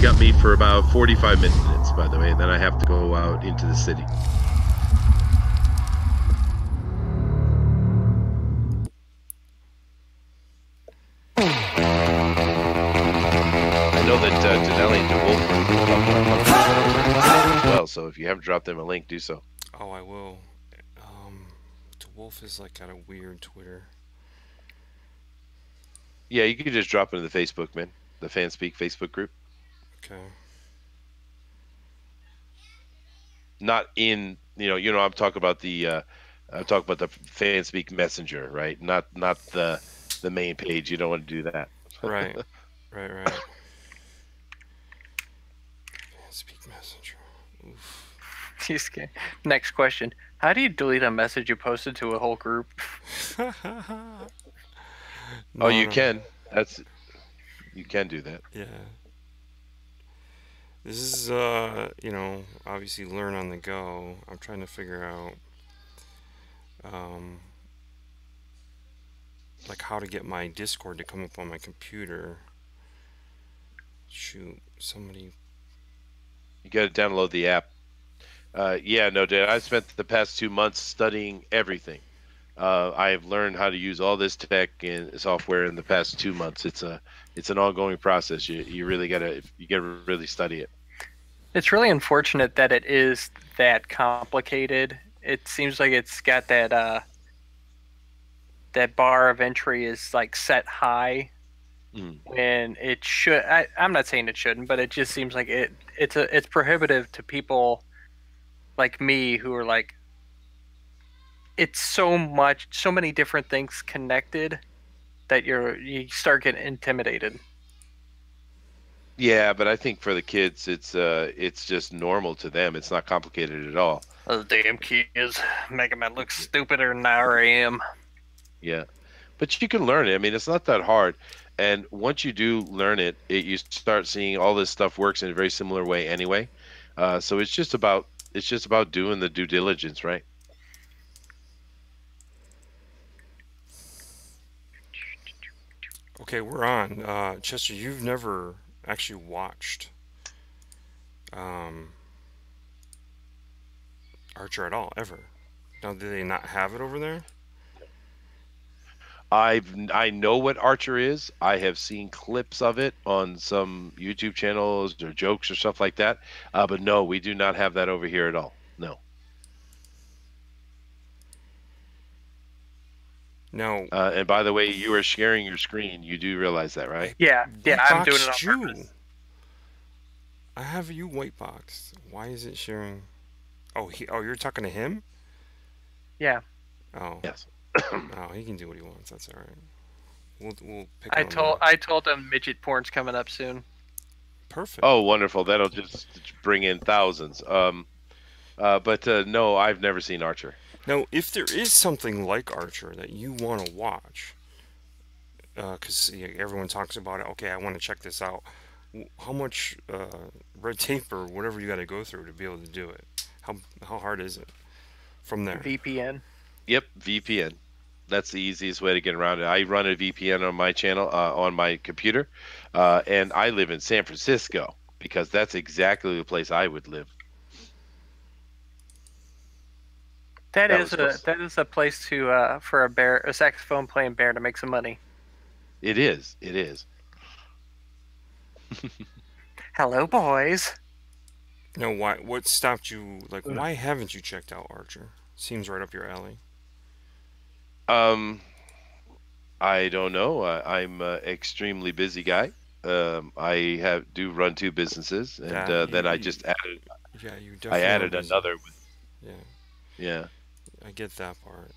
got me for about 45 minutes, by the way, and then I have to go out into the city. I know that Denali and DeWolf are talking as well, so if you haven't dropped them a link, do so. Oh, I will. DeWolf is like got a weird Twitter. Yeah, you can just drop it in the Facebook, man. The FanSpeak Facebook group. Okay. Not in, I'm talking about the FanSpeak Messenger, right? Not the main page. You don't want to do that. Right. Right. Speak Messenger. Oof. Next question. How do you delete a message you posted to a whole group? Oh, you can. You can do that. Yeah. This is, obviously learn on the go. I'm trying to figure out, like how to get my Discord to come up on my computer. Shoot, somebody. You got to download the app. Yeah, no, Dad. I spent the past 2 months studying everything. I've learned how to use all this tech and software in the past 2 months. It's an ongoing process. You really gotta really study it. It's really unfortunate that it is that complicated. It seems like it's got that that bar of entry is like set high when it should. I'm not saying it shouldn't, but it just seems like it's prohibitive to people like me who are like, it's so many different things connected that you start getting intimidated. Yeah, but I think for the kids, it's just normal to them. It's not complicated at all. Those damn kids making me look stupider than I already am. Yeah, but you can learn it. I mean, it's not that hard. And once you do learn it, you start seeing all this stuff works in a very similar way anyway. So it's just about doing the due diligence, right? Okay, we're on. Chester, you've never actually watched Archer at all, ever. Now, do they not have it over there? I know what Archer is. I have seen clips of it on some YouTube channels or jokes or stuff like that. But no, we do not have that over here at all. No. No. And by the way, you are sharing your screen. You do realize that, right? Yeah, I'm doing it on purpose. I have you white boxed. Why is it sharing? Oh, you're talking to him? Yeah. Oh. Yes. Oh, he can do what he wants. That's all right. We'll pick. I told him midget porn's coming up soon. Perfect. Oh, wonderful! That'll just bring in thousands. But no, I've never seen Archer. Now, if there is something like Archer that you want to watch, because everyone talks about it. Okay, I want to check this out. How much red tape or whatever you got to go through to be able to do it? How hard is it from there? VPN. Yep, VPN. That's the easiest way to get around it. I run a VPN on my channel, on my computer, and I live in San Francisco because that's exactly the place I would live. That is a place to for a saxophone playing bear to make some money. It is. It is. Hello, boys. No, why? What stopped you? Like, why haven't you checked out Archer? Seems right up your alley. I don't know. I'm an extremely busy guy. I do run 2 businesses, and then I just added. Yeah, you definitely. I added another. Yeah. Yeah. I get that part.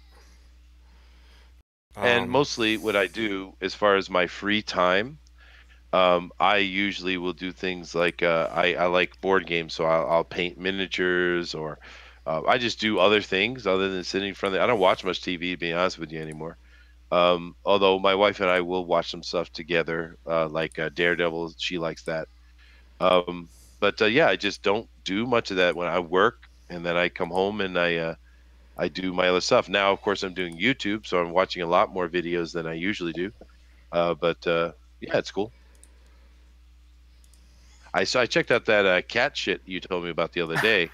And mostly, what I do as far as my free time, I usually will do things like I like board games, so I'll paint miniatures or. I just do other things other than sitting in front of I don't watch much TV, to be honest with you, anymore. Although my wife and I will watch some stuff together, like Daredevil. She likes that. But yeah, I just don't do much of that when I work, and then I come home and I do my other stuff. Now, of course, I'm doing YouTube, so I'm watching a lot more videos than I usually do. But yeah, it's cool. I checked out that cat shit you told me about the other day.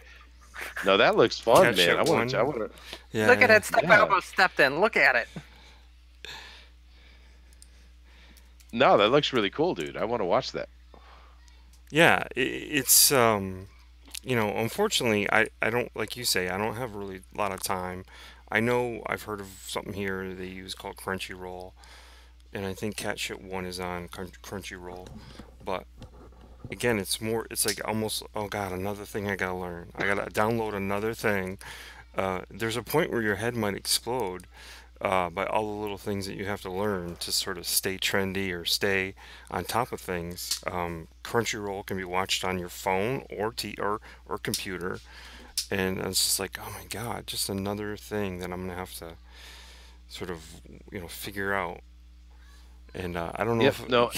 No, that looks fun, Cat man. Shit I want to. I 1. want to. Yeah, Look at yeah. that step I Yeah. almost stepped in. Look at it. No, that looks really cool, dude. I want to watch that. Yeah, it's unfortunately, I don't, like you say, I don't have really a lot of time. I know I've heard of something here they use called Crunchyroll, and I think Cat Shit 1 is on Crunchyroll. But again, it's like almost, oh God, another thing I gotta learn. I gotta download another thing. There's a point where your head might explode by all the little things that you have to learn to sort of stay trendy or stay on top of things. Crunchyroll can be watched on your phone or computer, and it's just like, oh my God, just another thing that I'm gonna have to sort of figure out. And I don't know Yep. if No,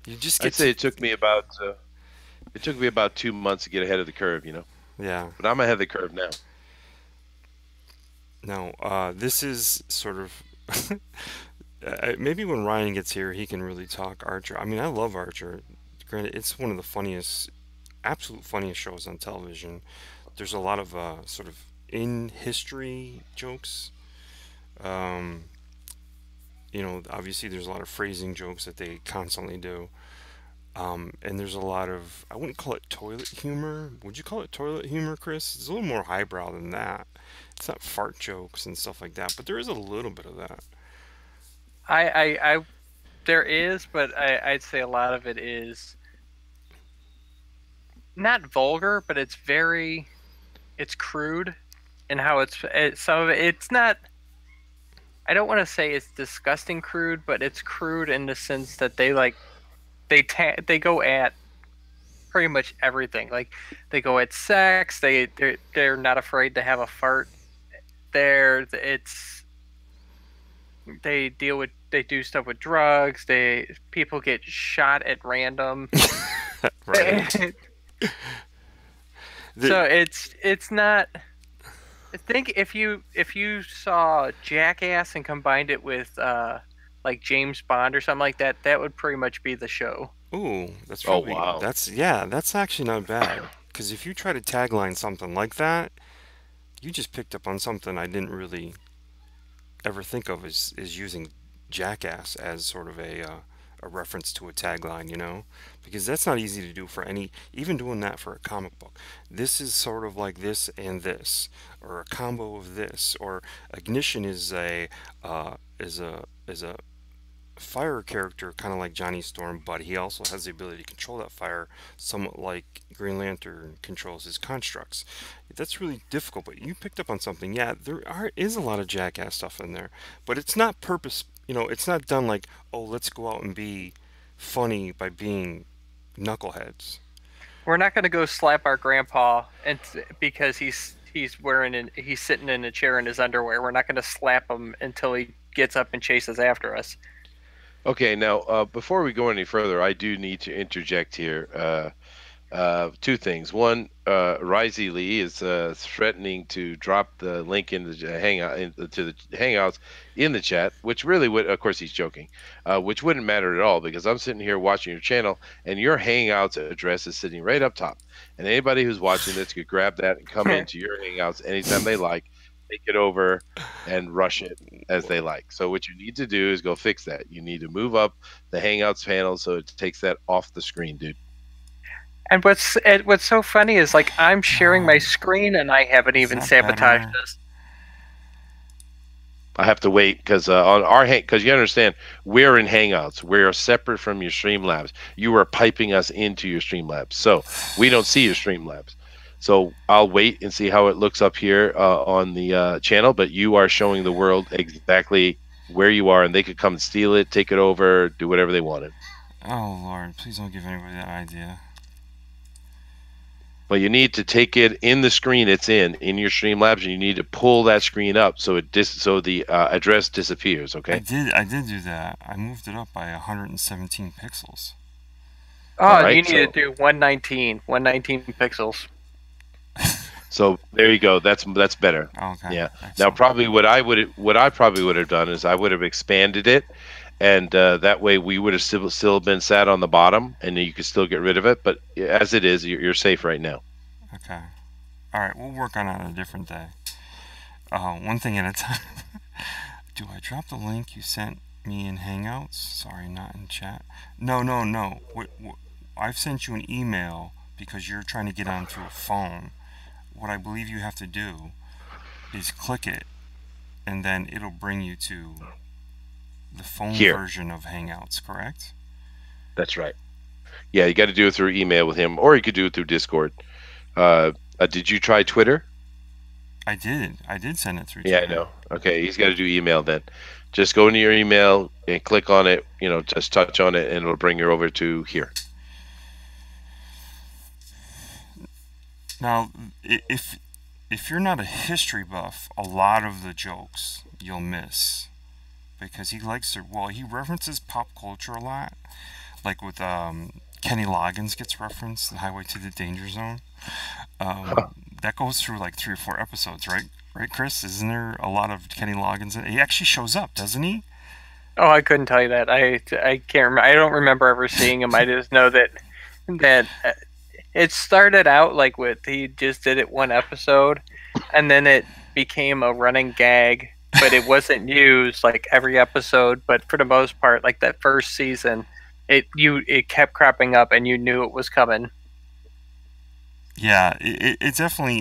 you just I'd get say to, it took me about 2 months to get ahead of the curve. yeah. But I'm ahead of the curve now. No, this is sort of maybe when Ryan gets here, he can really talk Archer. I mean, I love Archer. Granted, it's one of the funniest, absolute funniest shows on television. There's a lot of sort of in history jokes. Um, Obviously, there's a lot of phrasing jokes that they constantly do. And there's a lot of, I wouldn't call it toilet humor. Would you call it toilet humor, Chris? It's a little more highbrow than that. It's not fart jokes and stuff like that, but there is a little bit of that. I there is, but I'd say a lot of it is not vulgar, but it's crude, and how some of it's not. I don't want to say it's disgusting crude, but it's crude in the sense that they go at pretty much everything. Like they go at sex. They're not afraid to have a fart. It's they do stuff with drugs. People get shot at random. Right. So The, it's not. I think if you saw Jackass and combined it with like James Bond or something like that, that would pretty much be the show. ooh, that's Oh probably wow. that's actually not bad. Because if you try to tagline something like that, you just picked up on something I didn't really ever think of is using jackass as sort of a reference to a tagline, because that's not easy to do for any, even doing that for a comic book. This is sort of like this and this, or a combo of this, or Ignition is a fire character, kind of like Johnny Storm, but he also has the ability to control that fire, somewhat like Green Lantern controls his constructs. That's really difficult, but you picked up on something. Yeah, is a lot of jackass stuff in there, but it's not purpose. It's not done like, oh, let's go out and be funny by being knuckleheads. We're not going to go slap our grandpa because he's sitting in a chair in his underwear. We're not going to slap him until he gets up and chases after us. Okay, now before we go any further, I do need to interject here. Two things. One, Risey Lee is threatening to drop the link in the to the Hangouts in the chat, which really would, of course, he's joking, which wouldn't matter at all because I'm sitting here watching your channel and your Hangouts address is sitting right up top, and anybody who's watching this could grab that and come into your Hangouts anytime they like, take it over, and rush it as they like. So what you need to do is go fix that. You need to move up the Hangouts panel so it takes that off the screen, dude. And what's so funny is like I'm sharing my screen and I haven't Is even that sabotaged better? this. I have to wait because on our because you understand we're in Hangouts. We're separate from your Streamlabs. You are piping us into your Streamlabs, so we don't see your Streamlabs. So I'll wait and see how it looks up here on the channel. But you are showing the world exactly where you are, and they could come and steal it, take it over, do whatever they wanted. Oh Lord, please don't give anybody that idea. But you need to take it in the screen it's in your Streamlabs, and you need to pull that screen up so so the address disappears. Okay. I did do that. I moved it up by 117 pixels. Oh, All right, you need so to do 119 pixels. so there you go. That's better. Okay, Yeah. Now excellent. probably what I probably would have done is I would have expanded it and that way we would have still been sat on the bottom, and you could still get rid of it. But as it is, you're safe right now. Okay. All right, we'll work on it on a different day. One thing at a time. Do I drop the link you sent me in Hangouts? Sorry, not in chat. No, no, no. I've sent you an email because you're trying to get onto a phone. What I believe you have to do is click it, and then it'll bring you to the phone Here. version of Hangouts, correct? That's right. Yeah, you got to do it through email with him, or you could do it through Discord. Did you try Twitter? I did. I did send it through Yeah, Twitter. I know. Okay, he's got to do email then. Just go into your email and click on it. Just touch on it, and it'll bring you over to here. Now, if you're not a history buff, a lot of the jokes you'll miss because he likes to. Well, he references pop culture a lot, like with Kenny Loggins gets referenced, The Highway to the Danger Zone. That goes through like 3 or 4 episodes, right? Right, Chris? Isn't there a lot of Kenny Loggins? He actually shows up, doesn't he? Oh, I couldn't tell you that. I can't remember. I don't remember ever seeing him. I just know that it started out like with he just did it one episode, and then it became a running gag. But it wasn't used like every episode. But for the most part, like that first season, it kept cropping up, and you knew it was coming. Yeah, it definitely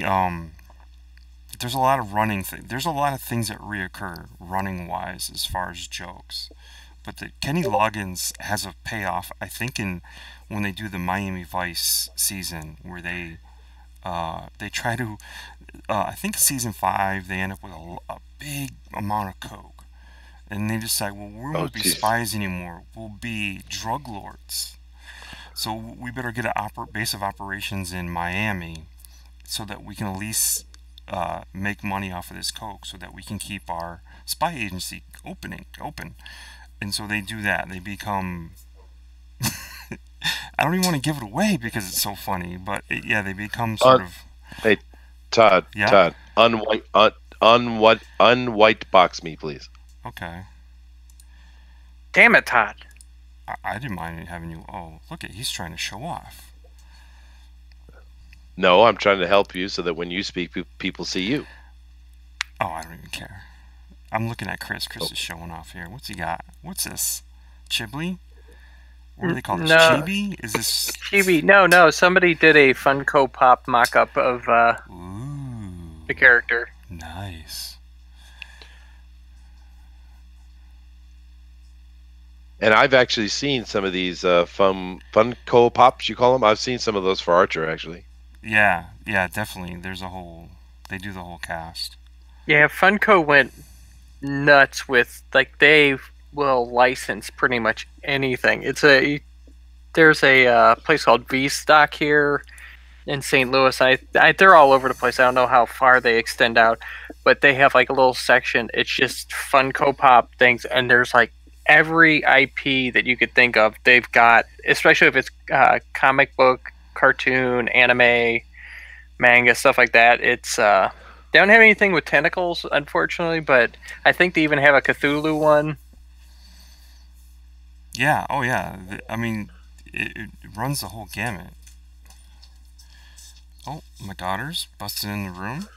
there's a lot of there's a lot of things that reoccur running wise as far as jokes, but the Kenny Loggins has a payoff. I think in when they do the Miami Vice season where they try to I think season 5 they end up with a big amount of coke, and they decide, well, we won't be spies anymore. We'll be drug lords. So we better get a base of operations in Miami so that we can at least make money off of this coke so that we can keep our spy agency open. And so they do that. They become... I don't even want to give it away because it's so funny, but they become sort of... Hey, Todd, yeah? Todd, unwhite box me, please. Okay. Damn it, Todd. I didn't mind having you... Oh, look he's trying to show off. No, I'm trying to help you so that when you speak, people see you. Oh, I don't even care. I'm looking at Chris. Chris is showing off here. What's he got? What's this? Chibli? What do they call this? No. Chibi? Is this... Chibi? No. Somebody did a Funko Pop mock-up of the character. Nice. And I've actually seen some of these Funko Pops, you call them? I've seen some of those for Archer, actually. Yeah, definitely. They do the whole cast. Yeah, Funko went nuts with, like, they will license pretty much anything. There's a place called V-Stock here in St. Louis. They're all over the place. I don't know how far they extend out, but they have like a little section. It's just Funko Pop things, and there's like every IP that you could think of. They've got, especially if it's comic book, cartoon, anime, manga, stuff like that. It's they don't have anything with tentacles, unfortunately, but I think they even have a Cthulhu one. Yeah. Oh, yeah. I mean, it runs the whole gamut. Oh, my daughter's busted in the room.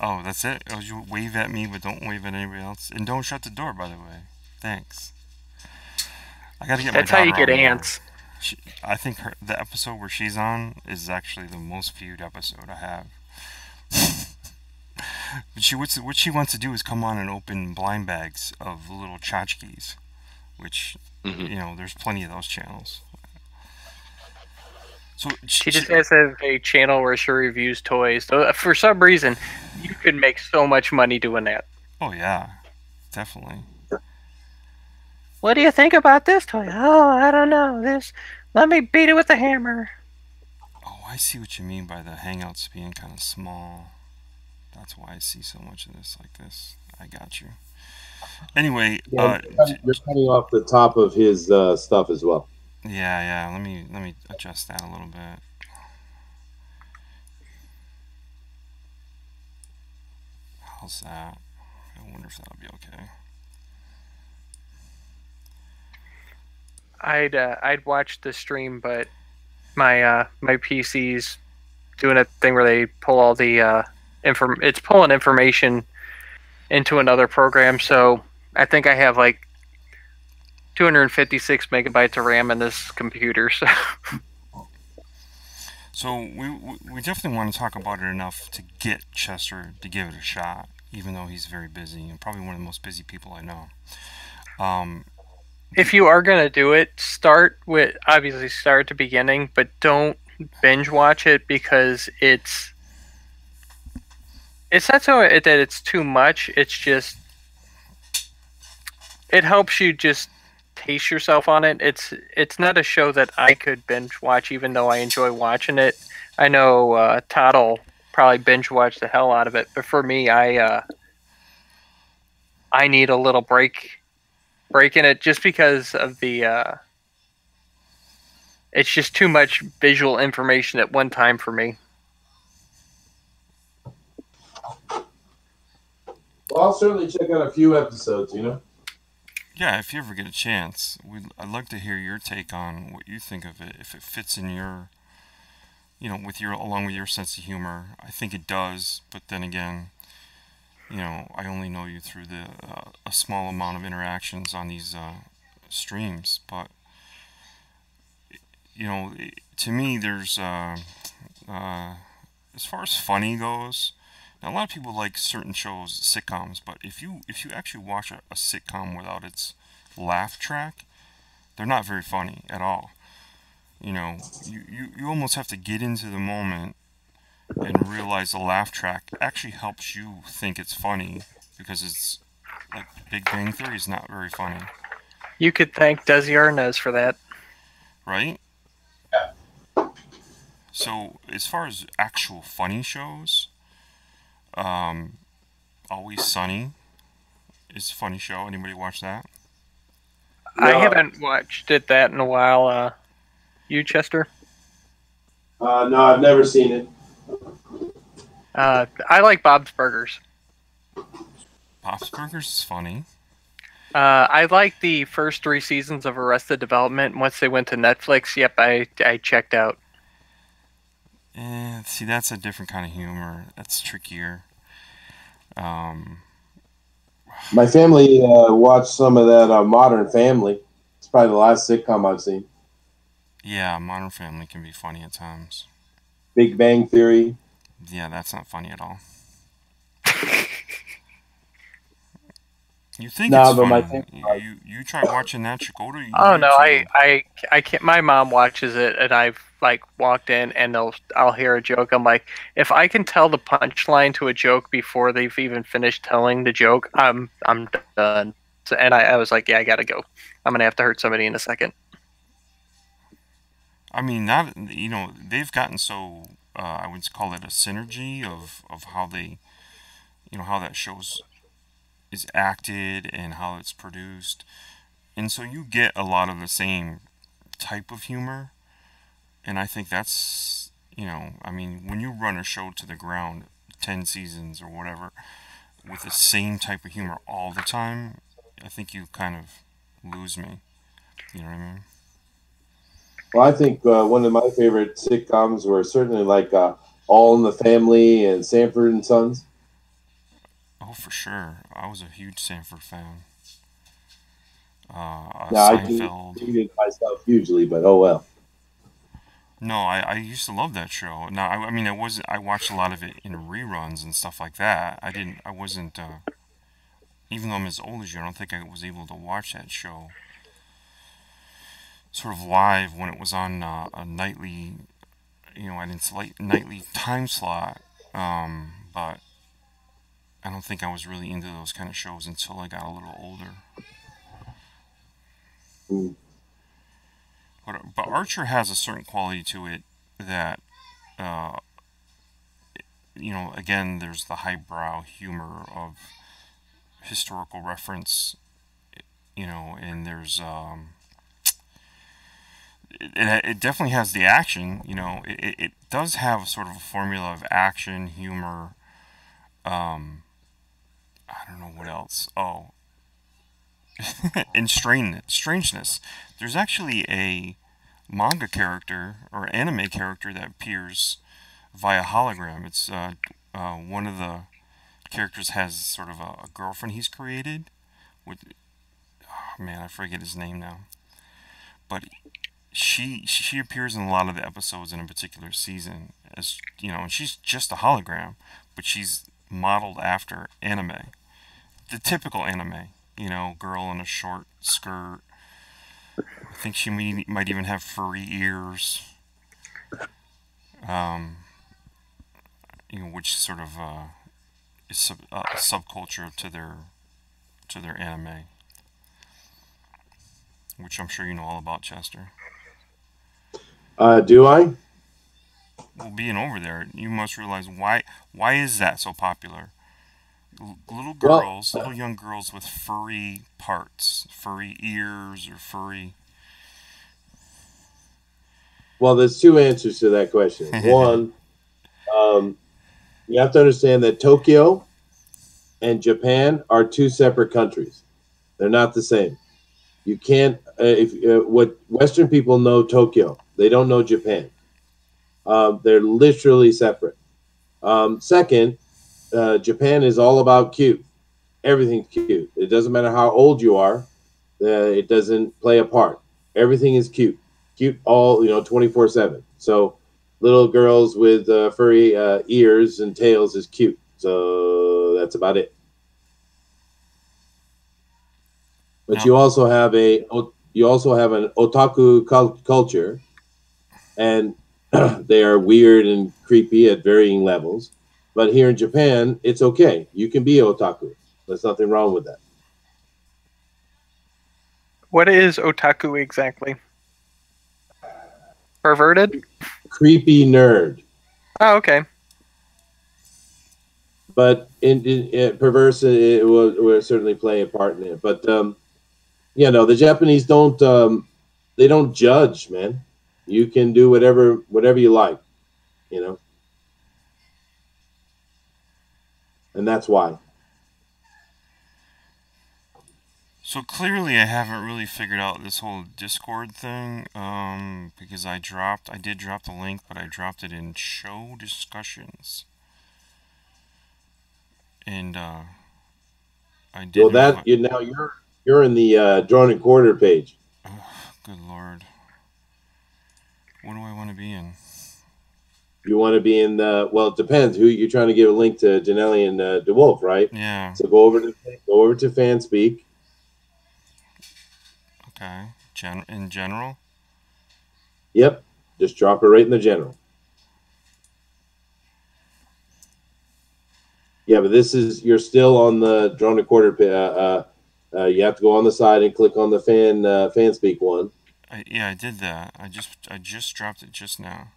Oh, that's it? Oh, you wave at me, but don't wave at anybody else. And don't shut the door, by the way. Thanks. I gotta get That's my how daughter you get on more. ants. I think the episode where she's on is actually the most viewed episode I have. But what she wants to do is come on and open blind bags of little tchotchkes, which, there's plenty of those channels. So she just has a channel where she reviews toys. So for some reason, you could make so much money doing that. Oh, yeah. Definitely. What do you think about this toy? Oh, I don't know. Let me beat it with a hammer. Oh, I see what you mean by the Hangouts being kind of small. That's why I see so much of this like this. I got you. Anyway, you're cutting off the top of his stuff as well. Yeah. Let me adjust that a little bit. How's that? I wonder if that'll be okay. I'd watch the stream, but my PC's doing a thing where they pull all the it's pulling information into another program. So I think I have like 256 megabytes of RAM in this computer. So we definitely want to talk about it enough to get Chester to give it a shot, even though he's very busy and probably one of the most busy people I know. If you are gonna do it, start at the beginning, but don't binge watch it because it's not so that it's too much. It's just it helps you just taste yourself on it. It's not a show that I could binge watch, even though I enjoy watching it. I know Todd will probably binge watch the hell out of it, but for me, I need a little break in it just because of the. It's just too much visual information at one time for me. Well, I'll certainly check out a few episodes, Yeah, if you ever get a chance, I'd like to hear your take on what you think of it. If it fits in your, along with your sense of humor. I think it does, but then again, I only know you through a small amount of interactions on these streams. But to me, there's as far as funny goes. Now, a lot of people like certain shows, sitcoms, but if you actually watch a sitcom without its laugh track, they're not very funny at all. You almost have to get into the moment and realize the laugh track actually helps you think it's funny, because it's like Big Bang Theory is not very funny. You could thank Desi Arnaz for that. Right? So, as far as actual funny shows, Always Sunny is a funny show. Anybody watch that? I haven't watched that in a while. You, Chester? No, I've never seen it. I like Bob's Burgers. Bob's Burgers is funny. I like the first 3 seasons of Arrested Development. Once they went to Netflix, yep, I checked out. See, that's a different kind of humor. That's trickier. My family watched some of that Modern Family. It's probably the last sitcom I've seen. Yeah, Modern Family can be funny at times. Big Bang Theory. Yeah, that's not funny at all. You think it's funny. You try watching that, go to Oh no, I can't. My mom watches it, and I've like walked in, and I'll hear a joke. I'm like, if I can tell the punchline to a joke before they've even finished telling the joke, I'm done. So, and I was like, yeah, I gotta go. I'm gonna have to hurt somebody in a second. I mean, they've gotten so I would call it a synergy of how they, how that show's is acted and how it's produced, and so you get a lot of the same type of humor, and I think that's I mean, when you run a show to the ground 10 seasons or whatever with the same type of humor all the time, I think you kind of lose me. You know what I mean? Well, I think one of my favorite sitcoms were certainly like All in the Family and Sanford and Sons. Oh, for sure. I was a huge Sanford fan. Seinfeld. I do myself hugely, but oh well. No, I used to love that show. Now, I mean, I watched a lot of it in reruns and stuff like that. I wasn't, even though I'm as old as you, I don't think I was able to watch that show sort of live when it was on a nightly, at its nightly time slot. But I don't think I was really into those kind of shows until I got a little older. Mm. But Archer has a certain quality to it that, again, there's the highbrow humor of historical reference, and there's, it definitely has the action, it does have sort of a formula of action, humor, I don't know what else. Oh, in strangeness. There's actually a manga character or anime character that appears via hologram. It's one of the characters has sort of a girlfriend he's created with, oh man, I forget his name now, but she appears in a lot of the episodes in a particular season as and she's just a hologram, but she's modeled after anime, the typical anime, girl in a short skirt. I think she might even have furry ears, um, which sort of is a subculture to their anime, which I'm sure you know all about, Chester. Do I? Well, being over there, you must realize why is that so popular? Well, Little young girls with furry parts, furry ears, or furry. well, there's two answers to that question. One, you have to understand that Tokyo and Japan are two separate countries. They're not the same. You can't if what Western people know Tokyo, they don't know Japan. They're literally separate. Second, Japan is all about cute. Everything's cute. It doesn't matter how old you are. It doesn't play a part. Everything is cute. Cute all 24/7. So little girls with furry ears and tails is cute. So that's about it. But Now, you also have an otaku culture, and they are weird and creepy at varying levels. But here in Japan, it's okay. You can be otaku. There's nothing wrong with that. What is otaku exactly? Perverted? Creepy nerd, Oh, okay. but perverse it will certainly play a part in it. But the Japanese they don't judge, man. You can do whatever you like, you know, and that's why. so clearly, I haven't really figured out this whole Discord thing. Because I did drop the link, but I dropped it in show discussions, and I Well, didn't. you're in the drawn and quarter page. Good lord, what do I want to be in? You want to be in the well, it depends who you're trying to give a link to Janelli and DeWolf, right? Yeah. So go over to FanSpeak. Okay. In general. Yep, just drop it right in the general. Yeah, but you're still on the drawn and quarter. You have to go on the side and click on the FanSpeak one. Yeah, I did that. I just dropped it just now.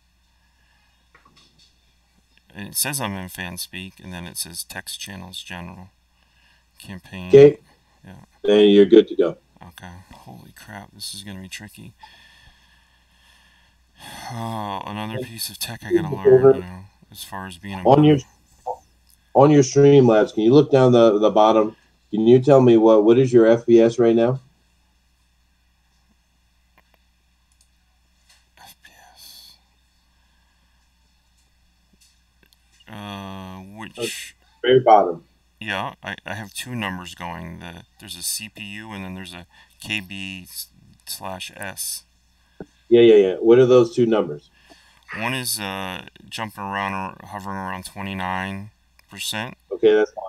It says I'm in FanSpeak, and then it says text channels general campaign. Okay. Yeah. Then you're good to go. Okay. Holy crap! This is gonna be tricky. Oh, another piece of tech I gotta learn. As far as being a on your Streamlabs, can you look down the bottom? Can you tell me what is your FPS right now? FPS. Which? Very bottom. Yeah, I have two numbers going. There's a CPU and then there's a KB/S. Yeah. What are those two numbers? One is jumping around or hovering around 29%. Okay, that's fine.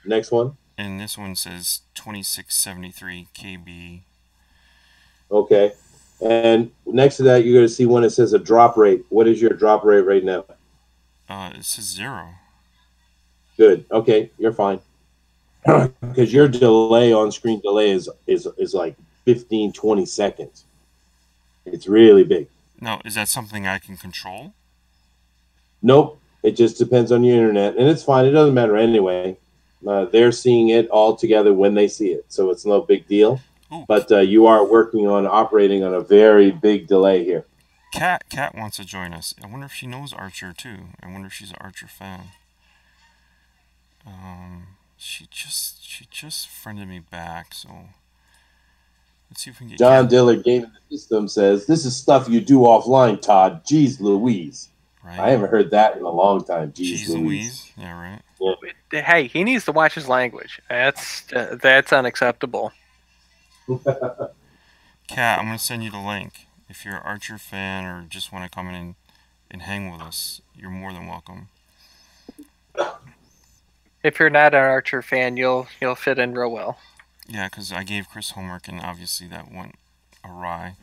Next one. And this one says 2673 KB. Okay. And next to that, you're going to see one that says a drop rate. What is your drop rate right now? It says 0. Good. Okay, you're fine. Because your delay on screen delay is like 15, 20 seconds. It's really big. Now, is that something I can control? Nope. It just depends on your internet. And it's fine. It doesn't matter anyway. They're seeing it all together when they see it. So it's no big deal. Ooh. But you are operating on a very big delay here. Kat wants to join us. I wonder if she knows Archer too. I wonder if she's an Archer fan. She just friended me back, so Let's see if we can get John Cat. Diller Gaming System says, "This is stuff you do offline, Todd. Jeez Louise." Right. I haven't heard that in a long time. Jeez Jeez Louise. Yeah, right. Hey, he needs to watch his language. That's unacceptable. Cat, I'm gonna send you the link. If you're an Archer fan or just want to come in and hang with us, you're more than welcome. If you're not an Archer fan, you'll fit in real well. Yeah, because I gave Chris homework and obviously that went awry.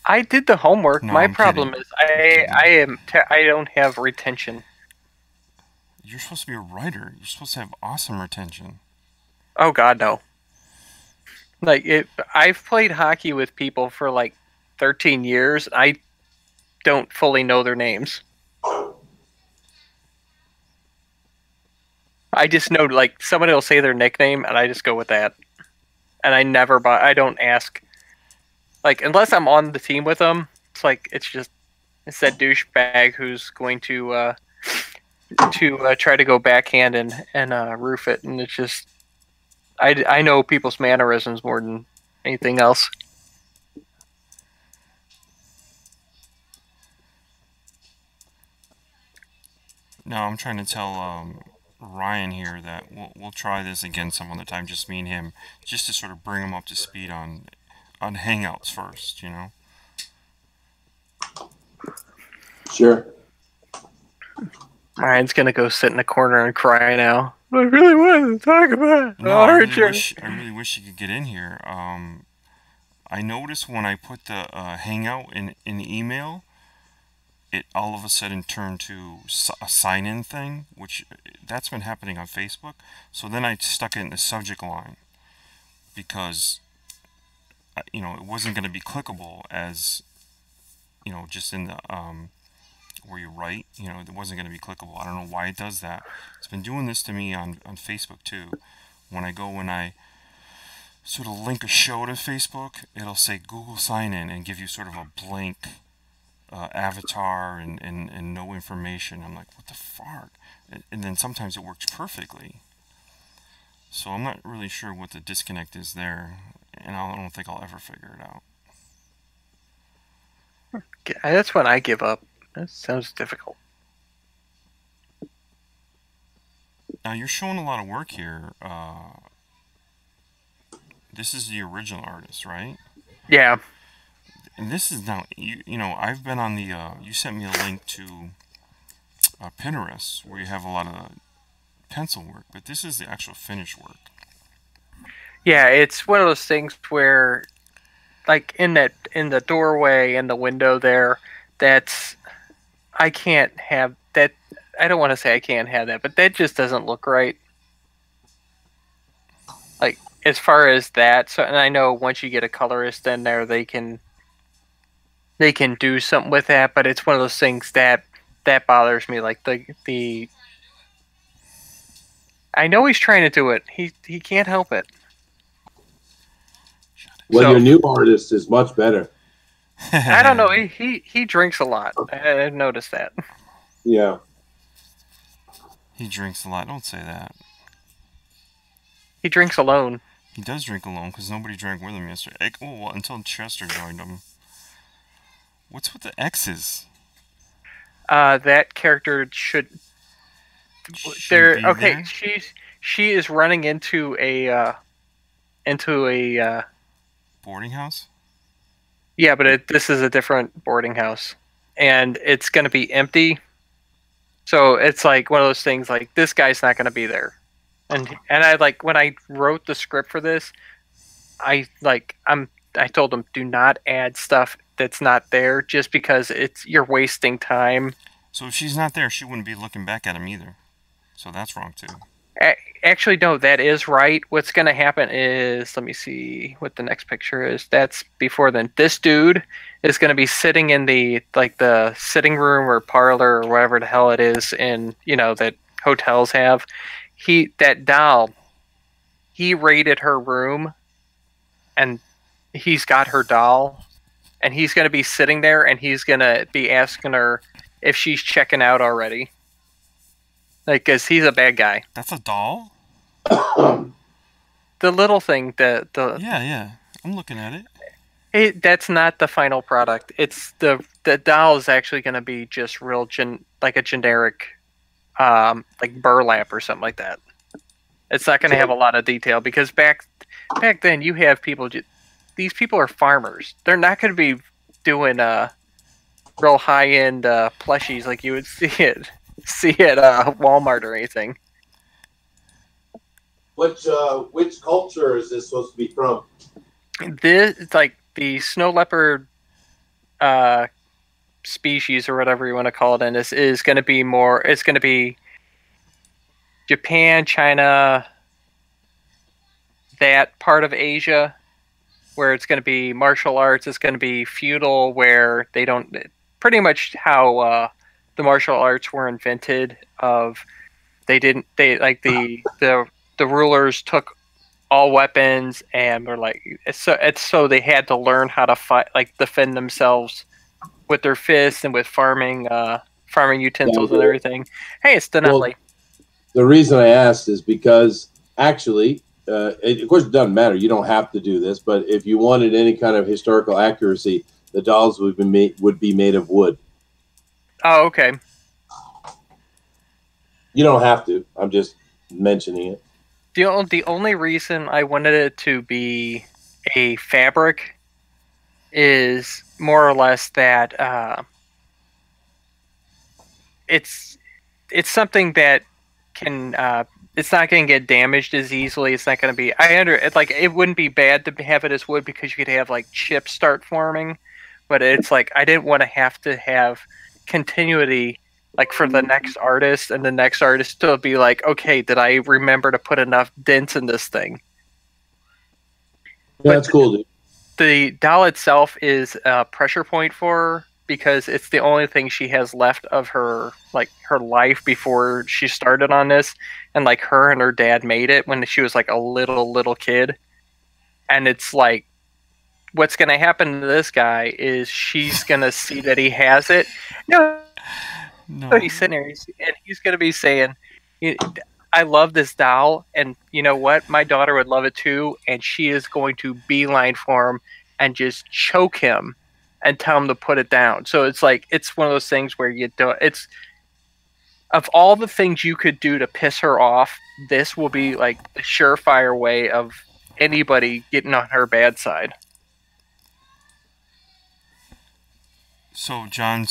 I did the homework. No, My I'm problem kidding. is I don't have retention. You're supposed to be a writer. You're supposed to have awesome retention. Oh God, no. I've played hockey with people for like 13 years. I don't fully know their names. I just know like somebody will say their nickname and I just go with that. And I don't ask. Like unless I'm on the team with them, it's that douchebag who's going to try to go backhand and roof it, and it's just I know people's mannerisms more than anything else. No, I'm trying to tell Ryan here that we'll try this again some other time, just me and him, just to sort of bring him up to speed on Hangouts first, you know. Sure. Ryan's gonna go sit in a corner and cry now. I really wanted to talk about No, I Archer. really wish he could get in here. I noticed when I put the Hangout in email, it all of a sudden turned to a sign-in thing, which that's been happening on Facebook. So then I stuck it in the subject line because it wasn't going to be clickable as just in the where you write. It wasn't going to be clickable. I don't know why it does that. It's been doing this to me on Facebook too. When I sort of link a show to Facebook, it'll say Google sign in and give you sort of a blank avatar and no information. I'm like, what the fuck? And then sometimes it works perfectly. So I'm not really sure what the disconnect is there, and I don't think I'll ever figure it out. That's when I give up. That sounds difficult. Now you're showing a lot of work here. This is the original artist, right? Yeah. And this is now, I've been on the, you sent me a link to Pinterest where you have a lot of pencil work, but this is the actual finished work. Yeah, it's one of those things where, like in the doorway and the window there, I can't have that. I don't want to say I can't have that, but that just doesn't look right. Like as far as that, so and I know once you get a colorist in there, they can do something with that, but it's one of those things that bothers me. Like the I know he's trying to do it. He can't help it. Well, your new artist is much better. I don't know. He drinks a lot. I've noticed that. Yeah. He drinks a lot. Don't say that. He drinks alone. He does drink alone because nobody drank with him yesterday. Well, until Chester joined him. What's with the X's? That character should. There. Okay, there? she is running into a Boarding house? Yeah, but this is a different boarding house, and it's going to be empty. So it's like one of those things. Like this guy's not going to be there, and I like when I wrote the script for this, I told him do not add stuff that's not there just because you're wasting time. So if she's not there, she wouldn't be looking back at him either. So that's wrong too. Actually, no, that is right. What's going to happen is, let me see what the next picture is. That's before then. This dude is going to be sitting in the sitting room or parlor or whatever the hell it is in, that hotels have. That doll, he raided her room and he's got her doll and he's going to be sitting there and he's going to be asking her if she's checking out already. Like, cause he's a bad guy. That's a doll? The little thing, Yeah. I'm looking at it. That's not the final product. It's the doll is actually going to be just real like a generic, like burlap or something like that. It's not going to have a lot of detail because back then you have people. These people are farmers. They're not going to be doing real high end plushies like you would see at Walmart or anything. Which culture is this supposed to be from? This it's like the snow leopard species or whatever you want to call it, and this is going to be more. It's going to be Japan, China, that part of Asia, where it's going to be martial arts. It's going to be feudal, where they don't. Pretty much how the martial arts were invented. They like the rulers took all weapons and were like so they had to learn how to fight, like defend themselves with their fists and with farming utensils and everything. Hey, it's Denali. Well, the reason I asked is because actually, of course, it doesn't matter. You don't have to do this, but if you wanted any kind of historical accuracy, the dolls would be made of wood. Oh, okay. You don't have to. I'm just mentioning it. The only reason I wanted it to be a fabric is more or less that it's something that can it's not going to get damaged as easily. It's not going to be. It wouldn't be bad to have it as wood because you could have like chips start forming, but it's like I didn't want to have continuity like for the next artist and the next artist to be like, okay, did I remember to put enough dents in this thing? Yeah, that's cool, dude. The doll itself is a pressure point for her because it's the only thing she has left of her life before she started on this, and like her and her dad made it when she was like a little kid, and it's like what's going to happen to this guy is she's going to see that he has it. No. But he's sitting there and he's going to be saying, I love this doll, and you know what? My daughter would love it too, and she is going to beeline for him and just choke him and tell him to put it down. So it's like, it's one of those things where it's, of all the things you could do to piss her off, this will be like the surefire way of anybody getting on her bad side. So John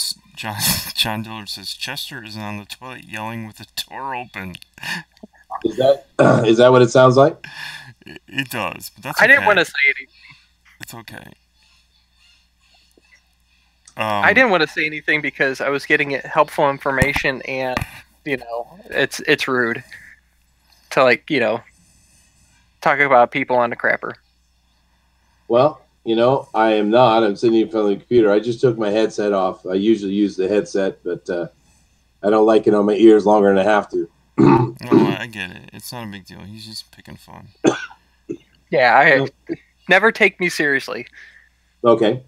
Dillard says Chester is on the toilet yelling with the door open. Is that what it sounds like? It does, but that's okay. I didn't want to say anything. It's okay. I didn't want to say anything because I was getting helpful information, and it's rude to talk about people on the crapper. Well, I am not. I'm sitting in front of the computer. I just took my headset off. I usually use the headset, but I don't like it on my ears longer than I have to. No, I get it. It's not a big deal. He's just picking fun. Yeah, never take me seriously. Okay.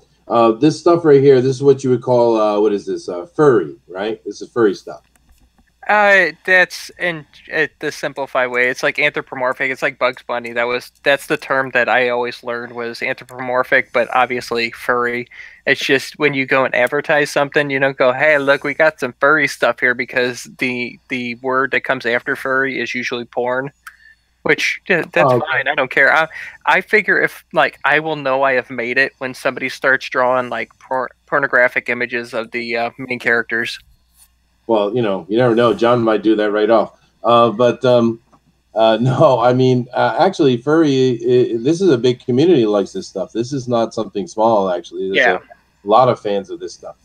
This stuff right here, this is what you would call, what is this? Furry, right? This is furry stuff. That's in the simplified way. It's like anthropomorphic. It's like Bugs Bunny. That's the term that I always learned was anthropomorphic, but obviously furry. It's just when you go and advertise something, you don't go, "Hey, look, we got some furry stuff here," because the word that comes after furry is usually porn, which that's fine. I don't care. I figure if I will know I have made it when somebody starts drawing like pornographic images of the main characters. Well, you never know. John might do that right off. No, I mean, actually, furry, this is a big community that likes this stuff. This is not something small, actually. There's a lot of fans of this stuff.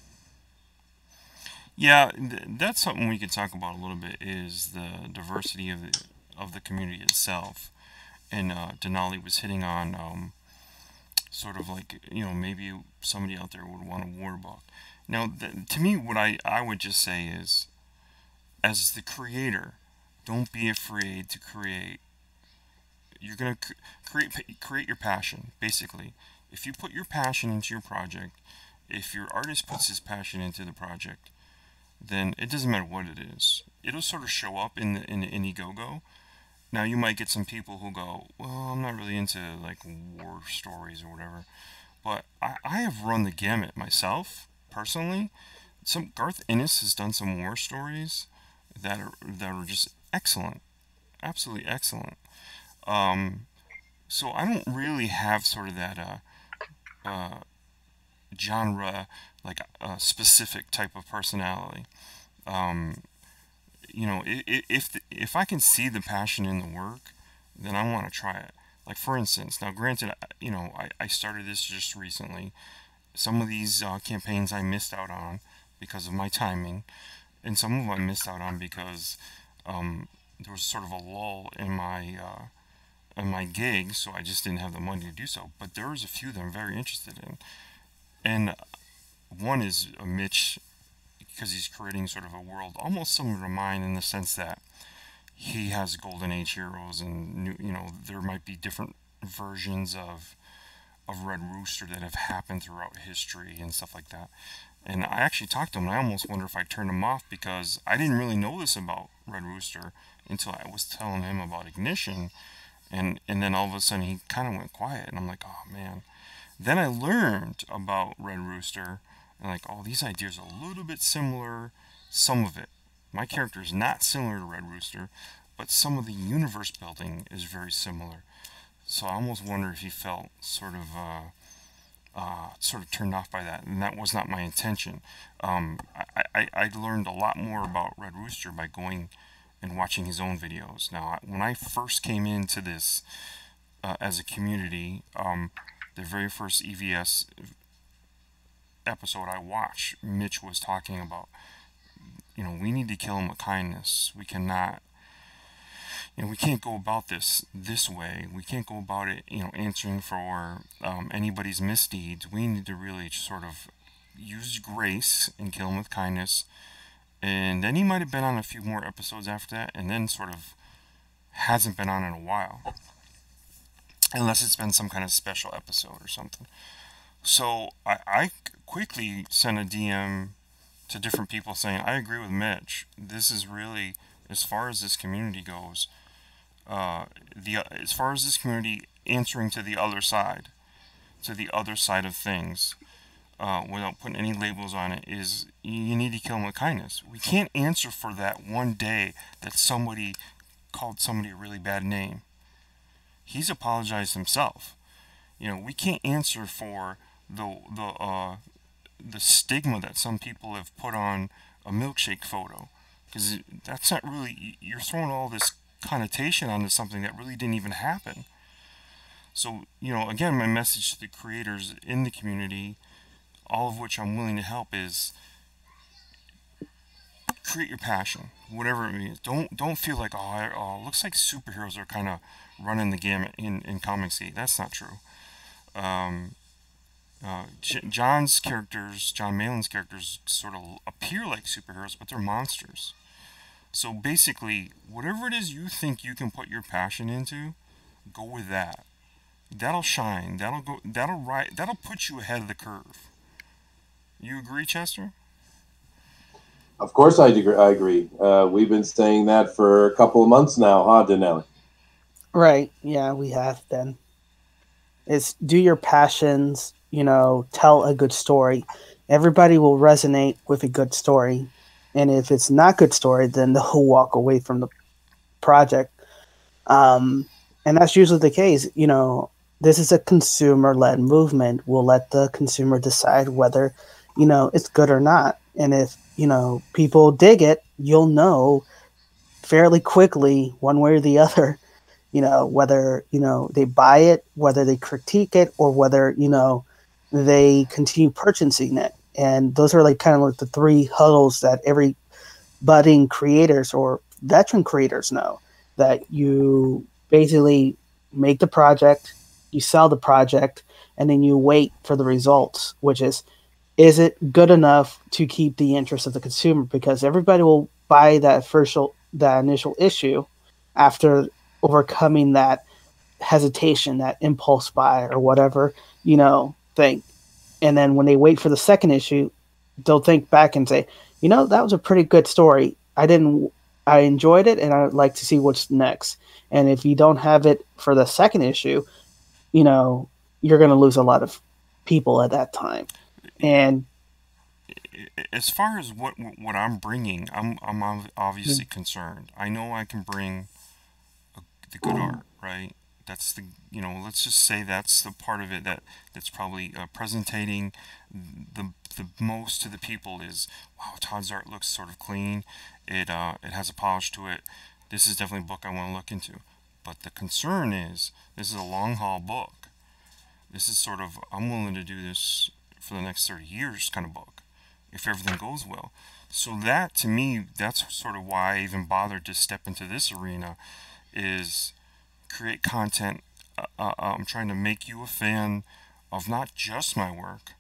Yeah, that's something we could talk about a little bit, is the diversity of the community itself. And Denali was hitting on sort of like, maybe somebody out there would want a war book. Now, to me, what I would just say is, as the creator, don't be afraid to create. You're going to create your passion, basically. If you put your passion into your project, if your artist puts his passion into the project, then it doesn't matter what it is. It'll sort of show up in the Indiegogo, Now you might get some people who go, well, I'm not really into like war stories or whatever, but I have run the gamut myself personally. Some Garth Ennis has done some war stories that are just excellent, absolutely excellent. Um, so I don't really have sort of that uh, genre, like a specific type of personality. Um, if I can see the passion in the work, then I want to try it. Like for instance, now granted, I started this just recently. Some of these campaigns I missed out on because of my timing, and some of them I missed out on because um, there was sort of a lull in my gig, so I just didn't have the money to do so. But there was a few that I'm very interested in, and one is a Mitch because he's creating sort of a world almost similar to mine in the sense that he has Golden Age heroes and there might be different versions of Red Rooster that have happened throughout history and stuff like that. And I actually talked to him, and I almost wonder if I turned him off because I didn't really know this about Red Rooster until I was telling him about Ignition, and then all of a sudden he kind of went quiet, and I'm like, oh man. Then I learned about Red Rooster, and like, oh, these ideas are a little bit similar, some of it. My character is not similar to Red Rooster, but some of the universe building is very similar. So I almost wonder if he felt sort of turned off by that, and that was not my intention. I learned a lot more about Red Rooster by going and watching his own videos. Now, when I first came into this as a community, the very first EVS episode I watched, Mitch was talking about, we need to kill him with kindness. We cannot, we can't go about this way. We can't go about it, answering for anybody's misdeeds. We need to really sort of use grace and kill him with kindness. And then he might have been on a few more episodes after that, and then sort of hasn't been on in a while. Unless it's been some kind of special episode or something. So I quickly sent a DM to different people saying, I agree with Mitch. This is really, as far as this community goes, as far as this community answering to the other side of things, without putting any labels on it, is you need to kill them with kindness. We can't answer for that one day that somebody called somebody a really bad name. He's apologized himself. We can't answer for the stigma that some people have put on a milkshake photo, because that's not really, you're throwing all this connotation onto something that really didn't even happen. So, again, my message to the creators in the community, all of which I'm willing to help, is create your passion, whatever it means. Don't feel like, it looks like superheroes are kind of running the gamut in Comicsgate. That's not true. John Malin's characters sort of appear like superheroes, but they're monsters. So basically, whatever it is you think you can put your passion into, go with that. That'll shine. That'll put you ahead of the curve. You agree, Chester? Of course I agree. We've been saying that for a couple of months now, huh, Denelli? Right. Yeah, we have been. It's do your passions, tell a good story. Everybody will resonate with a good story. And if it's not a good story, then they'll walk away from the project. And that's usually the case. This is a consumer-led movement. We'll let the consumer decide whether, it's good or not. And if, people dig it, you'll know fairly quickly, one way or the other, whether, they buy it, whether they critique it, or whether, they continue purchasing it. And those are kind of the three huddles that every budding creators or veteran creators know, that you basically make the project, you sell the project, and then you wait for the results, which is it good enough to keep the interest of the consumer? Because everybody will buy that initial issue after overcoming that hesitation, that impulse buy or whatever, thing. And then when they wait for the second issue, they'll think back and say, that was a pretty good story. I didn't I enjoyed it, and I would like to see what's next. And if you don't have it for the second issue, you know, you're going to lose a lot of people at that time. And as far as what I'm bringing, I'm obviously concerned. I know I can bring the good art, right? That's the, you know, let's just say that's the part of it that's probably presenting the most to the people is, wow, Todd's art looks sort of clean. It has a polish to it. This is definitely a book I want to look into. But the concern is, this is a long haul book. This is sort of, I'm willing to do this for the next 30 years kind of book, if everything goes well. So that, to me, that's sort of why I even bothered to step into this arena, is create content. I'm trying to make you a fan of not just my work,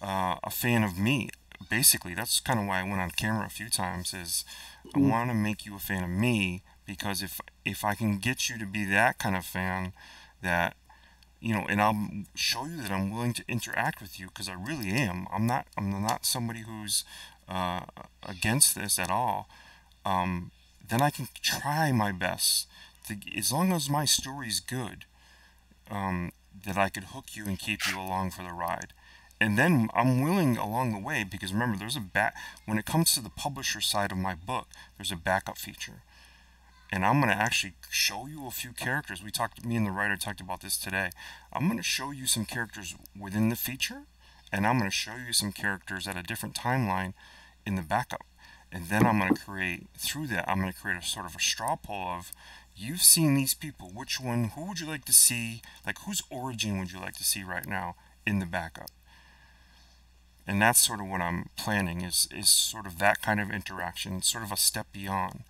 a fan of me. Basically, that's kind of why I went on camera a few times, is I want to make you a fan of me, because if I can get you to be that kind of fan, that, you know, and I'll show you that I'm willing to interact with you, because I really am. I'm not somebody who's against this at all. Then I can try my best to, as long as my story's good, that I could hook you and keep you along for the ride. And then I'm willing along the way, because remember, there's when it comes to the publisher side of my book, there's a backup feature. And I'm going to actually show you a few characters. Me and the writer talked about this today. I'm going to show you some characters within the feature, and I'm going to show you some characters at a different timeline in the backup. And then I'm going to create, through that, I'm going to create a sort of a straw poll of, you've seen these people, who would you like to see, like whose origin would you like to see right now in the backup? And that's sort of what I'm planning, is sort of that kind of interaction, sort of a step beyond.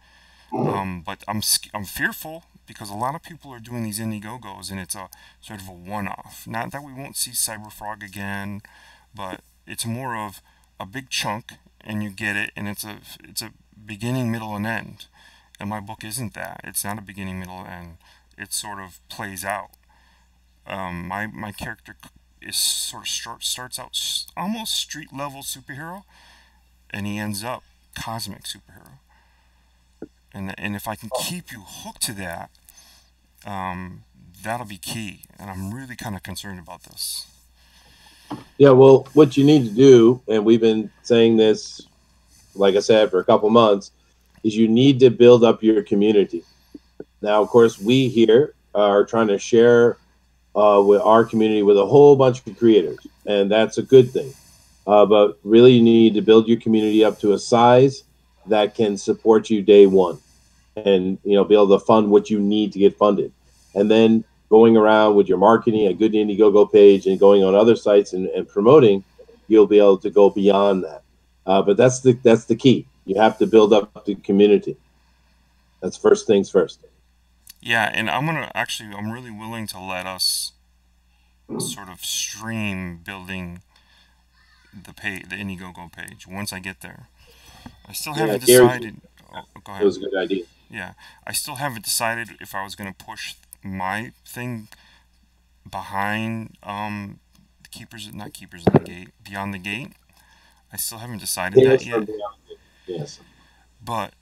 But I'm fearful, because a lot of people are doing these Indiegogos, and it's a sort of a one-off. Not that we won't see Cyberfrog again, but it's more of a big chunk, and you get it, and it's a beginning, middle, and end. And my book isn't that. It's not a beginning, middle, and end. It sort of plays out. My character is sort of starts out almost street level superhero, and he ends up cosmic superhero. And if I can keep you hooked to that, that'll be key. And I'm really kind of concerned about this. Yeah, well, what you need to do, and we've been saying this, like I said, for a couple months, is you need to build up your community. Now, of course, we here are trying to share with our community with a whole bunch of creators, and that's a good thing. But really, you need to build your community up to a size that can support you day one, and be able to fund what you need to get funded, and then going around with your marketing, a good Indiegogo page, and going on other sites and promoting, you'll be able to go beyond that. But that's the key. You have to build up the community. That's first things first. Yeah, and I'm really willing to let us sort of stream building the Indiegogo page once I get there. I still haven't decided. Go ahead. It was a good idea. Yeah, I still haven't decided if I was going to push my thing behind not Keepers of the Gate, Beyond the Gate. I still haven't decided that yet. Yes. But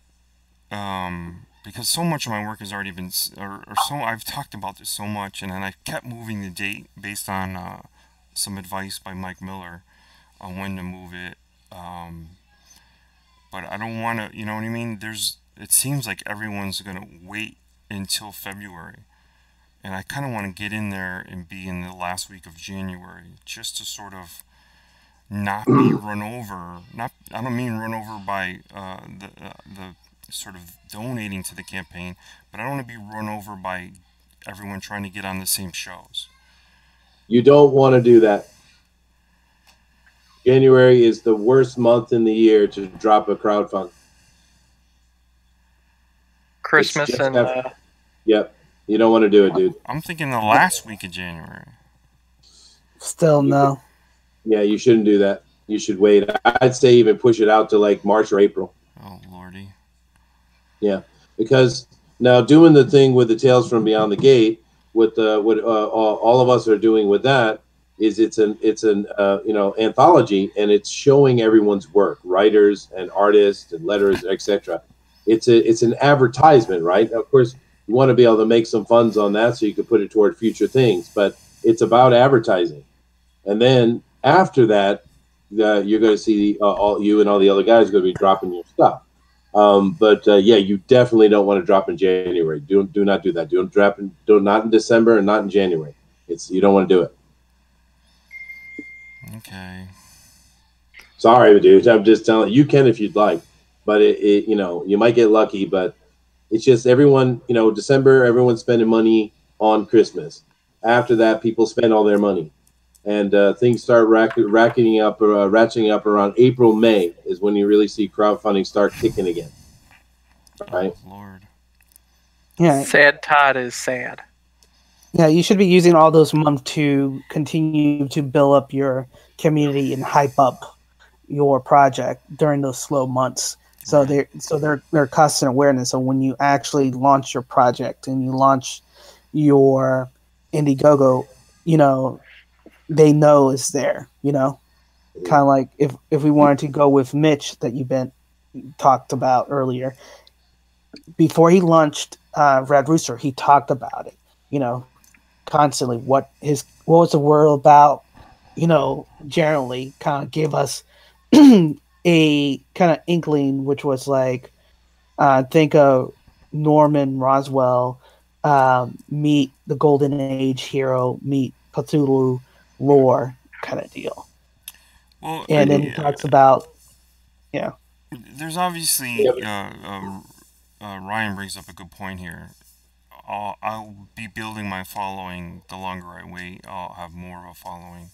because so much of my work has already been, I've talked about this so much, and then I kept moving the date based on some advice by Mike Miller on when to move it. But I don't want to, you know what I mean? It seems like everyone's going to wait until February. And I kind of want to get in there and be in the last week of January, just to sort of not be run over. I don't mean run over by the sort of donating to the campaign, but I don't want to be run over by everyone trying to get on the same shows. You don't want to do that. January is the worst month in the year to drop a crowdfund. Christmas and yep, you don't want to do it, dude. I'm thinking the last week of January. Still no. Yeah, you shouldn't do that. You should wait. I'd say even push it out to like March or April. Oh lordy. Yeah, because now doing the thing with the Tales from Beyond the Gate, what all of us are doing with that is it's an anthology, and it's showing everyone's work, writers and artists and letters, etc. it's an advertisement, right? Of course, you want to be able to make some funds on that so you can put it toward future things, but it's about advertising. And then after that, you're going to see all you and all the other guys are going to be dropping your stuff. Yeah, you definitely don't want to drop in January. Do not do that. Not in December and not in January. You don't want to do it. Okay. Sorry, dude. I'm just telling you can if you'd like, but you might get lucky. But it's just everyone, December, everyone's spending money on Christmas. After that, people spend all their money, and things start ratcheting up around April, May is when you really see crowdfunding start kicking again. Right? Oh, Lord. Yeah. Sad Todd is sad. Yeah, you should be using all those months to continue to build up your community and hype up your project during those slow months. So they're constant awareness. So when you actually launch your project and you launch your Indiegogo, they know it's there. Kind of like if we wanted to go with Mitch that you've been talked about earlier, before he launched Red Rooster, he talked about it. Constantly what was the world about, generally kind of gave us a kind of inkling, which was like think of Norman Roswell meet the Golden Age hero, meet Cthulhu lore kind of deal. Well, and then he talks about there's obviously Ryan brings up a good point here. I'll be building my following. The longer I wait, I'll have more of a following,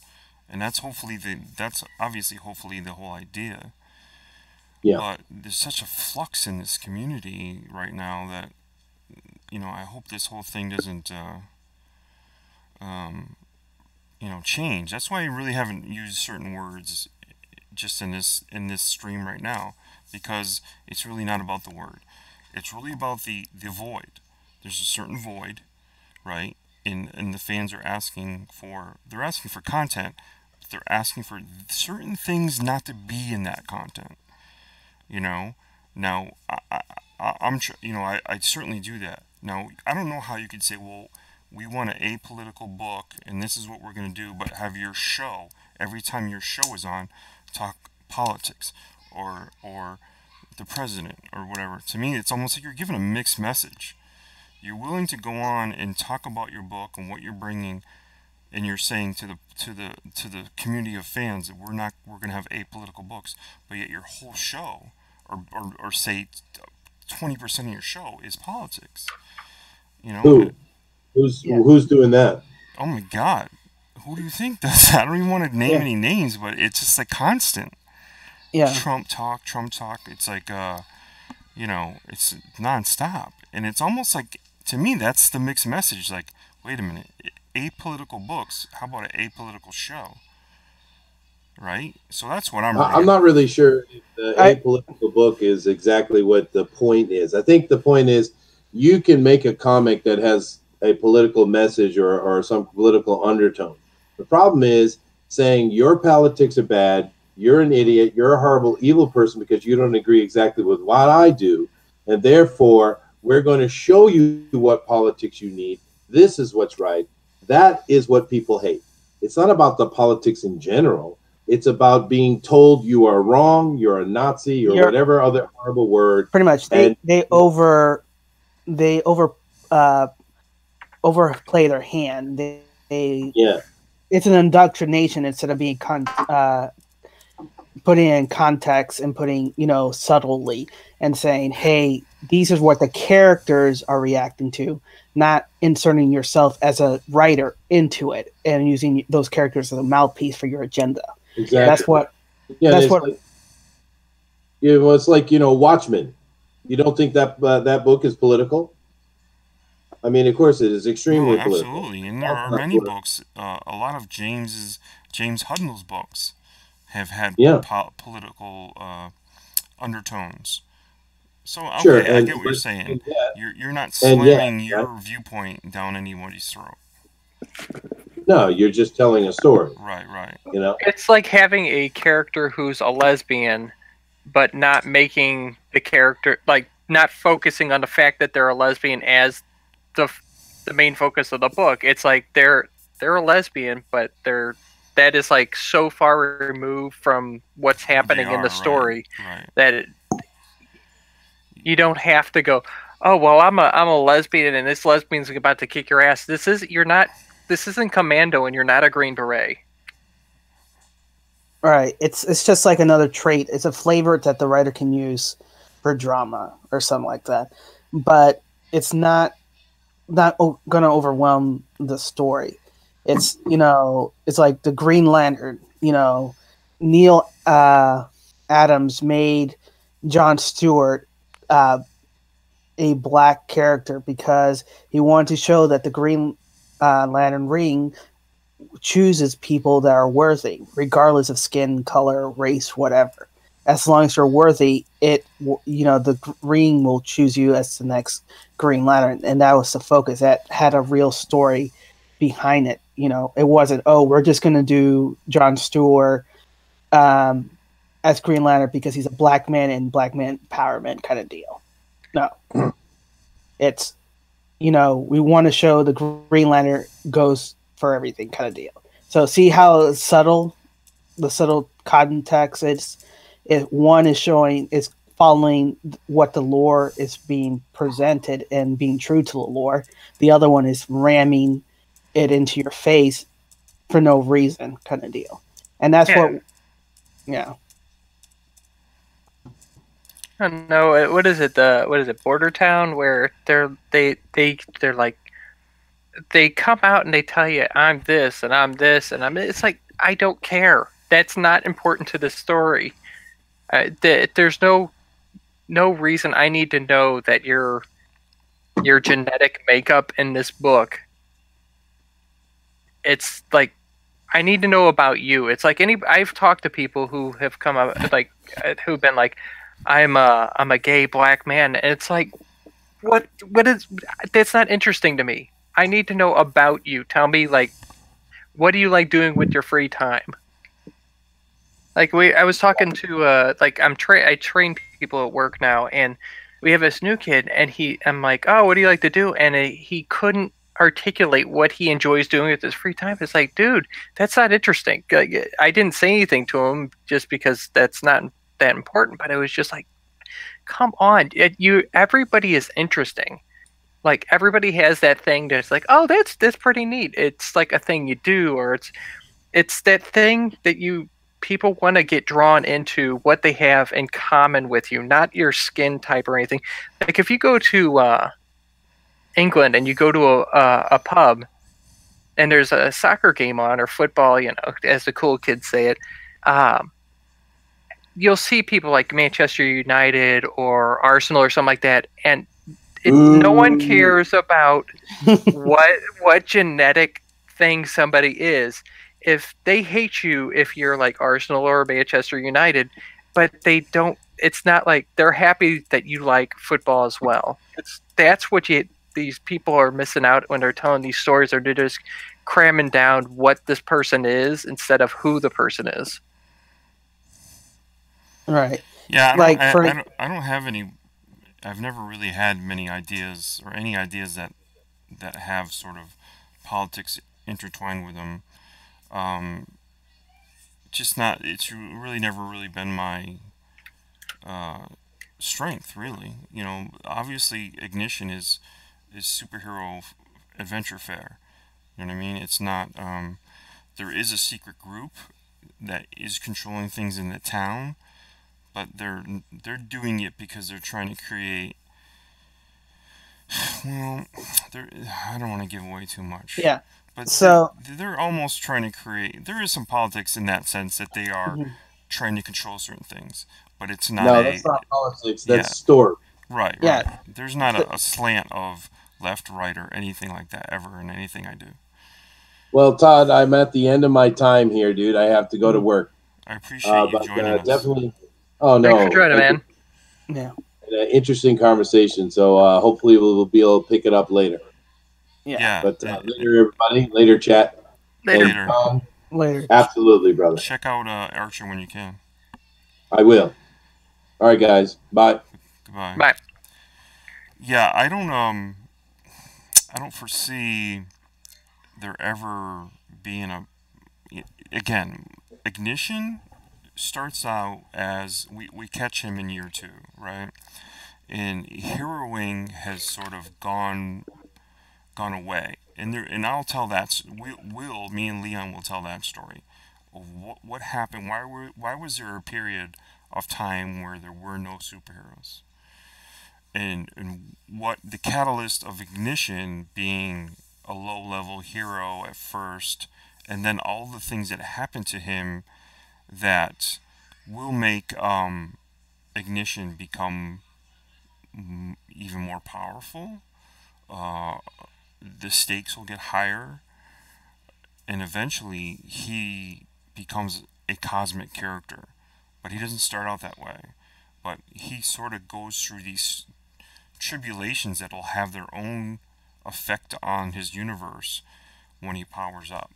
and that's hopefully the whole idea. Yeah. But there's such a flux in this community right now that I hope this whole thing doesn't change. That's why I really haven't used certain words just in this stream right now, because it's really not about the word. It's really about the void. There's a certain void, right? And the fans are asking for content, but they're asking for certain things not to be in that content. Now I certainly do that. Now I don't know how you could say, well, we want an apolitical book and this is what we're going to do, but have your show every time your show is on talk politics or the president or whatever. To me, it's almost like you're giving a mixed message. You're willing to go on and talk about your book and what you're bringing, and you're saying to the community of fans that we're going to have apolitical books, but yet your whole show, or say 20% of your show is politics. Who's doing that? Oh my God, who do you think does that? I don't even want to name any names, but it's just like constant. Yeah. Trump talk. It's like it's nonstop, and it's almost like, to me, that's the mixed message. Like, wait a minute, apolitical books. How about an apolitical show? Right? So that's what I'm. I'm not really sure if the apolitical book is exactly what the point is. I think the point is you can make a comic that has a political message or some political undertone. The problem is saying your politics are bad, you're an idiot, you're a horrible, evil person because you don't agree exactly with what I do, and therefore we're going to show you what politics you need. This is what's right. That is what people hate. It's not about the politics in general. It's about being told you are wrong, you're a Nazi, or whatever other horrible word. Pretty much, they overplay their hand. It's an indoctrination instead of being putting it in context and putting subtly and saying, hey, these is what the characters are reacting to, not inserting yourself as a writer into it and using those characters as a mouthpiece for your agenda. Exactly. That's what. It's like Watchmen. You don't think that that book is political? I mean, of course, it is extremely political. Absolutely, and there are many books. A lot of James Hudnall's books have had political undertones. So okay, sure, I get what you're saying. You're not slamming your viewpoint down anybody's throat. No, you're just telling a story. Right. It's like having a character who's a lesbian, but not making the character, like not focusing on the fact that they're a lesbian as the main focus of the book. It's like they're a lesbian, but that is like so far removed from what's happening in the story that you don't have to go, oh well, I'm a lesbian and this lesbian's about to kick your ass. This isn't Commando and you're not a Green Beret. Right. It's just like another trait. It's a flavor that the writer can use for drama or something like that. But it's not going to overwhelm the story. It's, it's like the Green Lantern, Neil Adams made John Stewart a black character because he wanted to show that the Green Lantern ring chooses people that are worthy, regardless of skin, color, race, whatever. As long as you're worthy, the ring will choose you as the next Green Lantern, and that was the focus. That had a real story behind it. It wasn't, oh, we're just going to do John Stewart as Green Lantern because he's a black man and black man empowerment kind of deal. No. It's, we want to show the Green Lantern goes for everything kind of deal. So see how the subtle context is. One is following what the lore is being presented and being true to the lore. The other one is ramming it into your face for no reason kind of deal. And that's yeah. I don't know. What is it? Border Town, where they're like, they come out and they tell you I'm this and I'm this and I'm. It's like, I don't care. That's not important to the story. There's no reason I need to know that your genetic makeup in this book. It's like, I need to know about you. It's like I've talked to people who have come up who've been like, I'm a gay black man, and it's like, what is, that's not interesting to me. I need to know about you. Tell me, like, what do you like doing with your free time? Like, I was talking to I train people at work now, and we have this new kid, and I'm like, oh, what do you like to do? And he couldn't articulate what he enjoys doing with his free time. It's like, dude, that's not interesting. I didn't say anything to him just because that's not that important, but it was just like, come on, everybody is interesting. Like, everybody has that thing that's like, oh, that's pretty neat. It's like a thing you do, or it's that thing that people want to get drawn into what they have in common with you, not your skin type or anything. Like, if you go to England and you go to a pub and there's a soccer game on, or football, as the cool kids say it, you'll see people like Manchester United or Arsenal or something like that, and no one cares about what genetic thing somebody is. If they hate you if you're like Arsenal or Manchester United, but they don't, it's not like they're happy that you like football as well. That's what these people are missing out when they're telling these stories, or they're just cramming down what this person is instead of who the person is. Right. Yeah, I don't have any. I've never really had many ideas or any ideas that have sort of politics intertwined with them. Just not. It's really never really been my strength, really. Obviously, Ignition is superhero adventure fare. You know what I mean? It's not. There is a secret group that is controlling things in the town, but they're doing it because they're trying to create. Well, I don't want to give away too much. Yeah. But so they're almost trying to create. There is some politics in that sense that they are trying to control certain things, but it's not. No, that's not politics. That's story. Right. Yeah. Right. There's not a slant of left, right, or anything like that ever in anything I do. Well, Todd, I'm at the end of my time here, dude. I have to go to work. I appreciate you joining us. Definitely. Oh no. Thanks for joining, man. Yeah. An interesting conversation. So hopefully we'll be able to pick it up later. Yeah. But later, everybody. Later, chat. Later. Later. Absolutely, brother. Check out Archer when you can. I will. All right, guys. Bye. Goodbye. Bye. Yeah, I don't foresee there ever being again, Ignition starts out as we catch him in year 2, right? And Hero Wing has sort of gone away. And I'll tell that. Me and Leon will tell that story of what happened. Why was there a period of time where there were no superheroes? And what the catalyst of Ignition being a low-level hero at first, and then all the things that happen to him that will make Ignition become even more powerful. Uh, the stakes will get higher, and eventually he becomes a cosmic character. But he doesn't start out that way. But he sort of goes through these tribulations that will have their own effect on his universe when he powers up.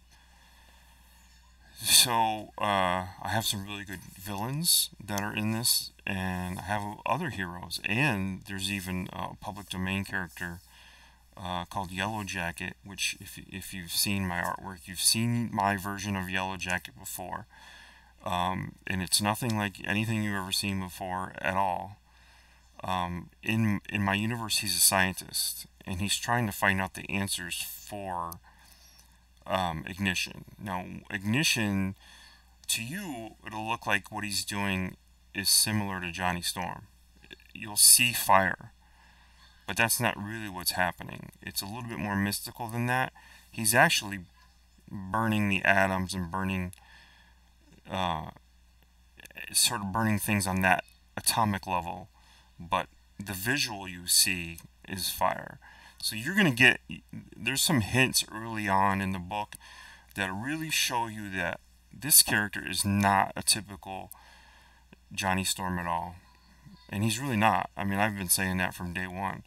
So I have some really good villains that are in this, and I have other heroes, and there's even a public domain character called Yellow Jacket, which if you've seen my artwork, you've seen my version of Yellow Jacket before, and it's nothing like anything you've ever seen before at all. In my universe, he's a scientist, and he's trying to find out the answers for Ignition. Now, Ignition, to you, it'll look like what he's doing is similar to Johnny Storm. You'll see fire, but that's not really what's happening. It's a little bit more mystical than that. He's actually burning the atoms and sort of burning things on that atomic level, but the visual you see is fire. So you're going to get, there's some hints early on in the book that really show you that this character is not a typical Johnny Storm at all. And he's really not. I mean, I've been saying that from day one.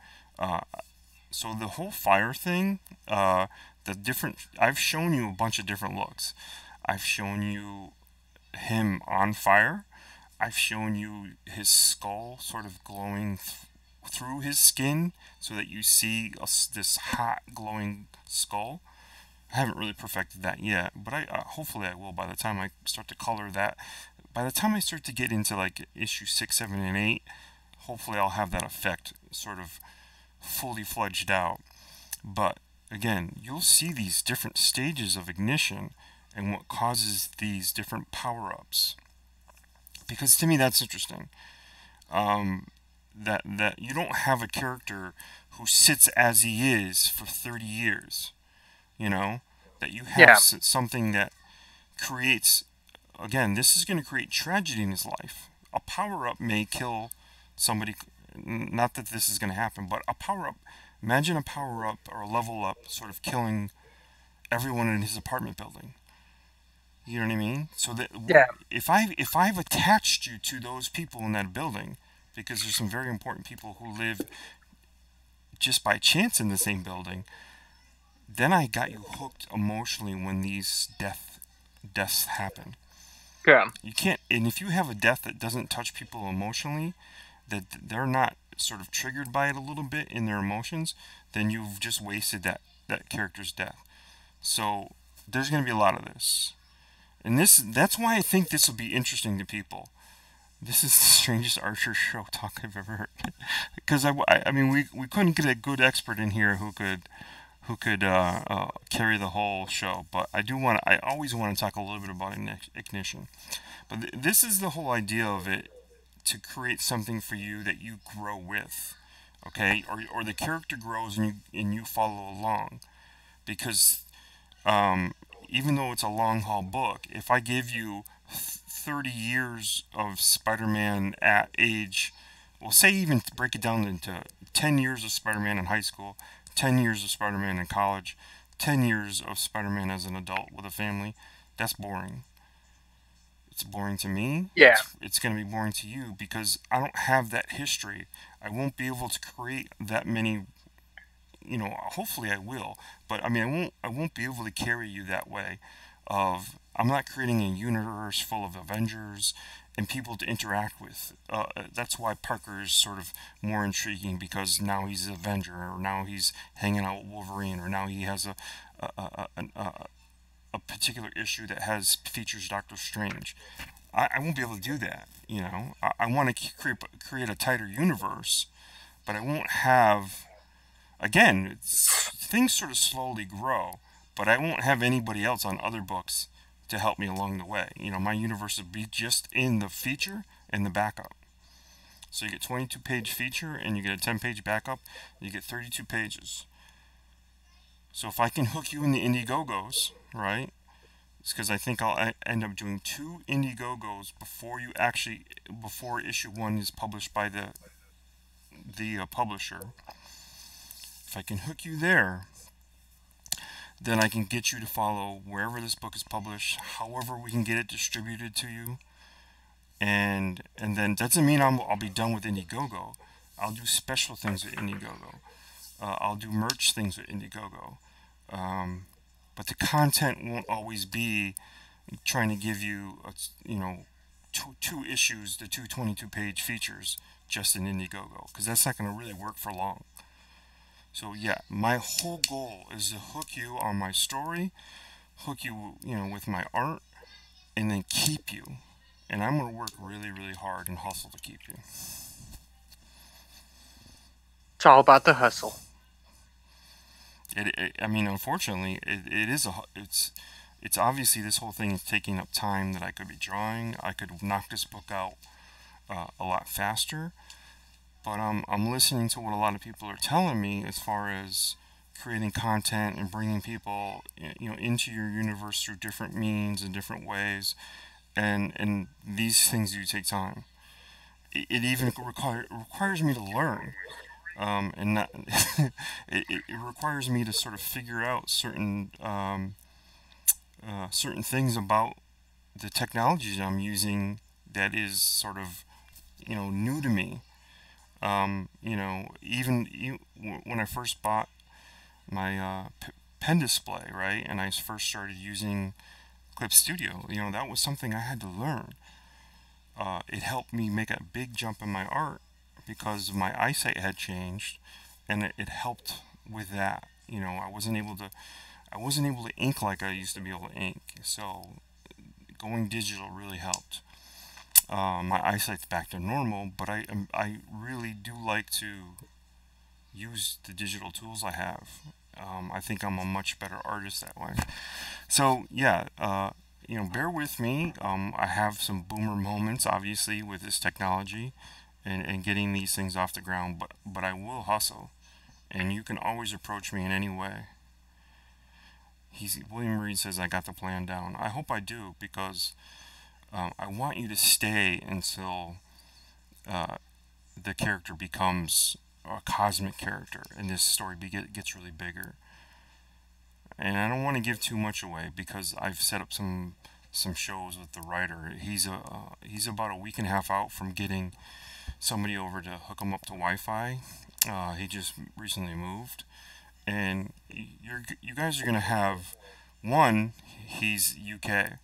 So the whole fire thing, I've shown you a bunch of different looks. I've shown you him on fire. I've shown you his skull sort of glowing through his skin so that you see this hot glowing skull. I haven't really perfected that yet, but hopefully I will by the time I start to color that. By the time I start to get into like issue 6, 7, and 8, hopefully I'll have that effect sort of fully fledged out. But again, you'll see these different stages of Ignition and what causes these different power-ups. Because to me that's interesting. That you don't have a character who sits as he is for 30 years. That you have something that creates, again, this is going to create tragedy in his life. A power-up may kill somebody, not that this is going to happen, but a power-up, imagine a power-up or a level-up sort of killing everyone in his apartment building. You know what I mean? So that if I've attached you to those people in that building, because there's some very important people who live just by chance in the same building, then I got you hooked emotionally when these deaths happen. Yeah. You can't, and if you have a death that doesn't touch people emotionally, that they're not sort of triggered by it a little bit in their emotions, then you've just wasted that character's death. So there's going to be a lot of this. And that's why I think this will be interesting to people. This is the strangest Archer show talk I've ever heard. Because I mean, we couldn't get a good expert in here who could carry the whole show. But I always want to talk a little bit about Ignition. But this is the whole idea of it, to create something for you that you grow with, okay? Or the character grows and you follow along, because even though it's a long haul book, if I give you 30 years of Spider-Man at age, well, say even break it down into 10 years of Spider-Man in high school, 10 years of Spider-Man in college, 10 years of Spider-Man as an adult with a family, that's boring. It's boring to me. Yeah. It's going to be boring to you because I don't have that history. I won't be able to create that many, hopefully I will, but I mean, I won't be able to carry you that way. of I'm not creating a universe full of Avengers and people to interact with. That's why Parker is sort of more intriguing, because now he's an Avenger, or now he's hanging out with Wolverine, or now he has a particular issue that features Doctor Strange. I won't be able to do that. I want to create a tighter universe, but I won't have. Again, things sort of slowly grow, but I won't have anybody else on other books to help me along the way. My universe will be just in the feature and the backup. So you get 22-page feature and you get a 10-page backup. You get 32 pages. So if I can hook you in the Indiegogos, right? It's because I think I'll end up doing 2 Indiegogos before issue 1 is published by the publisher. If I can hook you there, then I can get you to follow wherever this book is published, however we can get it distributed to you. And then doesn't mean I'll be done with Indiegogo. I'll do special things with Indiegogo. I'll do merch things with Indiegogo. But the content won't always be trying to give you, two issues, the 22-page features just in Indiegogo, because that's not going to really work for long. So yeah, my whole goal is to hook you on my story, hook you, with my art, and then keep you. And I'm going to work really, really hard and hustle to keep you. It's all about the hustle. Unfortunately, it's obviously this whole thing is taking up time that I could be drawing. I could knock this book out a lot faster. But I'm listening to what a lot of people are telling me as far as creating content and bringing people, into your universe through different means and different ways, and these things do take time. It even requires me to learn, and not it requires me to sort of figure out certain things about the technologies I'm using that is sort of new to me. Even when I first bought my pen display, right, and I first started using Clip Studio, that was something I had to learn. It helped me make a big jump in my art because my eyesight had changed, and it helped with that. I wasn't able to ink like I used to be able to ink, so going digital really helped. My eyesight's back to normal, but I really do like to use the digital tools I have. I think I'm a much better artist that way. So yeah, bear with me. I have some boomer moments, obviously, with this technology and getting these things off the ground, but I will hustle, and you can always approach me in any way. William Reed says I got the plan down. I hope I do, because I want you to stay until the character becomes a cosmic character and this story gets really bigger. And I don't want to give too much away, because I've set up some shows with the writer. He's about a week and a half out from getting somebody over to hook him up to Wi-Fi. He just recently moved, and you guys are gonna have one. He's UK.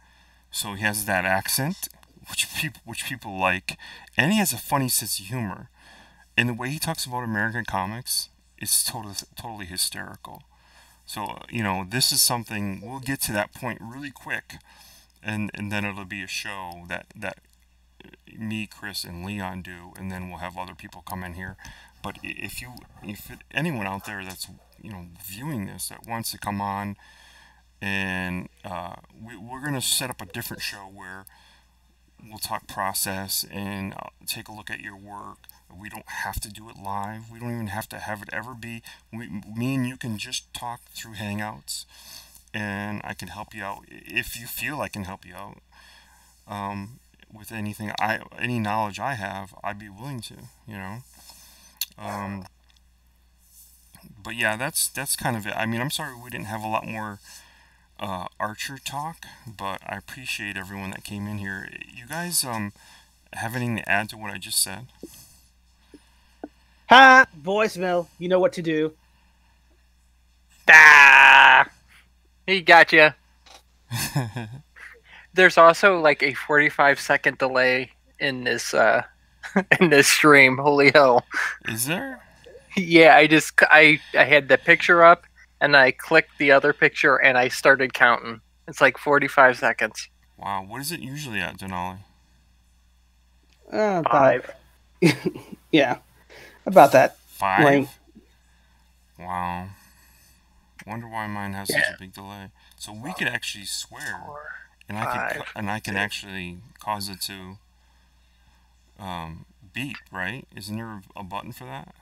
So he has that accent, which people like, and he has a funny sense of humor. And the way he talks about American comics is totally hysterical. So this is something, we'll get to that point really quick, and then it'll be a show that me, Chris, and Leon do, and then we'll have other people come in here. But if anyone out there that's viewing this that wants to come on. And we're going to set up a different show where we'll talk process and take a look at your work. We don't have to do it live. We don't even have to have it ever be. Me and you can just talk through Hangouts, and I can help you out if you feel I can help you out with anything. Any knowledge I have, I'd be willing to. But yeah, that's kind of it. I'm sorry we didn't have a lot more Archer talk, but I appreciate everyone that came in here. You guys have anything to add to what I just said? Ha! Voicemail. You know what to do. Ah! He got you. There's also like a 45-second delay in this in this stream. Holy hell! Is there? Yeah, I had the picture up and I clicked the other picture and I started counting. It's like 45 seconds. Wow. What is it usually at, Denali? About, 5. yeah, about that. 5? Right. Wow. Wonder why mine has such a big delay. So we could actually swear, 4, and 5, I can actually cause it to beep, right? Isn't there a button for that?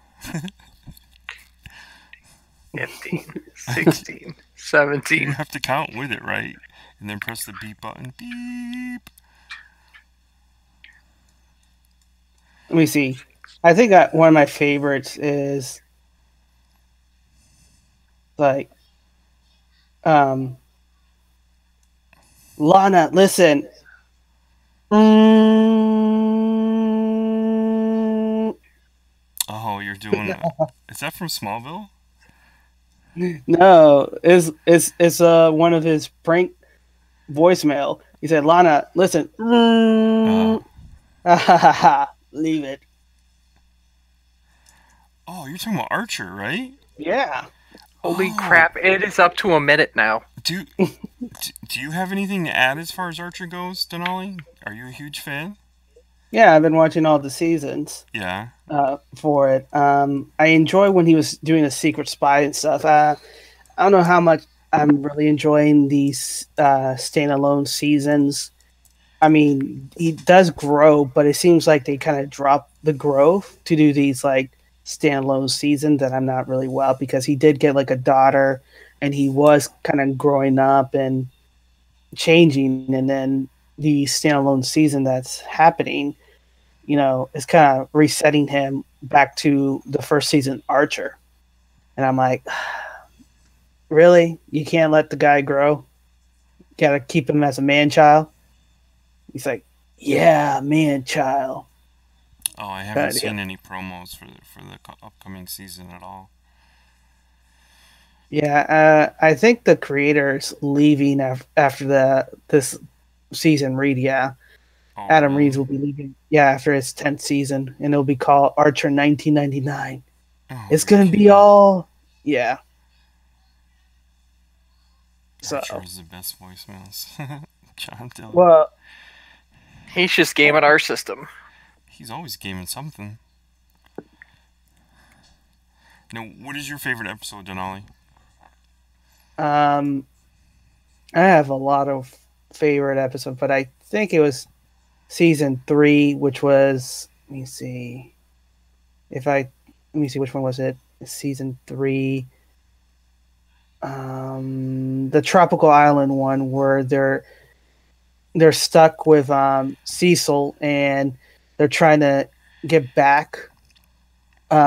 15, 16, You 17. have to count with it, right? And then press the beep button. Beep. Let me see. I think one of my favorites is like, Lana, listen. Oh, you're doing. Is that from Smallville? No, is one of his prank voicemail. He said, "Lana, listen." Leave it. Oh, you're talking about Archer, right? Yeah. Holy Oh. crap! It is up to a minute now. Do you have anything to add as far as Archer goes, Denali? Are you a huge fan? Yeah, I've been watching all the seasons Yeah. for it. I enjoy when he was doing the Secret Spy and stuff. I don't know how much I'm really enjoying these standalone seasons. I mean, he does grow, but it seems like they kind of drop the growth to do these like standalone seasons that I'm not really well because he did get like a daughter and he was kind of growing up and changing, and then the standalone season that's happening, is kind of resetting him back to the first season Archer. And I'm like, really? You can't let the guy grow? You gotta keep him as a man child? He's like, yeah, man child. Oh, I haven't idea. seen any promos for the upcoming season at all. Yeah, I think the creator's leaving after this season. Reed, yeah. Oh, Adam really? Reeves will be leaving, yeah, after his 10th season, and it'll be called Archer 1999. Oh, It's gonna be kidding. all, yeah. So, Archer is the best voicemails. John Dillon. well, He's just gaming our system. He's always gaming something. Now, what is your favorite episode, Denali? I have a lot of favorite episodes, but I think it was season 3, which was, let me see which one was it. Season 3, the tropical island one, where they're stuck with Cecil and they're trying to get back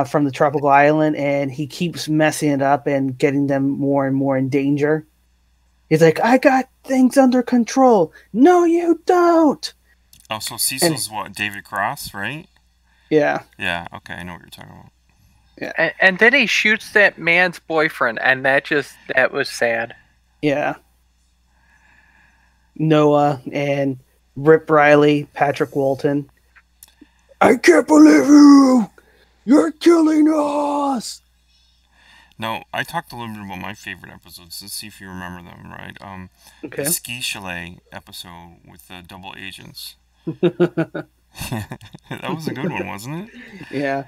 from the tropical island, and he keeps messing it up and getting them more and more in danger. He's like, I got things under control. No, you don't. Oh, so Cecil's what? David Cross, right? Yeah. Yeah, okay, I know what you're talking about. And then he shoots that man's boyfriend, and that was sad. Yeah. Noah and Rip Riley, Patrick Walton. I can't believe you! You're killing us! No, I talked a little bit about my favorite episodes. Let's see if you remember them, right? Okay. The Ski Chalet episode with the double agents. That was a good one, wasn't it? Yeah.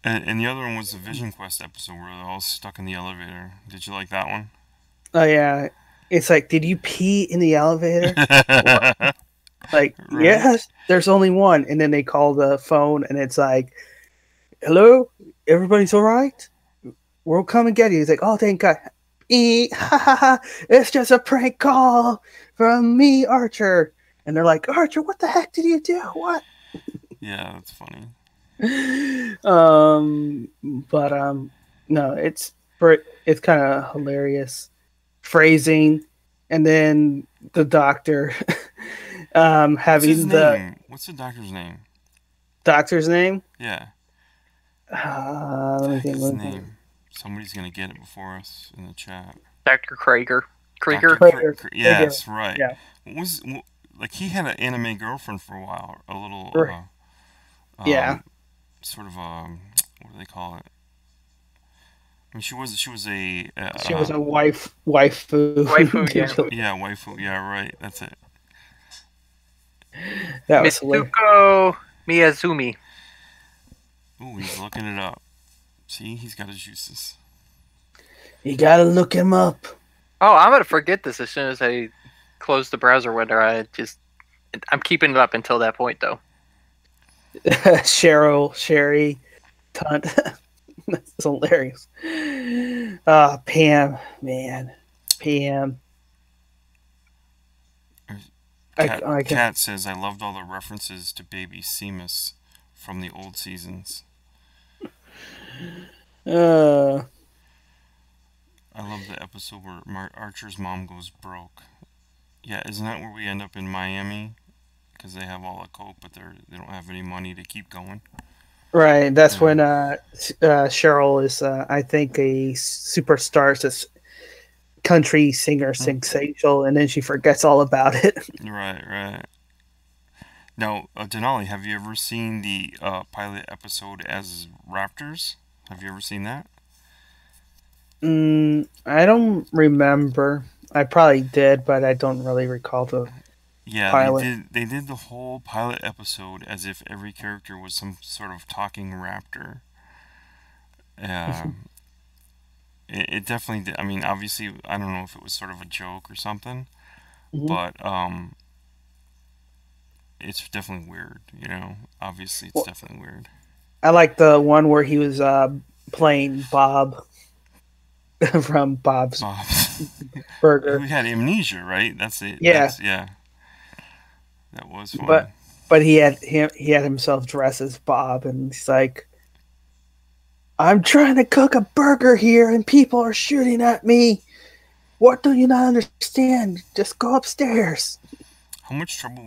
And the other one was the Vision Quest episode where they're all stuck in the elevator. Did you like that one? Oh, yeah. It's like, did you pee in the elevator? Like, Right. yes, there's only one. And then they call the phone, and it's like, hello? Everybody's all right? We'll come and get you. He's like, oh, thank God. It's just a prank call from me, Archer. And they're like, Archer, what the heck did you do? What? Yeah, that's funny. But no, it's kind of hilarious phrasing, and then the doctor What's having his the name? What's the doctor's name? doctor's name. Yeah. Let me Heck think. is Let his me think. name. Somebody's gonna get it before us in the chat. Dr. Krager. Krieger. Yes, right. Yeah. Like he had an anime girlfriend for a while, a little Yeah. sort of what do they call it? I mean, she was a She was a waifu. Waifu, yeah. yeah, waifu. Yeah, right. That's it. That was hilarious. Mitsuko Miyazumi. Ooh, he's looking it up. See, he's got his juices. You gotta look him up. Oh, I'm gonna forget this as soon as I close the browser window. I'm keeping it up until that point, though. Sherry, Tunt. That's hilarious. Pam, man. Pam. Kat says, I loved all the references to baby Seamus from the old seasons. Uh, I love the episode where Archer's mom goes broke. Yeah, isn't that where we end up in Miami? Because they have all the coke, but they don't have any money to keep going. right. That's when Cheryl is, I think, a superstar, it's a country singer, sensational, and then she forgets all about it. Right. Now, Denali, have you ever seen the pilot episode as Raptors? Have you ever seen that? I don't remember. I probably did, but I don't really recall the pilot. They did the whole pilot episode as if every character was some sort of talking raptor. It definitely did. I mean, obviously, I don't know if it was sort of a joke or something, but it's definitely weird, you know? Obviously, it's definitely weird. I like the one where he was playing Bob from Bob's Burger. We had amnesia, right? That's it. Yeah. That was fun. But he had himself dressed as Bob, and he's like, I'm trying to cook a burger here, and people are shooting at me. What do you not understand? Just go upstairs. How much trouble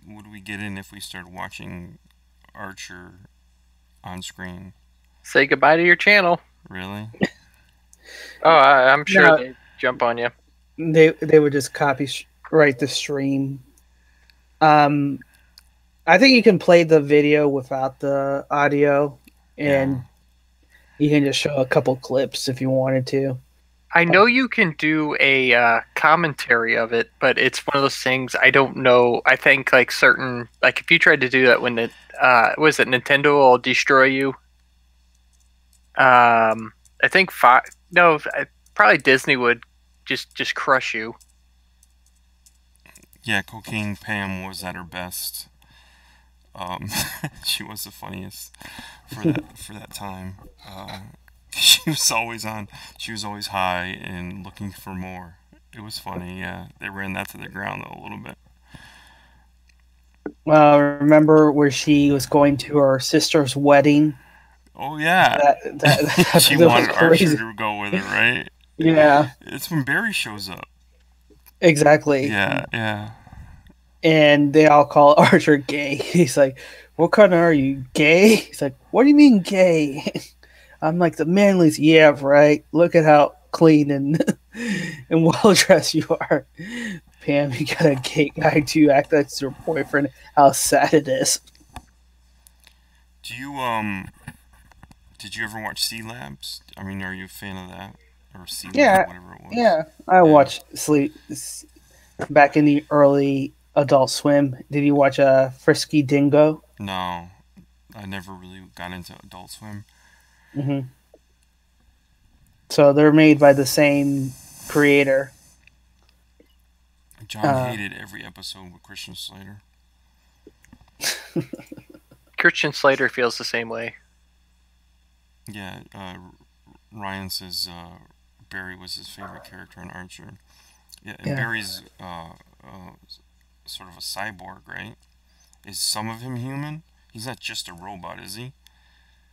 would we get in if we started watching Archer on screen? Say goodbye to your channel. Really? Oh, I'm sure they'd jump on you. They would just copyright the stream. I think you can play the video without the audio, and you can just show a couple clips if you wanted to. I know you can do a commentary of it, but it's one of those things I don't know. I think like if you tried to do that when Nintendo will destroy you. I think probably Disney would just crush you. Yeah, Cocaine Pam was at her best. She was the funniest for that time. She was always on. She was always high and looking for more. It was funny. Yeah, they ran that to the ground though a little bit. Well, remember where she was going to her sister's wedding? Oh yeah, she wanted Archer to go with her, right? Yeah, it's when Barry shows up. Exactly. Yeah. And they all call Archer gay. He's like, "What kind are you, gay?" He's like, "What do you mean gay?" I'm like, "The manliest." Yeah, right. Look at how clean and well dressed you are. Pam, you got a gay guy to act like your boyfriend. How sad it is. Do you did you ever watch Sea Labs? I mean, are you a fan of that? Or Sea Lab, whatever it was? Yeah. I watched back in the early Adult Swim. Did you watch Frisky Dingo? No. I never really got into Adult Swim. Mm-hmm. So they're made by the same creator. John hated every episode with Christian Slater. Christian Slater feels the same way. Yeah, Ryan says Barry was his favorite character in Archer. Yeah, and Barry's sort of a cyborg, right? Is some of him human? He's not just a robot, is he?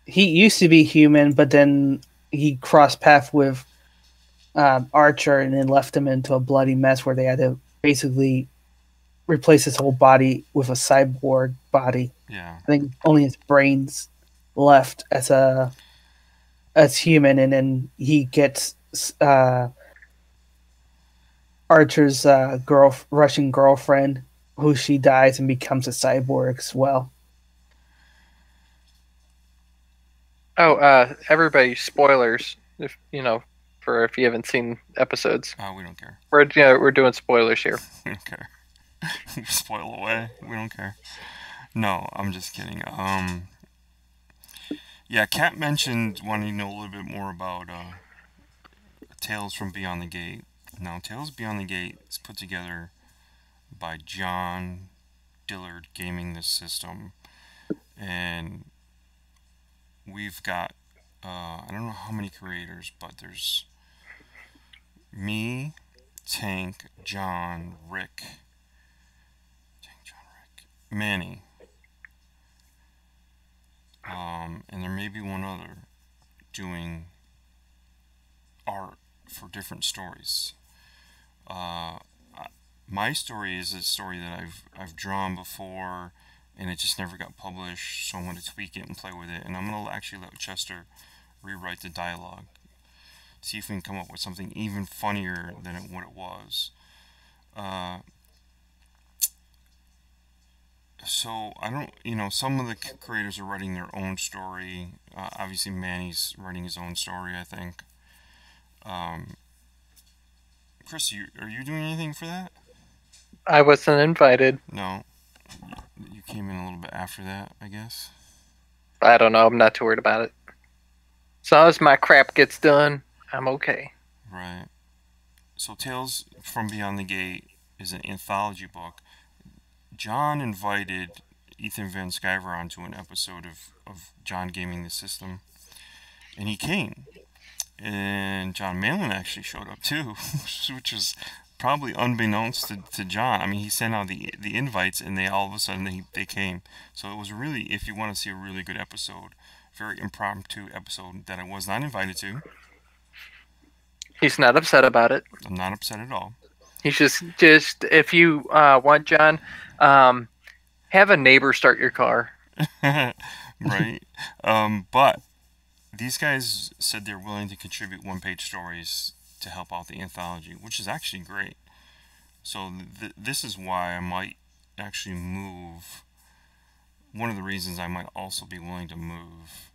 He used to be human, but then he crossed paths with Archer and then left him into a bloody mess where they had to basically replace his whole body with a cyborg body. Yeah. I think only his brain's left as human, and then he gets Archer's Russian girlfriend, who she dies and becomes a cyborg as well. Oh, everybody, spoilers. If you know, for if you haven't seen episodes, We don't care. we're doing spoilers here. We don't care. Spoil away. We don't care. No, I'm just kidding. Yeah, Kat mentioned wanting to know a little bit more about Tales from Beyond the Gate. Now, Tales Beyond the Gate is put together by John Dillard Gaming the System, and we've got I don't know how many creators, but there's me, Tank, John, Rick, Manny, and there may be one other doing art for different stories. My story is a story that I've drawn before, and it just never got published. So I'm going to tweak it and play with it, and I'm going to actually let Chester rewrite the dialogue, see if we can come up with something even funnier than what it was. So I don't, some of the creators are writing their own story. Obviously, Manny's writing his own story, I think. Chris, are you doing anything for that? I wasn't invited. No. You came in a little bit after that, I guess. I don't know. I'm not too worried about it. As long as my crap gets done, I'm okay. Right. So Tales from Beyond the Gate is an anthology book. John invited Ethan Van Sciver onto an episode of John Gaming the System, and he came. And John Malin actually showed up too, which was probably unbeknownst to John. I mean, he sent out the invites, and they all of a sudden they came. So it was really, if you want to see a really good episode, very impromptu episode that I was not invited to. He's not upset about it. I'm not upset at all. He's just if you want, John, have a neighbor start your car. Right. But these guys said they're willing to contribute one-page stories to help out the anthology, which is actually great. So this is why I might actually move. One of the reasons I might also be willing to move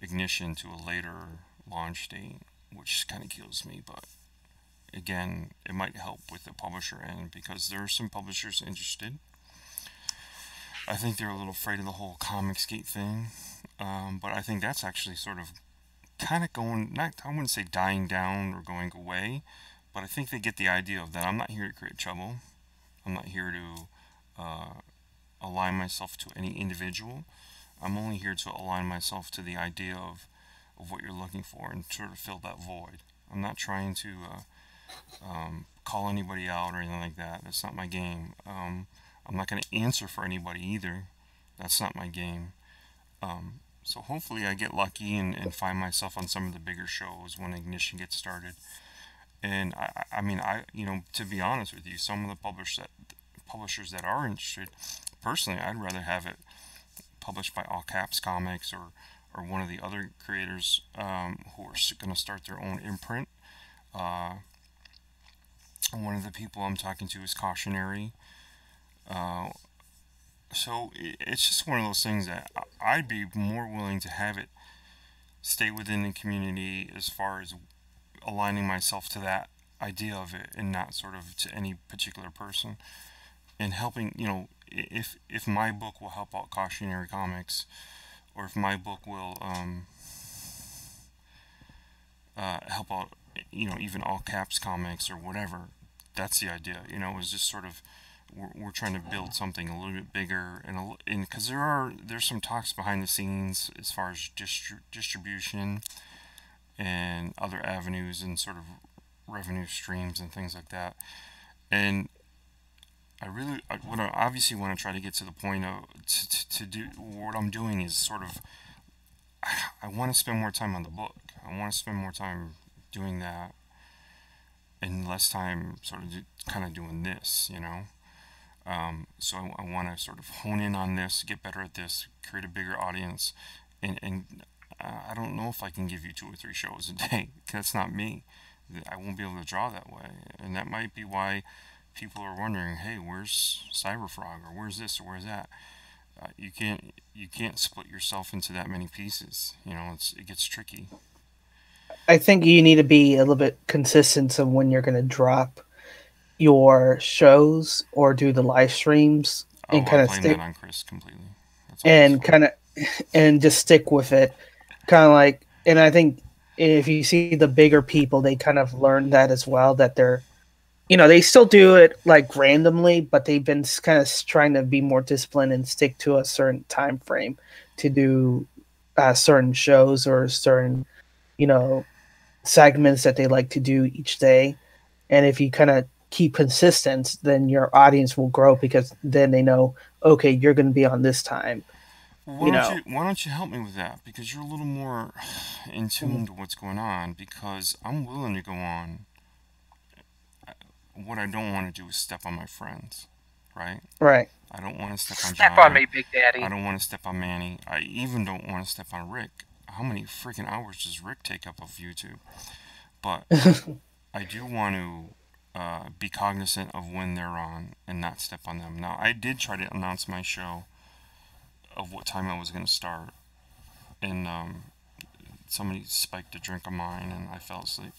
Ignition to a later launch date, which kind of kills me, but again, it might help with the publisher end because there are some publishers interested. I think they're a little afraid of the whole Comicsgate thing, but I think that's actually sort of kind of going, I wouldn't say dying down or going away, but I think they get the idea of that I'm not here to create trouble. I'm not here to align myself to any individual. I'm only here to align myself to the idea of what you're looking for and sort of fill that void. I'm not trying to call anybody out or anything like that. That's not my game. I'm not going to answer for anybody either. That's not my game. So hopefully I get lucky and find myself on some of the bigger shows when Ignition gets started. And I mean, to be honest with you, some of the publishers that are interested, personally, I'd rather have it published by All Caps Comics or one of the other creators who are going to start their own imprint. One of the people I'm talking to is Cautionary. So it's just one of those things that I'd be more willing to have it stay within the community as far as aligning myself to that idea of it and not sort of to any particular person. And helping, if my book will help out Cautionary Comics, or if my book will help out, even All Caps Comics or whatever, that's the idea. Is just sort of we're trying to build something a little bit bigger, and because there's some talks behind the scenes as far as distribution and other avenues and sort of revenue streams and things like that, and I obviously want to try to get to the point of to do what I'm doing is sort of I want to spend more time on the book. I want to spend more time doing that and less time sort of kind of doing this, So I want to sort of hone in on this, get better at this, create a bigger audience, and I don't know if I can give you 2 or 3 shows a day. That's not me. I won't be able to draw that way, and that might be why people are wondering, hey, where's Cyberfrog, or where's this, or where's that? You can't split yourself into that many pieces. It gets tricky. I think you need to be a little bit consistent of when you're going to drop your shows or do the live streams, Oh, and I kind of blame stick that on Chris completely. That's all his fault. and just stick with it. Kind of like, and I think if you see the bigger people, they kind of learn that as well, that they're, they still do it like randomly, but they've been kind of trying to be more disciplined and stick to a certain time frame to do certain shows or certain, you know, segments that they like to do each day. And if you kind of keep consistent, then your audience will grow, because then they know, okay, you're going to be on this time. Well, You know, why don't you help me with that? Because you're a little more in tune to what's going on. Because I'm willing to go on. What I don't want to do is step on my friends, right? right? I don't want to step on Step John. on me, Big Daddy. I don't want to step on Manny. I even don't want to step on Rick. How many freaking hours does Rick take up of YouTube? But I do want to be cognizant of when they're on and not step on them. Now, I did try to announce my show of what time I was going to start, and somebody spiked a drink of mine, and I fell asleep.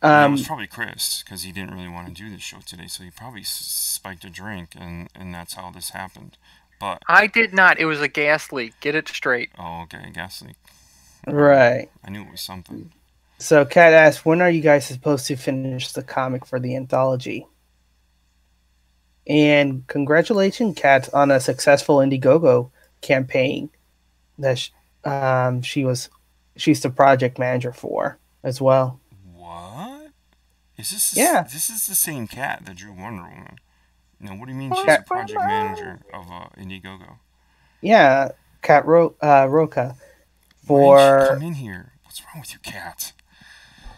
And it was probably Chris, because he didn't really want to do this show today, so he probably spiked a drink, and that's how this happened. But I did not. It was a gas leak. Get it straight. oh, okay, gas leak. Right. I knew it was something. So, Kat asked, when are you guys supposed to finish the comic for the anthology? And congratulations, Kat, on a successful Indiegogo campaign that she's the project manager for as well. What? Is this? Yeah. This is the same cat that drew Wonder Woman. No, what do you mean she's Cat- a project manager of Indiegogo? Yeah, Kat Roca Why didn't she for come in here? What's wrong with you, cat?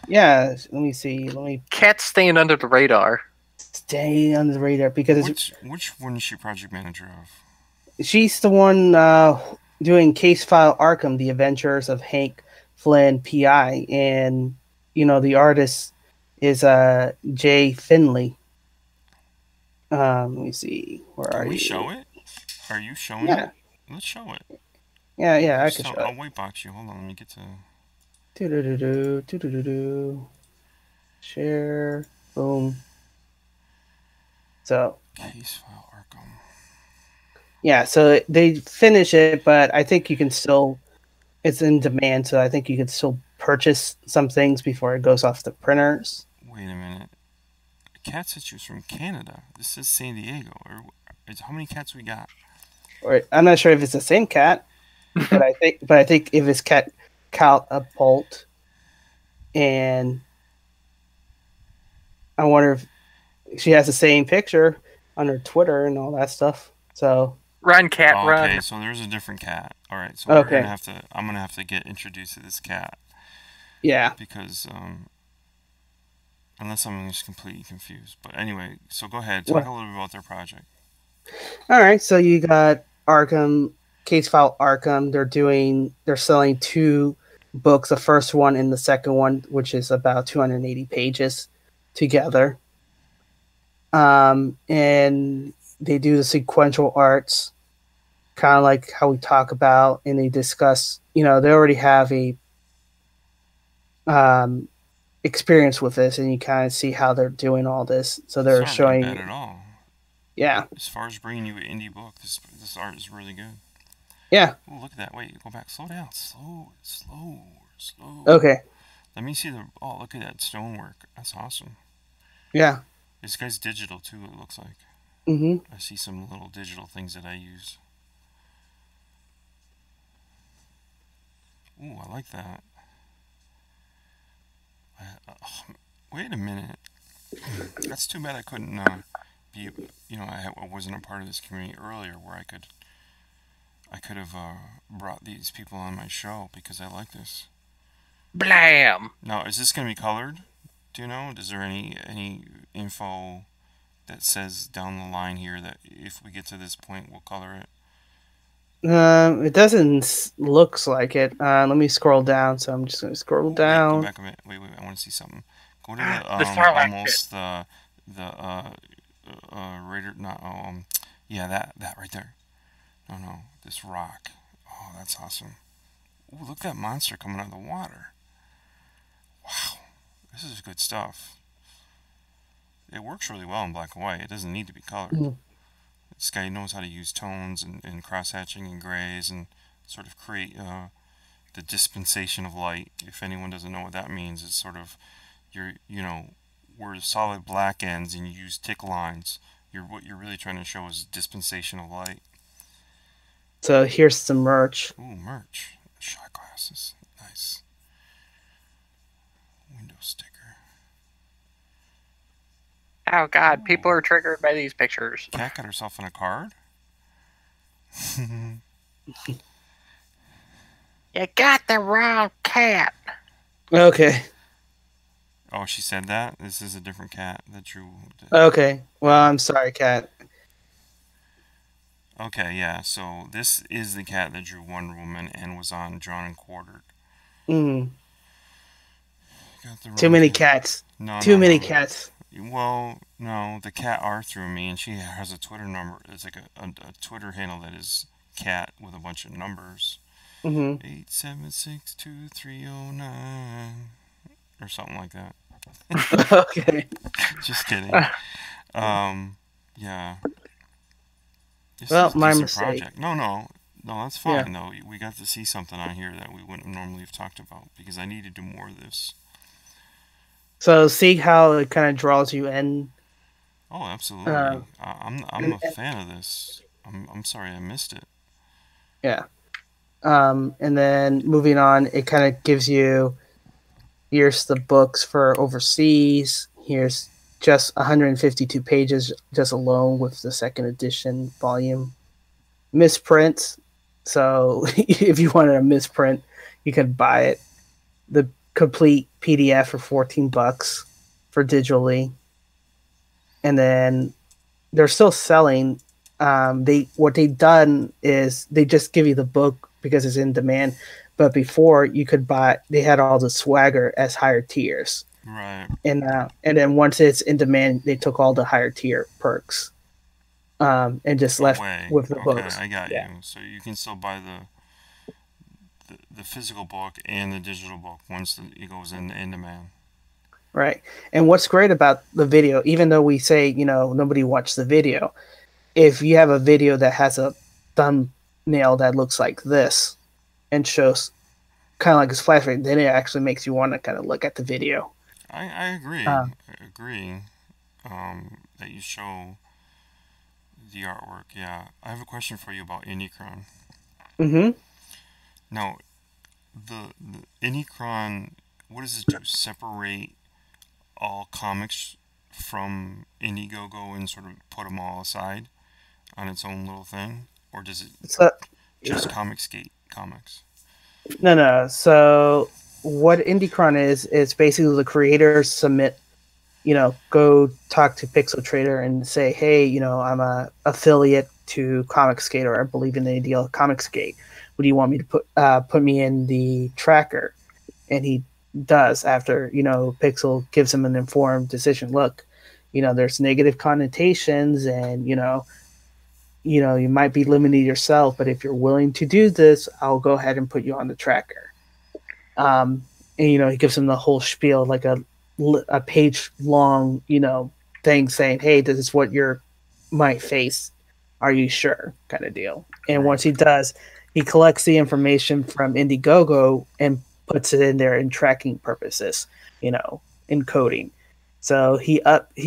yeah. Let me see. Let me Cat's staying under the radar. stay on the radar because it's, Which one is she project manager of? she's the one doing Case File Arkham: The Adventures of Hank Flynn, PI, and the artist is Jay Finley. Let me see. Where are Can we you? show it? Are you showing Yeah. it? Let's show it. Yeah, I Just can show I'll it. white box you. Hold on, let me get to. Do. Share. Boom. So Case File Arkham. yeah, so they finish it, but I think you can still. It's in demand, so I think you can still purchase some things before it goes off the printers. Wait a minute. Cat said she was from Canada. This is San Diego. How many cats we got? Or I'm not sure if it's the same cat, but I think if it's cat Catapult, and I wonder if she has the same picture on her Twitter and all that stuff. So Run, cat, Oh, run. okay, so there's a different cat. All right, so we're Okay. gonna have to. I'm gonna have to get introduced to this cat yeah, because unless I'm just completely confused. But anyway, so go ahead. Talk a little bit about their project. all right. So you got Arkham, Case File Arkham. They're selling two books. The first one and the second one, which is about 280 pages together. And they do the sequential arts, kind of like how we talk about, and they discuss. They already have a experience with this, and you kind of see how they're doing all this. So they're It's not showing, really bad at all. yeah, As far as bringing you an indie book, this art is really good. yeah. Oh, look at that. Wait, go back. Slow down. Slow. Okay, Let me see the. Oh, look at that stonework. That's awesome. yeah. This guy's digital too. It looks like. Mm-hmm. I see some little digital things that I use. Ooh, I like that. Wait a minute. That's too bad I couldn't be. I wasn't a part of this community earlier, where I could have brought these people on my show because I like this. Blam! Now, is this going to be colored? Do you know? Is there any info that says down the line here that if we get to this point, we'll color it? It doesn't looks like it. Let me scroll down. So I'm just gonna scroll Wait, go down. back a minute. Wait. I want to see something. Go to the The Sarlacc almost the Raider. Not yeah, that right there. No, this rock. Oh, that's awesome. Ooh, look at that monster coming out of the water. Wow, this is good stuff. It works really well in black and white. It doesn't need to be colored. Mm. This guy knows how to use tones and cross-hatching and grays and sort of create the dispensation of light. If anyone doesn't know what that means, it's sort of where solid black ends and you use tick lines. What you're really trying to show is dispensation of light. So here's some merch. Ooh, merch. Shot glasses. Nice. Window sticker. Oh God, people are triggered by these pictures. Cat got herself in a card? You got the wrong cat. Okay. Oh, she said that? This is a different cat that drew. Okay. Well, I'm sorry, Cat. Okay, yeah. So this is the cat that drew Wonder Woman and was on Drawn and Quartered. Mm. Got the Too wrong many cat. cats. No, Too no, many no. cats. Well, no, the cat R threw me, and she has a Twitter number. It's like a Twitter handle that is cat with a bunch of numbers. Mm-hmm. 8762309 or something like that. Okay. Just kidding. Yeah. This Well, is a my decent mistake. project. No, that's fine though. We got to see something on here that we wouldn't normally have talked about because I need to do more of this. So see how it kind of draws you in. Oh, absolutely. I'm a fan of this. I'm sorry I missed it. Yeah. And then moving on, it kind of gives you, here's the books for overseas. Here's just 152 pages just alone with the second edition volume. Misprints. So if you wanted a misprint, you could buy it. The complete PDF for $14 for digitally. And then they're still selling. What they've done is they just give you the book because it's in demand. But before you could buy, they had all the swagger as higher tiers. Right. And then once it's in demand, they took all the higher tier perks, and just left with the books. I got you. So you can still buy the physical book and the digital book once it goes in demand. Right. And what's great about the video, even though we say nobody watched the video, if you have a video that has a thumbnail that looks like this and shows kind of like it's flash rate, then it actually makes you want to kind of look at the video. I agree. I agree that you show the artwork. Yeah. I have a question for you about Indicron. Mm-hmm. Now, the Indicron, what does it do? Separate all comics from Indiegogo and sort of put them all aside on its own little thing? Or does it just Comicsgate comics? No. So what Indicron is basically the creators submit, go talk to Pixel Trader and say, hey, I'm a affiliate to Comicsgate, or I believe in the idea of Comicsgate. What do you want me to put me in the tracker? And he does after, Pixel gives him an informed decision. Look, there's negative connotations and, you might be limiting yourself, but if you're willing to do this, I'll go ahead and put you on the tracker. And he gives him the whole spiel, like a page long, thing saying, hey, this is what you might face. Are you sure? Kind of deal. And once he does, he collects the information from Indiegogo and puts it in there in tracking purposes, in coding. So he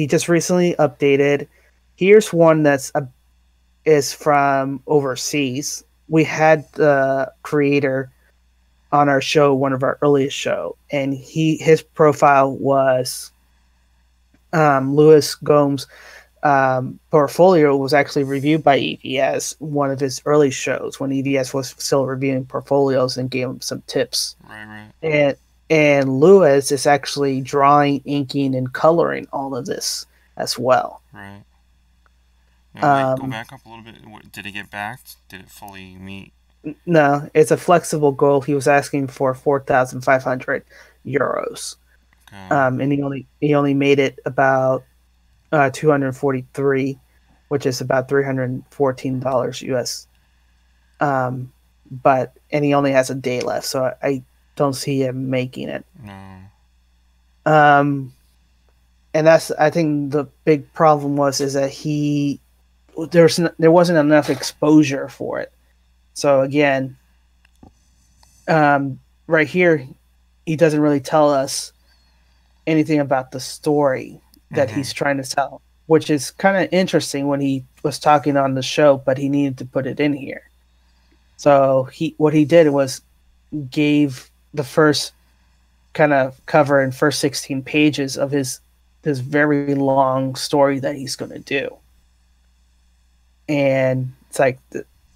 just recently updated. Here's one is from overseas. We had the creator on our show, one of our earliest show, and his profile was Louis Gomes' portfolio was actually reviewed by EVS, one of his early shows when EVS was still reviewing portfolios and gave him some tips. Right. And Louis is actually drawing, inking, and coloring all of this as well. Right. Now, go Um, back up a little bit. Did it get backed? Did it fully meet? no, it's a flexible goal. He was asking for 4,500 euros, Okay. and he only made it about 243, which is about $314 US. Um, and he only has a day left, so I don't see him making it. No. Um, and that's, I think the big problem is that there wasn't enough exposure for it. So again, right here, he doesn't really tell us anything about the story that Mm-hmm. he's trying to tell, which is kind of interesting when he was talking on the show, but he needed to put it in here. So what he did was gave the first kind of cover and first 16 pages of this very long story that he's going to do. And it's like,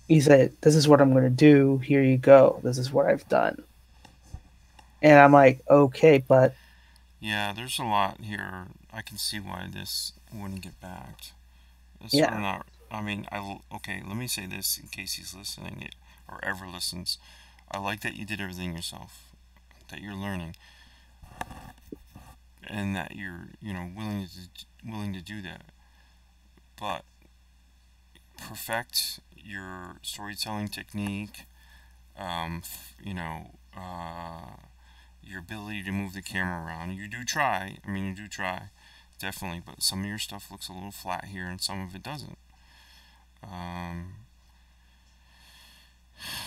he said, "This is what I'm going to do. Here you go. This is what I've done." And I'm like, okay, but Yeah, there's a lot here. I can see why this wouldn't get backed. It's sort of yeah, not. I mean, okay. Let me say this in case he's listening or ever listens. I like that you did everything yourself. That you're learning, and that you're willing to do that. But perfect your storytelling technique. Um, f- you know, your ability to move the camera around. You do try. I mean, you do try, definitely. But some of your stuff looks a little flat here, and some of it doesn't. Um,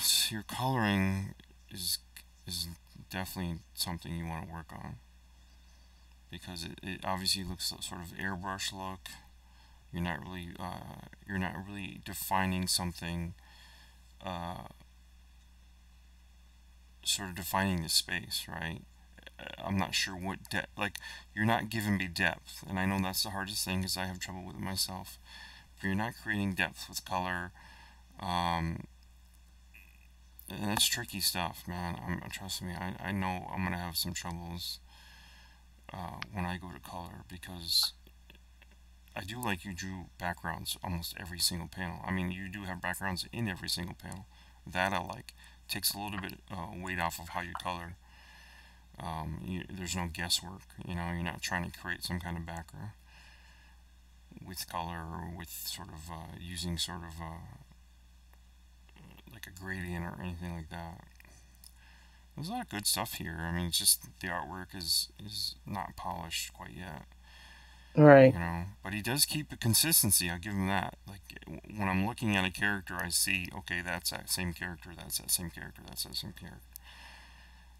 so your coloring is is definitely something you want to work on because it obviously looks sort of airbrush look. You're not really defining something, uh, sort of defining the space, right? I'm not sure what depth, like, you're not giving me depth, and I know that's the hardest thing because I have trouble with it myself. But you're not creating depth with color, um, and that's tricky stuff, man. Trust me, I know I'm gonna have some troubles when I go to color because I do like you drew backgrounds almost every single panel. I mean, you do have backgrounds in every single panel. That I like. Takes a little bit weight off of how you color. There's no guesswork. You're not trying to create some kind of background with color or with sort of using sort of like a gradient or anything like that. There's a lot of good stuff here. I mean, it's just the artwork is not polished quite yet. right. But he does keep a consistency. I'll give him that. Like when I'm looking at a character, I see, okay, that's that same character, that's that same character, that's that same character.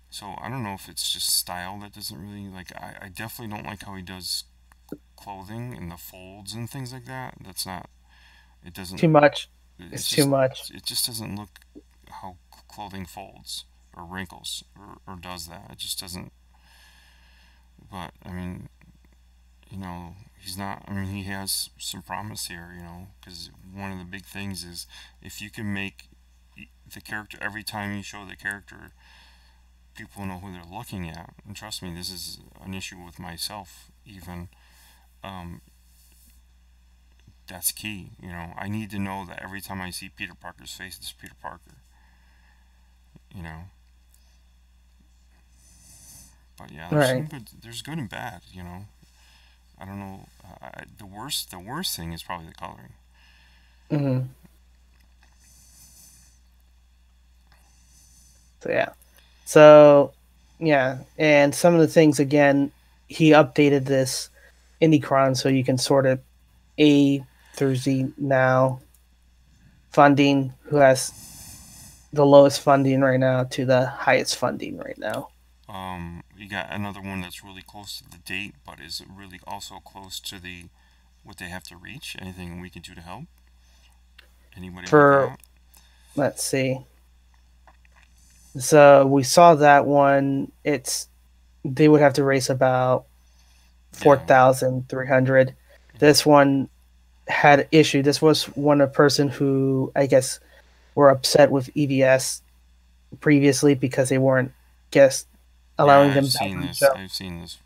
So I don't know if it's just style that doesn't really like. I definitely don't like how he does clothing and the folds and things like that. That's not. It doesn't. Too much. It's It's too just. much. It just doesn't look how clothing folds or wrinkles or does that. It just doesn't. But I mean, he's not. I mean, he has some promise here. Because one of the big things is if you can make the character every time you show the character, people know who they're looking at. And trust me, this is an issue with myself even. Um, that's key. I need to know that every time I see Peter Parker's face, it's Peter Parker. You know. But yeah, there's some Right. good. There's good and bad. I don't know. The worst thing is probably the coloring. Hmm. So yeah. So yeah, and some of the things again, he updated this Indicron so you can sort it A through Z now. Funding, who has the lowest funding right now to the highest funding right now. You got another one that's really close to the date, but is it really also close to the what they have to reach? Anything we can do to help? Anybody like For that? let's see. So we saw that one. They would have to raise about four Yeah. thousand three hundred. This one had issue. This was one a person who I guess were upset with EVS previously because they weren't guess allowing Yeah, them back on the show. I've seen this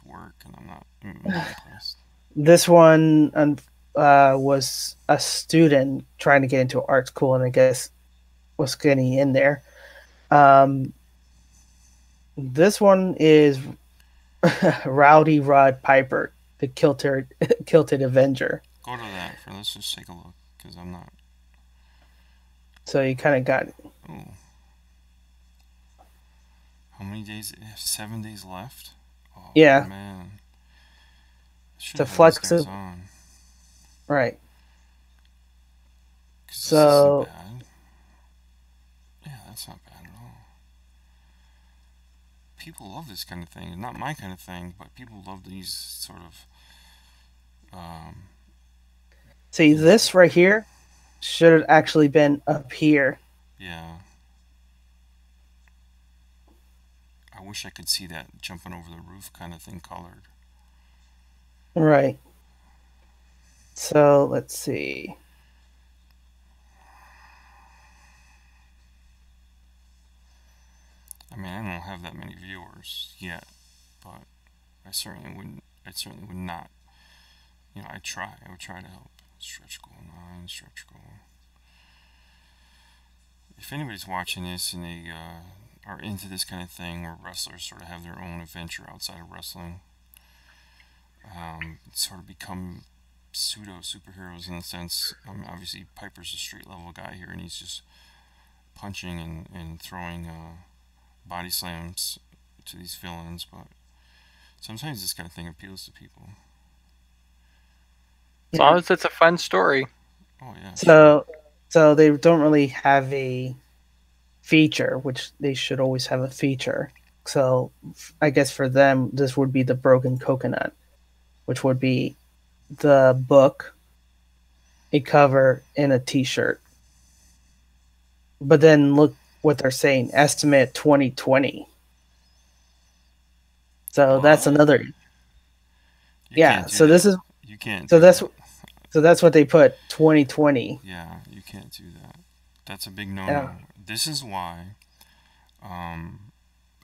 work, and I'm not impressed. This one, was a student trying to get into art school, and I guess was getting in there. This one is Rowdy Rod Piper, the kilted Avenger. Go to that. Let's just take a look, because I'm not. So you kind of got. Oh. How many days? 7 days left. Oh, yeah. Man. The flex of. Right. So. Bad. Yeah, that's not bad at all. People love this kind of thing. Not my kind of thing, but people love these sort of. See, this right here should have actually been up here. Yeah. I wish I could see that jumping over the roof kind of thing colored. Right. So, let's see. I mean, I don't have that many viewers yet, but I certainly would not. You know, I would try to help. Stretch goal 9, stretch goal. If anybody's watching this and they are into this kind of thing, where wrestlers sort of have their own adventure outside of wrestling, sort of become pseudo superheroes in a sense. Obviously, Piper's a street level guy here, and he's just punching and throwing body slams to these villains, but sometimes this kind of thing appeals to people. As long as it's a fun story. Oh yeah. So they don't really have a feature, which they should always have a feature. So I guess for them, this would be the Broken Coconut, which would be the book, a cover, and a T-shirt. But then look what they're saying: estimate 2020. So that's another. Yeah. So this is. You can't. So that's. So that's what they put, 2020. Yeah, you can't do that. That's a big no-no. Yeah. This is why,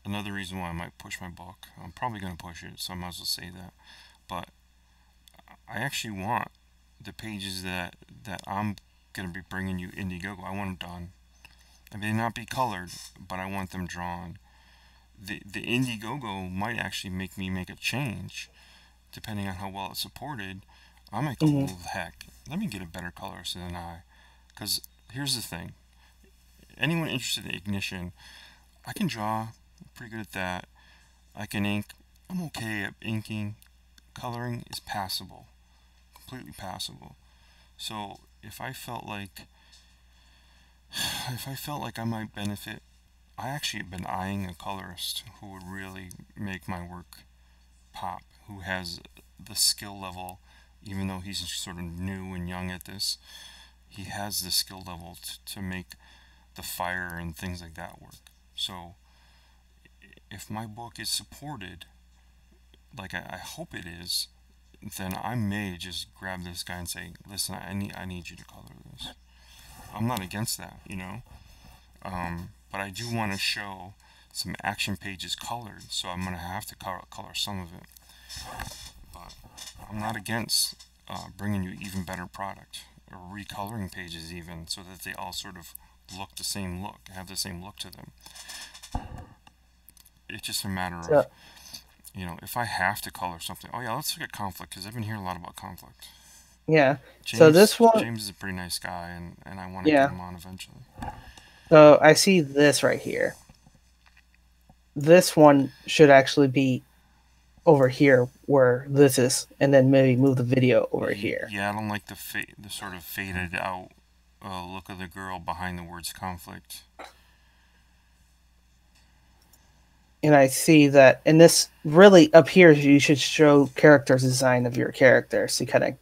another reason why I might push my book. I'm probably going to push it, so I might as well say that. But I actually want the pages that I'm going to be bringing you Indiegogo. I want them done. I may not be colored, but I want them drawn. The Indiegogo might actually make me make a change, depending on how well it's supported. I might go, well, heck, let me get a better colorist than I. Because here's the thing. Anyone interested in Ignition, I can draw. I'm pretty good at that. I can ink. I'm okay at inking. Coloring is passable. Completely passable. So if I felt like I might benefit, I actually have been eyeing a colorist who would really make my work pop, who has the skill level. Even though he's sort of new and young at this, he has the skill level to make the fire and things like that work. So if my book is supported, like I hope it is, then I may just grab this guy and say, listen, I need you to color this. I'm not against that, you know. But I do want to show some action pages colored, so I'm going to have to color some of it. But I'm not against bringing you even better product, or recoloring pages even, so that they all sort of look the same look, have the same look to them. It's just a matter of, you know, if I have to color something. Oh yeah, let's look at Conflict, because I've been hearing a lot about Conflict. Yeah. James, so this one, James is a pretty nice guy, and I want to get him on eventually. So I see this right here. This one should actually be over here where this is, and then maybe move the video over here. Yeah, I don't like the sort of faded out look of the girl behind the words Conflict. And I see that, and this really up here, you should show character design of your character. So you kind of.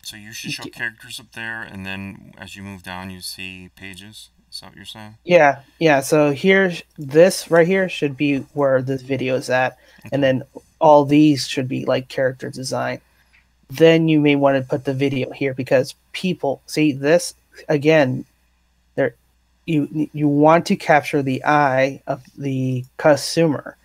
So you should show characters up there, and then as you move down, you see pages. Is that what you're saying? Yeah, yeah. So here, this right here should be where this video is at, and then all these should be like character design. Then you may want to put the video here, because people see this again. There, you want to capture the eye of the consumer.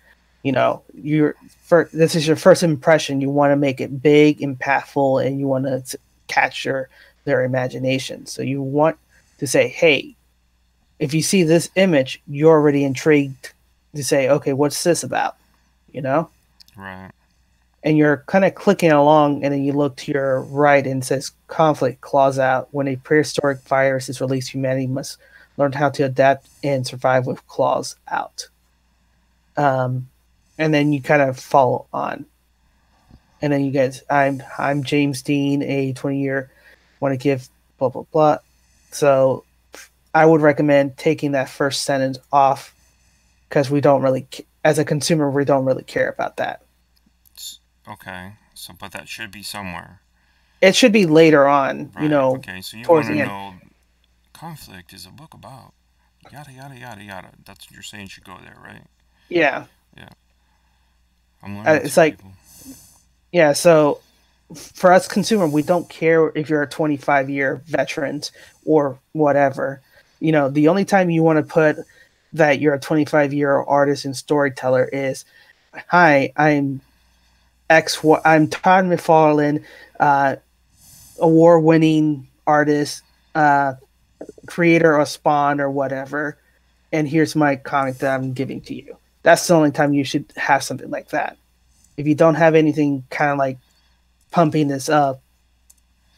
You know, this is your first impression. You want to make it big, impactful, and you want to capture their imagination. So you want to say, hey, if you see this image, you're already intrigued to say, okay, what's this about? You know? Right. And you're kind of clicking along, and then you look to your right and it says conflict clause out. When a prehistoric virus is released, humanity must learn how to adapt and survive with clause out. And then you kind of follow on. And then you guys, I'm James Dean, a 20-year, want to give blah, blah, blah. So I would recommend taking that first sentence off because we don't really, as a consumer, we don't really care about that. Okay, so but that should be somewhere. It should be later on, Right. you know. Okay, so you towards want the to end. know conflict is a book about yada yada yada yada. That's what you're saying should go there, right? Yeah. I'm learning. It's like, people. yeah, so for us consumer, we don't care if you're a 25-year veteran or whatever. You know, the only time you want to put that you're a 25-year artist and storyteller is, hi, I'm I'm Todd McFarlane, award-winning artist, creator of Spawn or whatever, and here's my comic that I'm giving to you. That's the only time you should have something like that. If you don't have anything kind of like pumping this up,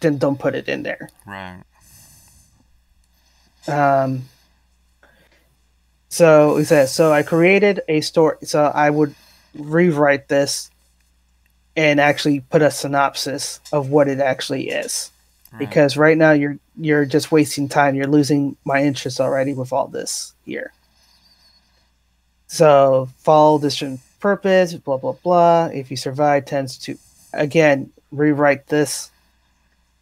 then don't put it in there. Right. So it says, so I created a story. So I would rewrite this and actually put a synopsis of what it actually is. Right. Because right now you're just wasting time. You're losing my interest already with all this here. So follow this purpose, blah blah blah. If you survive, tends to again rewrite this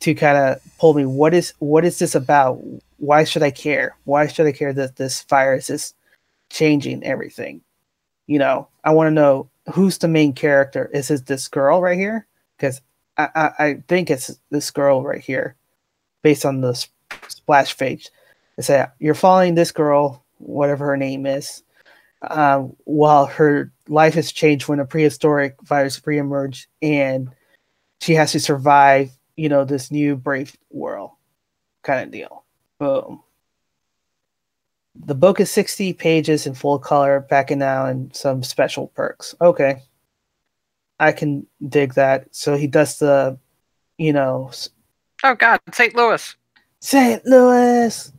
to kind of pull me. What is this about? Why should I care? Why should I care that this virus is changing everything? You know, I want to know who's the main character. Is it this girl right here? Because I think it's this girl right here, based on the splash page. They say you're following this girl, whatever her name is, while her life has changed when a prehistoric virus reemerged, and she has to survive, you know, this new brave world kind of deal. Boom. The book is 60 pages in full color, back and now, and some special perks. Okay. I can dig that. So he does the, you know, Oh God, St. Louis. St. Louis,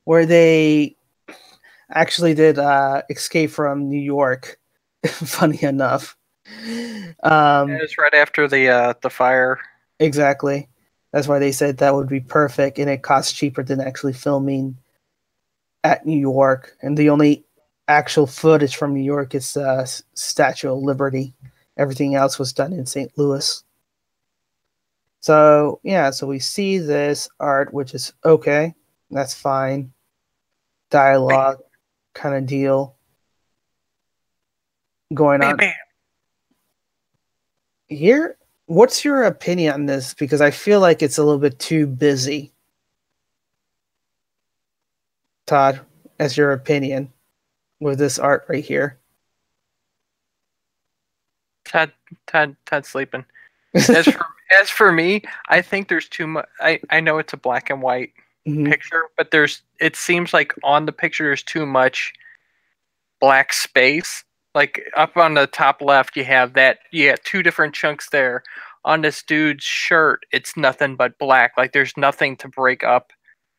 where they actually did Escape from New York. Funny enough. It was right after the fire. Exactly. That's why they said that would be perfect, and it costs cheaper than actually filming at New York. And the only actual footage from New York is Statue of Liberty. Everything else was done in St. Louis. So yeah, so we see this art, which is okay. That's fine. Dialogue kind of deal going on. Bam. Here, what's your opinion on this? Because I feel like it's a little bit too busy. Todd, as your opinion with this art right here. Todd sleeping. As for me, I think there's too much. I know it's a black and white picture, but it seems like on the picture there's too much black space. Like up on the top left, you have two different chunks there. On this dude's shirt, it's nothing but black. Like there's nothing to break up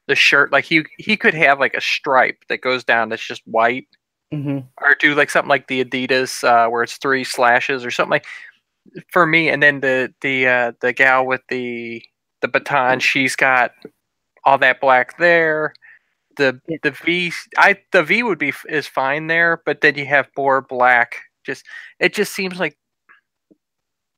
the shirt. Like he could have like a stripe that goes down that's just white, or do like something like the Adidas where it's 3 slashes or something like. For me, and then the gal with the baton, she's got all that black there. The V would be is fine there, but then you have more black. It just seems like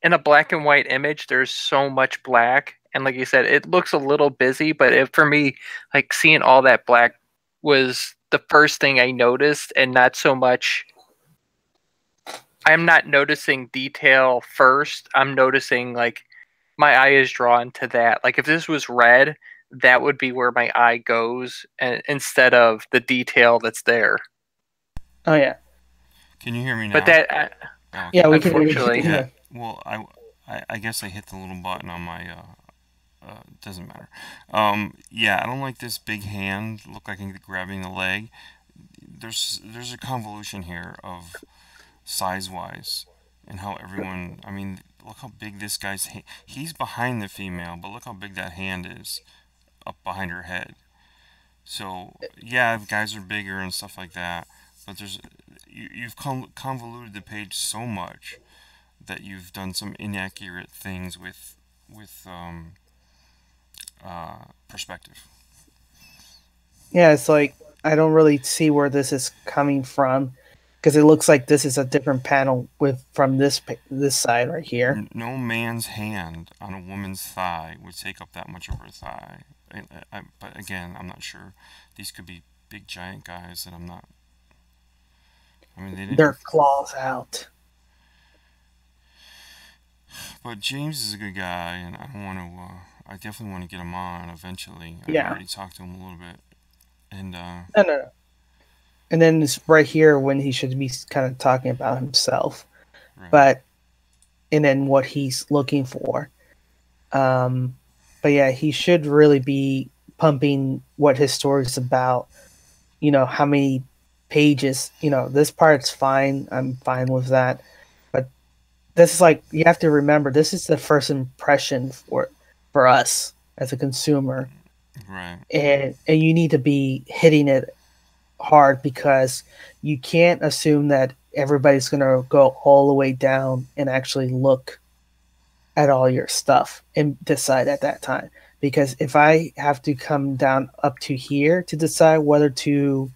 in a black and white image, there's so much black, and like you said, it looks a little busy. But for me, like seeing all that black was the first thing I noticed, and not so much. I'm not noticing detail first. I'm noticing like my eye is drawn to that. Like if this was red, that would be where my eye goes, and instead of the detail that's there. Oh yeah. Can you hear me now? But that, yeah, we unfortunately, can. Well, I guess I hit the little button on my doesn't matter. Yeah, I don't like this big hand. Look like I'm grabbing the leg. There's a convolution here of size-wise and how everyone. I mean, look how big this guy's. He's behind the female, but look how big that hand is up behind her head. So yeah, guys are bigger and stuff like that, but you've convoluted the page so much that you've done some inaccurate things with perspective. Yeah, it's like I don't really see where this is coming from because it looks like this is a different panel with from this side right here. No man's hand on a woman's thigh would take up that much of her thigh. But again, I'm not sure. These could be big giant guys that I'm not. I mean, they didn't. Their claws out. But James is a good guy, and I don't want to. I definitely want to get him on eventually. I've Yeah. already talked to him a little bit, and No. And then it's right here when he should be kind of talking about himself, right. and then what he's looking for. But yeah, he should really be pumping what his story's about. You know, how many pages. You know, this part's fine. I'm fine with that. But this is like you have to remember. This is the first impression for us as a consumer, Right. and you need to be hitting it hard because you can't assume that everybody's going to go all the way down and actually look at all your stuff and decide at that time. Because if I have to come down up to here to decide whether to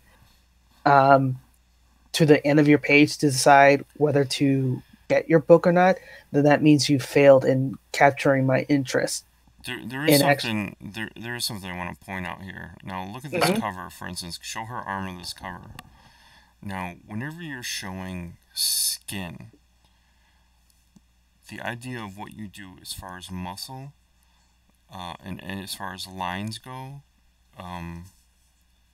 the end of your page to decide whether to get your book or not, then that means you failed in capturing my interest. There is something there is something I want to point out here. Now look at this cover, for instance. Show her arm of this cover. Now, whenever you're showing skin, the idea of what you do as far as muscle and as far as lines go,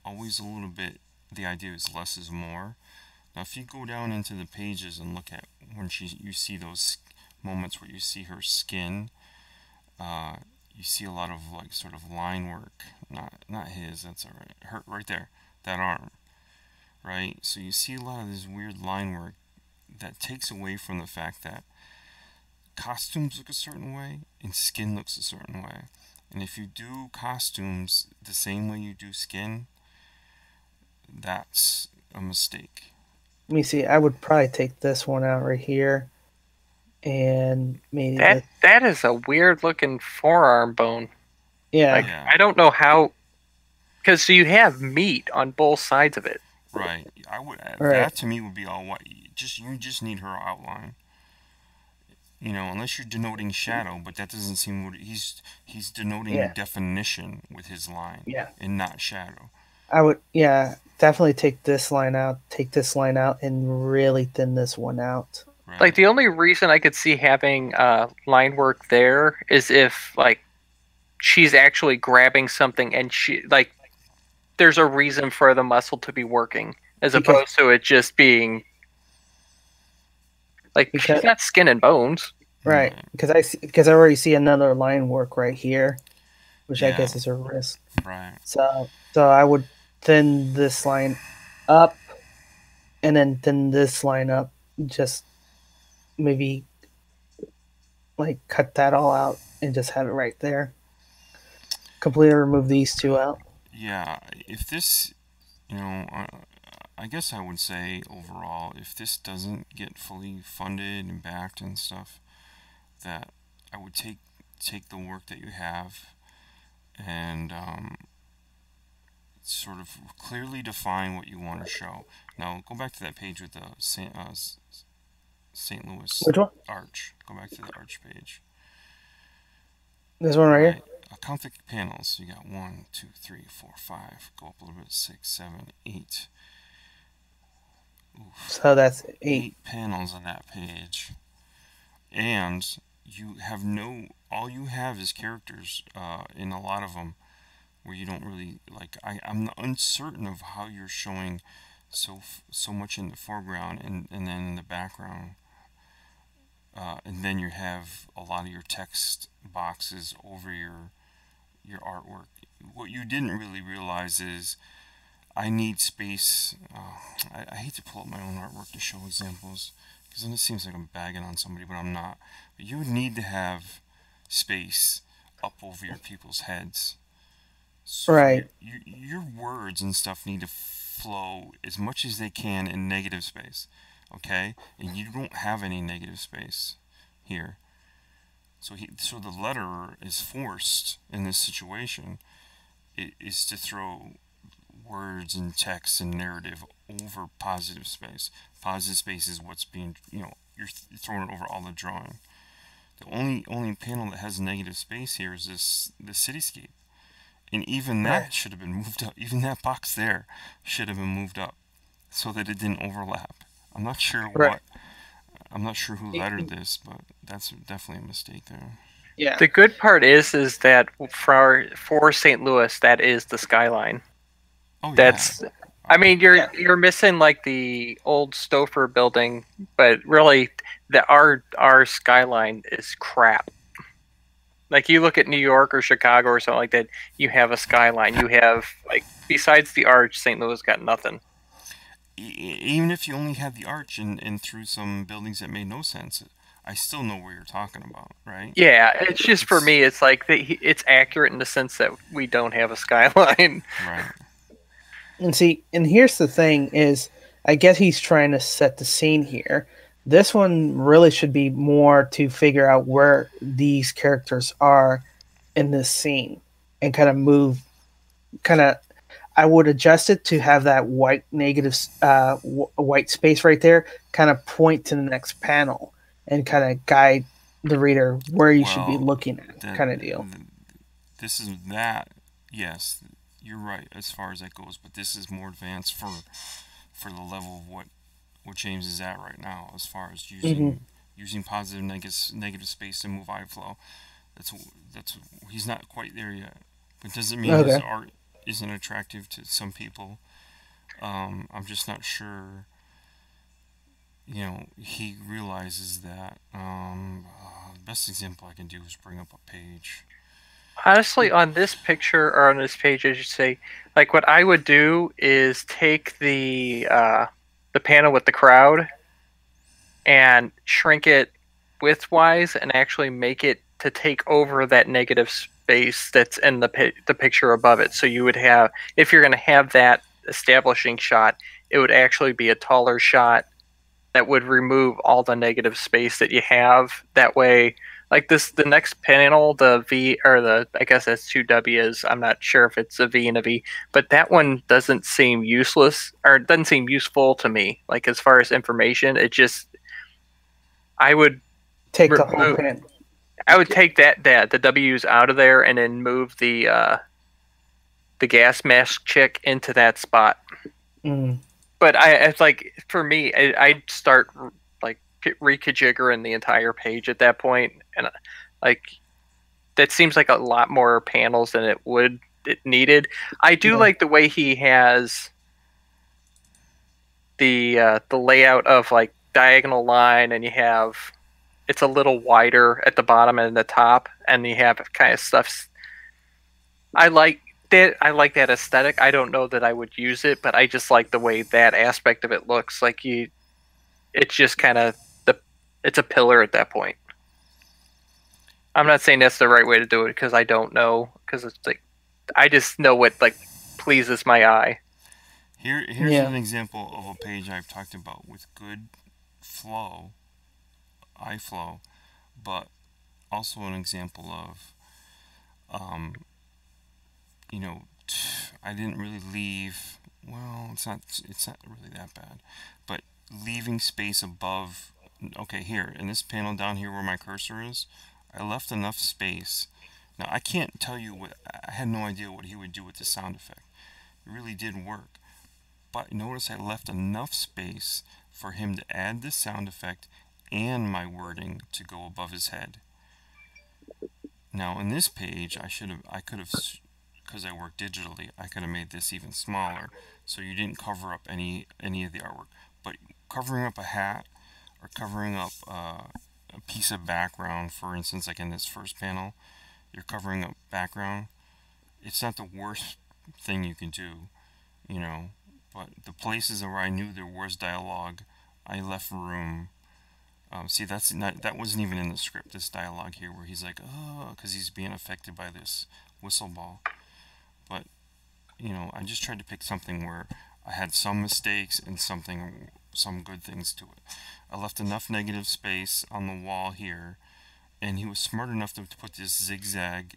always a little bit. The idea is less is more. Now, if you go down into the pages and look at when you see those moments where you see her skin. You see a lot of like sort of line work, not his. That's all right. Her right there, that arm, right. So you see a lot of this weird line work that takes away from the fact that costumes look a certain way and skin looks a certain way. And if you do costumes the same way you do skin, that's a mistake. Let me see. I would probably take this one out right here. And maybe that is a weird looking forearm bone. Yeah. Like, I don't know how, because you have meat on both sides of it. Right. I would. That to me would be all white. You just need her outline. You know, unless you're denoting shadow, but that doesn't seem what he's denoting definition with his line. Yeah. And not shadow. I would. Yeah. Definitely take this line out. Take this line out, and really thin this one out. Right. Like, the only reason I could see having line work there is if, like, she's actually grabbing something and there's a reason for the muscle to be working as opposed to it just being, like, she's got skin and bones. Right. Because I already see another line work right here, which I guess is her wrist. Right. So I would thin this line up and then thin this line up. Just maybe like cut that all out and just have it right there. Completely remove these two out. Yeah, if this, you know, I guess I would say overall, if this doesn't get fully funded and backed and stuff, that I would take the work that you have and sort of clearly define what you want to show. Now, go back to that page with the St. Louis Arch. Go back to the Arch page. This one right here? Count the panels. You got 1, 2, 3, 4, 5. Go up a little bit. 6, 7, 8. Oof. So that's 8 panels on that page. And you have all you have is characters in a lot of them where you don't really, like, I'm uncertain of how you're showing so much in the foreground and then in the background. And then you have a lot of your text boxes over your your artwork. What you didn't really realize is I need space. I hate to pull up my own artwork to show examples because then it seems like I'm bagging on somebody, but I'm not. But you would need to have space up over your people's heads. So Right. your words and stuff need to flow as much as they can in negative space, okay? And you don't have any negative space here. So the letterer is forced in this situation is to throw words and text and narrative over positive space. Positive space is what's being, you're throwing it over all the drawing. The only panel that has negative space here is the cityscape. And even Right. that should have been moved up. Even that box there should have been moved up so that it didn't overlap. I'm not sure Right. I'm not sure who lettered this, but that's definitely a mistake there. Yeah. The good part is that for St. Louis, that is the skyline. Oh, That's, yeah. I mean, you're missing like the old Stouffer building, but really, our skyline is crap. Like you look at New York or Chicago or something like that, you have a skyline. You have like besides the arch, St. Louis got nothing. Even if you only had the arch and through some buildings that made no sense, I still know where you're talking about, right? Yeah, it's just for me. It's like it's accurate in the sense that we don't have a skyline. Right. And see, and here's the thing is, I guess he's trying to set the scene here. This one really should be more to figure out where these characters are in this scene and kind of move, kind of. I would adjust it to have that white negative, white space right there, kind of point to the next panel and kind of guide the reader where you should be Well, looking at, kind of deal. This is that. Yes, you're right as far as that goes, but this is more advanced for the level of what James is at right now, as far as using positive negative space to move eye flow. That's he's not quite there yet, but doesn't mean his Okay. art isn't attractive to some people. I'm just not sure. He realizes that. The best example I can do is bring up a page. Honestly, on this picture or on this page, I should say, like what I would do is take the panel with the crowd and shrink it widthwise and actually make it to take over that negative space that's in the picture above it. So you would have, if you're going to have that establishing shot, it would actually be a taller shot that would remove all the negative space that you have. That way, like the next panel, the V or I guess that's two W's. I'm not sure if it's a V and a V, but that one doesn't seem useless or it doesn't seem useful to me. Like as far as information, I would Take the whole remove- pan. I would take the W's out of there and then move the gas mask chick into that spot. Mm. But it's like for me, I'd start like reconfiguring the entire page at that point, and like that seems like a lot more panels than it needed. I do Yeah. like the way he has the layout of like diagonal line, and you have it's a little wider at the bottom and the top, and you have kind of stuff. I like that aesthetic. I don't know that I would use it, but I just like the way that aspect of it looks. Like it's just kind of it's a pillar at that point. I'm not saying that's the right way to do it because I don't know, because it's like I just know what like pleases my eye. Here's Yeah. an example of a page I've talked about with good flow, eye flow, but also an example of, I didn't really leave. Well, it's not really that bad, but leaving space above. Okay, here in this panel down here where my cursor is, I left enough space. Now I can't tell you what I had no idea what he would do with the sound effect. It really did work. But notice I left enough space for him to add the sound effect and my wording to go above his head. Now in this page, I could have, because I work digitally, I could have made this even smaller, so you didn't cover up any of the artwork. But covering up a hat or covering up a piece of background, for instance, like in this first panel, you're covering up background. it's not the worst thing you can do, you know. But the places where I knew there was dialogue, I left room. See, that wasn't even in the script. This dialogue here, where he's like, oh, because he's being affected by this whistle ball. But you know, I just tried to pick something where I had some mistakes and some good things to it. I left enough negative space on the wall here, and he was smart enough to put this zigzag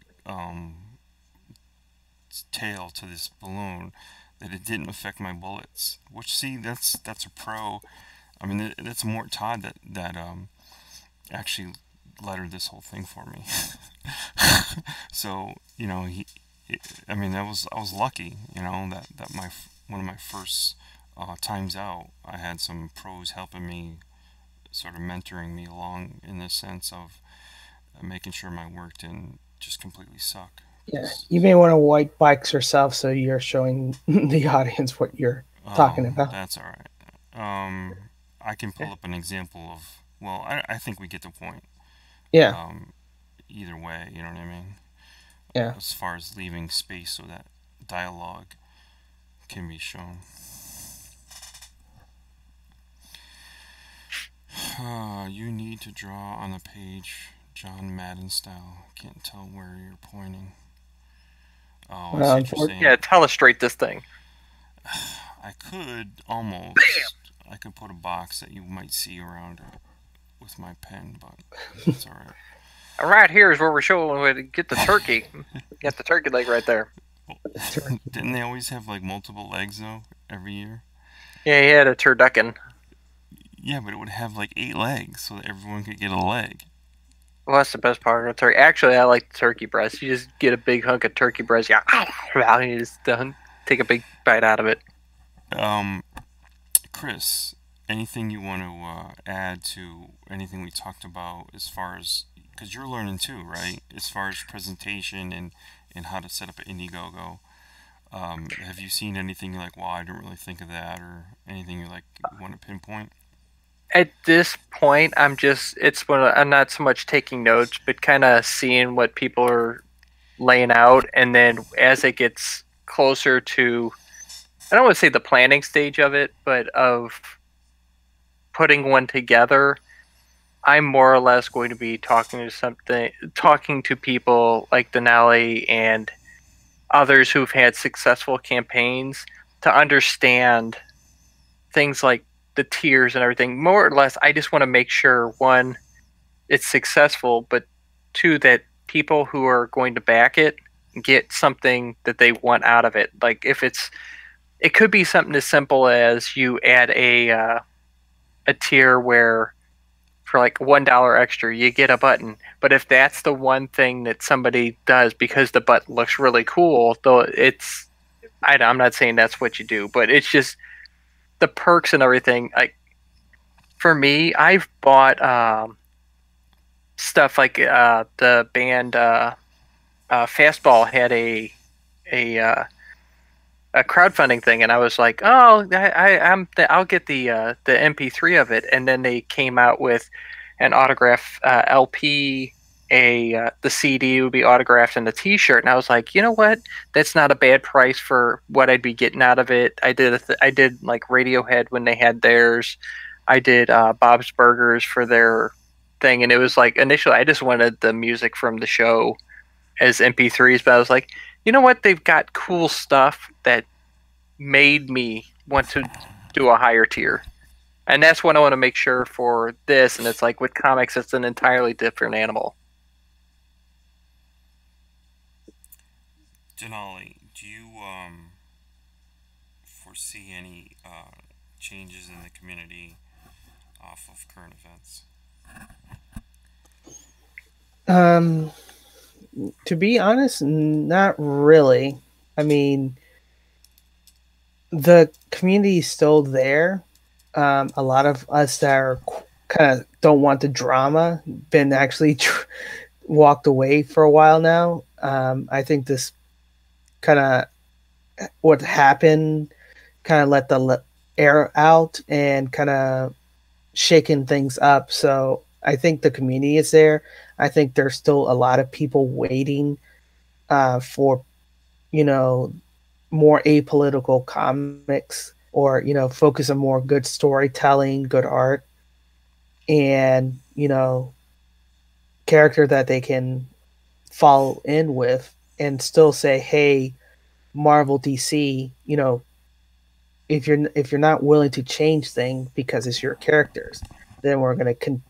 tail to this balloon that it didn't affect my bullets. Which, see, that's a pro. I mean, that's Mort Todd that actually lettered this whole thing for me. So you know, I mean, I was lucky, you know, that one of my first times out, I had some pros helping me, sort of mentoring me along in the sense of making sure my work didn't just completely suck. Yeah, you may want to white bikes yourself so you're showing the audience what you're talking about. That's all right. I can pull up an example of. Well, I think we get the point. Yeah. Either way, you know what I mean. Yeah. As far as leaving space so that dialogue can be shown. You need to draw on the page John Madden style. Can't tell where you're pointing. Oh, I see what you're saying. Yeah, illustrate this thing. I could almost. I could put a box that you might see around it with my pen, but it's all right. Right here is where we're showing where to get the turkey. Got the turkey leg right there. Didn't they always have like multiple legs though every year? Yeah, he had a turducken. Yeah, but it would have like 8 legs so that everyone could get a leg. Well, that's the best part of the turkey. Actually, I like the turkey breast. You just get a big hunk of turkey breast. Yeah, you just take a big bite out of it. Chris, anything you want to add to anything we talked about as far as, because you're learning too, right? As far as presentation and how to set up an Indiegogo. Have you seen anything you're like, wow, I didn't really think of that, or anything you like want to pinpoint? At this point, I'm not so much taking notes, but kind of seeing what people are laying out, and then as it gets closer to, I don't want to say the planning stage of it, but of putting one together, I'm more or less going to be talking to people like Denali and others who've had successful campaigns to understand things like the tiers and everything. More or less, I just want to make sure, one, it's successful, but two, that people who are going to back it get something that they want out of it. Like it could be something as simple as you add a tier where for like $1 extra you get a button. But if that's the one thing that somebody does because the button looks really cool, though I'm not saying that's what you do, but it's just the perks and everything. Like for me, I've bought stuff like the band Fastball had a crowdfunding thing, and I was like, oh, I'll get the MP3 of it, and then they came out with an autograph LP. The CD would be autographed in a T-shirt, and I was like, you know what? That's not a bad price for what I'd be getting out of it. I did like Radiohead when they had theirs. I did Bob's Burgers for their thing, and it was like initially I just wanted the music from the show as MP3s, but I was like, you know what? They've got cool stuff that made me want to do a higher tier, and that's what I want to make sure for this. And it's like with comics, it's an entirely different animal. Denali, do you foresee any changes in the community off of current events? To be honest, not really. I mean, the community is still there. A lot of us that are kind of don't want the drama been actually walked away for a while now. I think this kind of what happened kind of let the air out and kind of shaking things up. So I think the community is there. I think there's still a lot of people waiting for you know, more apolitical comics, or focus on more good storytelling, good art, and character that they can fall in with, and still say, hey, Marvel, DC, if you're not willing to change things because it's your characters, then we're going to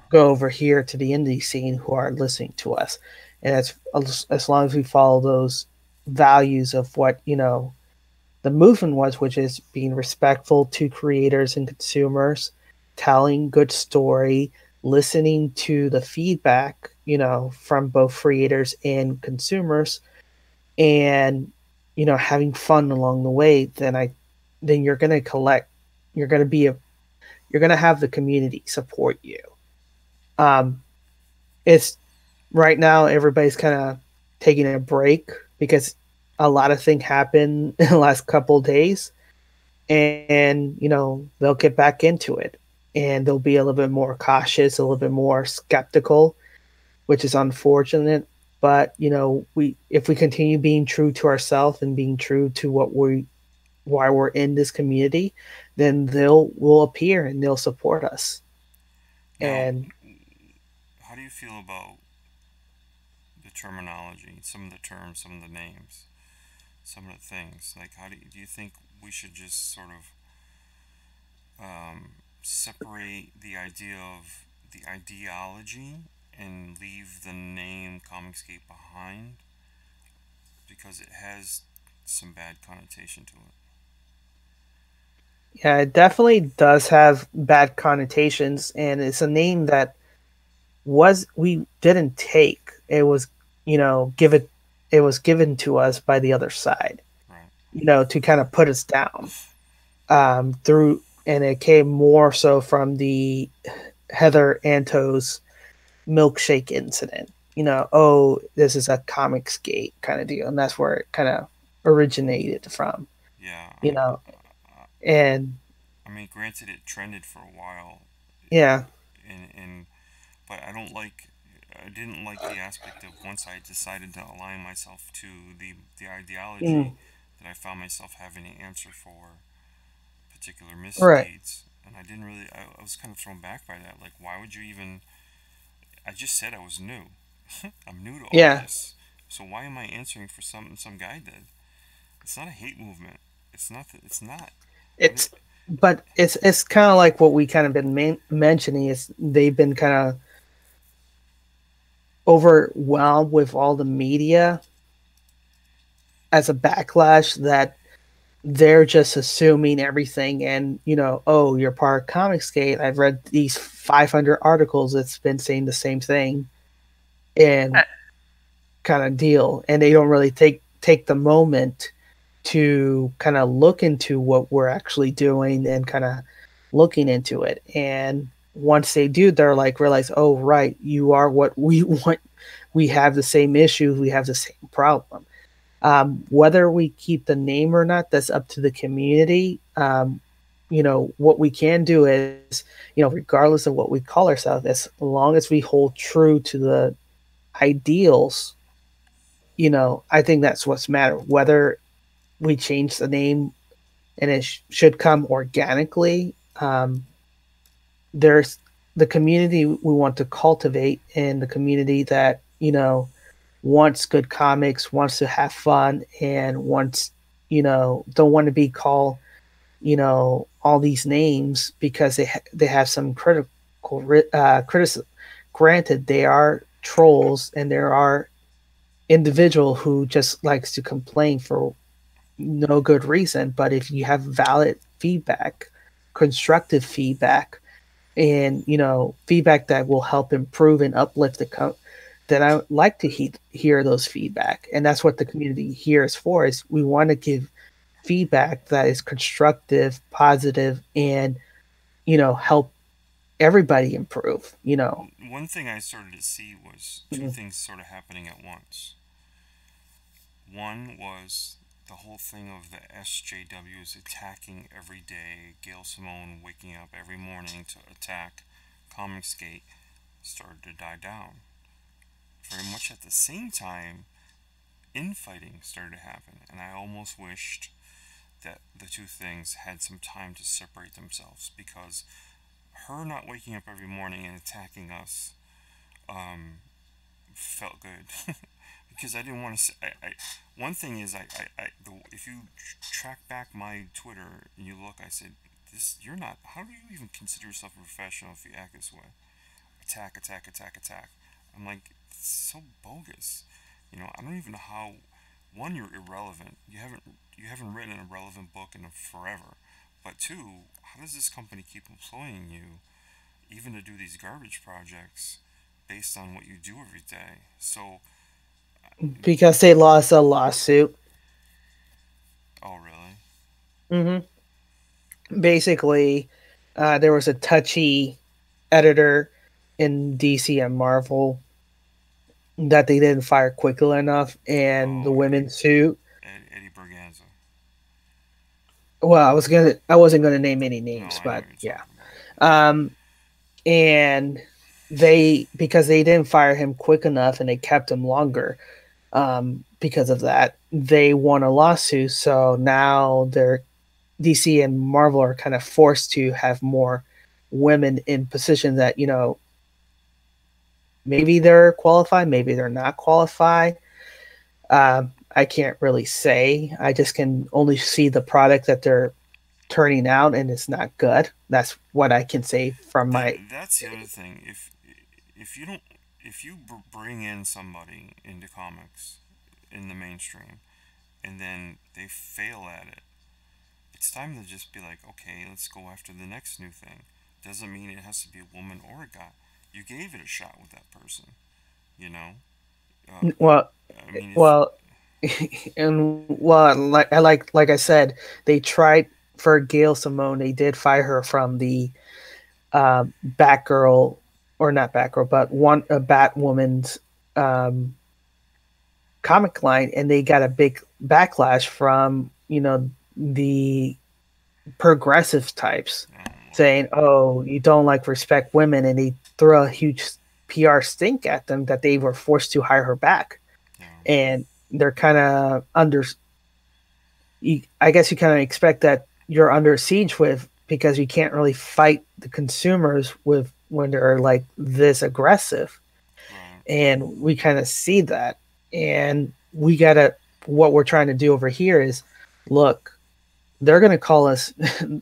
go over here to the indie scene who are listening to us. And as long as we follow those values of what the movement was, which is being respectful to creators and consumers, telling good story, listening to the feedback, from both creators and consumers, and having fun along the way, then you're gonna collect. You're gonna be you're gonna have the community support you. Um, it's right now everybody's kind of taking a break because a lot of things happened in the last couple of days, and they'll get back into it, and they'll be a little bit more cautious, a little bit more skeptical, which is unfortunate. But we if we continue being true to ourselves and being true to why we're in this community, then will appear and they'll support us. Now, And how do you feel about the terminology, some of the terms, some of the names, some of the things? Like, do you think we should just sort of separate the idea of the ideology and leave the name Comicsgate behind because it has some bad connotation to it? yeah, it definitely does have bad connotations, and it's a name that we didn't take. It was it was given to us by the other side, Right. to kind of put us down, through, and it came more so from the Heather Antos milkshake incident. Oh, this is a Comicsgate kind of deal, and that's where it kind of originated from. Yeah. You know, and I mean, granted, it trended for a while, yeah, and but I didn't like the aspect of once I decided to align myself to the ideology mm, that I found myself having to answer for particular right, misdeeds, and I didn't really. I was kind of thrown back by that. Like, why would you even? I just said I was new. I'm new to all yeah. this, so why am I answering for something some guy did? It's not a hate movement. It's not. It's not. I did, It's but it's kind of like what we kind of been mentioning is they've been kind of overwhelmed with all the media as a backlash that they're just assuming everything, and oh, you're part of Comicsgate, I've read these 500 articles that's been saying the same thing, and Uh, kind of deal, and they don't really take the moment to kind of look into what we're actually doing and kind of looking into it. And once they do, they're like, realize, oh, right, you are what we want. We have the same issues. We have the same problem. Whether we keep the name or not, that's up to the community. What we can do is, regardless of what we call ourselves, as long as we hold true to the ideals, I think that's what's matter. Whether we change the name, and it should come organically. There's the community we want to cultivate, and the community that wants good comics, wants to have fun, and wants don't want to be called all these names because they have some criticism. Granted, they are trolls, and there are individual who just likes to complain for no good reason. But if you have valid feedback, constructive feedback, and feedback that will help improve and uplift then I would like to hear those feedback. And that's what the community here is for, is we want to give feedback that is constructive, positive, and help everybody improve. one thing I started to see was two Mhm. things sort of happening at once. One was the whole thing of the SJWs attacking every day, Gail Simone waking up every morning to attack Comicsgate started to die down. Very much at the same time, infighting started to happen, and I almost wished that the two things had some time to separate themselves, because her not waking up every morning and attacking us um, felt good. Because I didn't want to say. One thing is, if you track back my Twitter and you look, I said, "This, you're not. How do you even consider yourself a professional if you act this way? Attack, attack, attack, attack." I'm like, it's so bogus. I don't even know how. One, you're irrelevant. You haven't written a relevant book in forever. But two, how does this company keep employing you, even to do these garbage projects, based on what you do every day? So, Because they lost a lawsuit. oh really? Basically, there was a touchy editor in DC and Marvel that they didn't fire quickly enough, and the Oh, women sued. Eddie Berganza. Well, I wasn't gonna name any No, names, I know but what you're yeah. talking about. And because they didn't fire him quick enough and they kept him longer, because of that, they won a lawsuit. So now DC and Marvel are kind of forced to have more women in positions that, maybe they're qualified, maybe they're not qualified. I can't really say. I just can only see the product that they're turning out, and it's not good. That's what I can say from my. That's the other thing. If you don't, if you bring in somebody into comics in the mainstream, and then they fail at it, it's time to just be like, okay, let's go after the next new thing. Doesn't mean it has to be a woman or a guy. You gave it a shot with that person, you know. Uh, Well, I mean, if well, and well, like I said, they tried for Gail Simone. They did fire her from the Batgirl, or not Batgirl, but one Batwoman's um, comic line, and they got a big backlash from the progressive types saying, "Oh, you don't like respect women," and they throw a huge PR stink at them that they were forced to hire her back, yeah, and they're kind of under. I guess you kind of expect that you're under siege with, because you can't really fight the consumers with when they're like this aggressive, right, and we kind of see that, and we gotta. What we're trying to do over here is, look, they're going to call us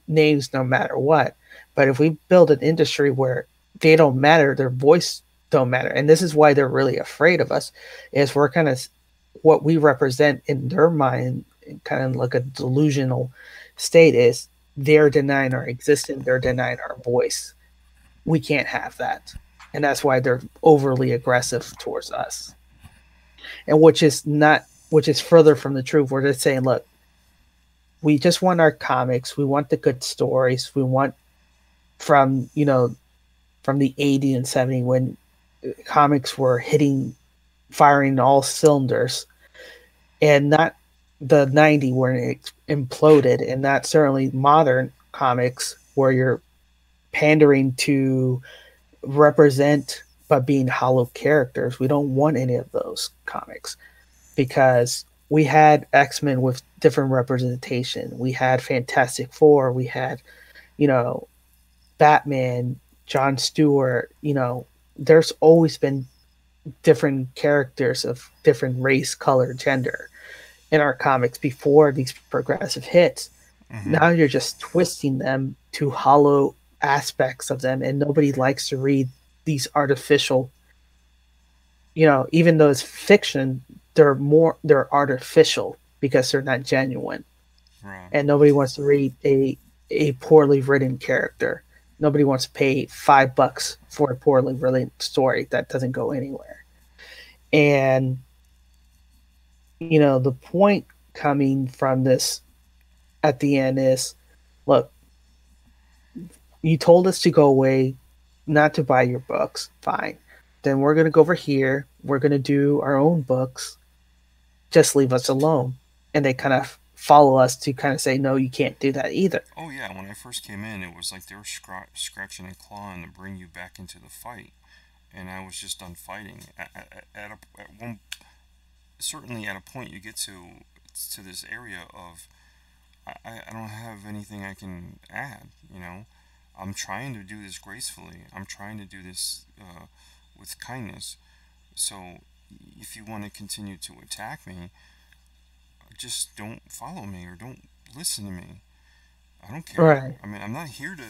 names no matter what. But if we build an industry where they don't matter, their voice don't matter, and this is why they're really afraid of us, is we're kind of what we represent in their mind, kind of like a delusional state, is they're denying our existence, they're denying our voice. We can't have that, and that's why they're overly aggressive towards us, and which is further from the truth. We're just saying, look, we just want our comics. We want the good stories. We want from from the 80s and 70s, when comics were firing all cylinders, and not the 90s when it imploded, and not certainly modern comics where you're pandering to represent but being hollow characters. We don't want any of those comics, because we had X-Men with different representation. We had Fantastic Four. We had, you know, Batman, John Stewart. There's always been different characters of different race, color, gender in our comics before these progressive hits. mm-hmm, Now you're just twisting them to hollow aspects of them, and nobody likes to read these artificial, even though it's fiction, they're artificial because they're not genuine, right, and nobody wants to read a poorly written character. Nobody wants to pay $5 for a poorly written story that doesn't go anywhere. And the point coming from this at the end is, look, you told us to go away, not to buy your books. Fine. Then we're going to go over here. We're going to do our own books. Just leave us alone. And they kind of follow us to kind of say, no, you can't do that either. Oh yeah, when I first came in, it was like they were scratching and clawing to bring you back into the fight, and I was just done fighting. At certainly at a point you get to this area of I don't have anything I can add. I'm trying to do this gracefully. I'm trying to do this with kindness. So if you want to continue to attack me, just don't follow me or don't listen to me. I don't care. Right. I mean, I'm not here to.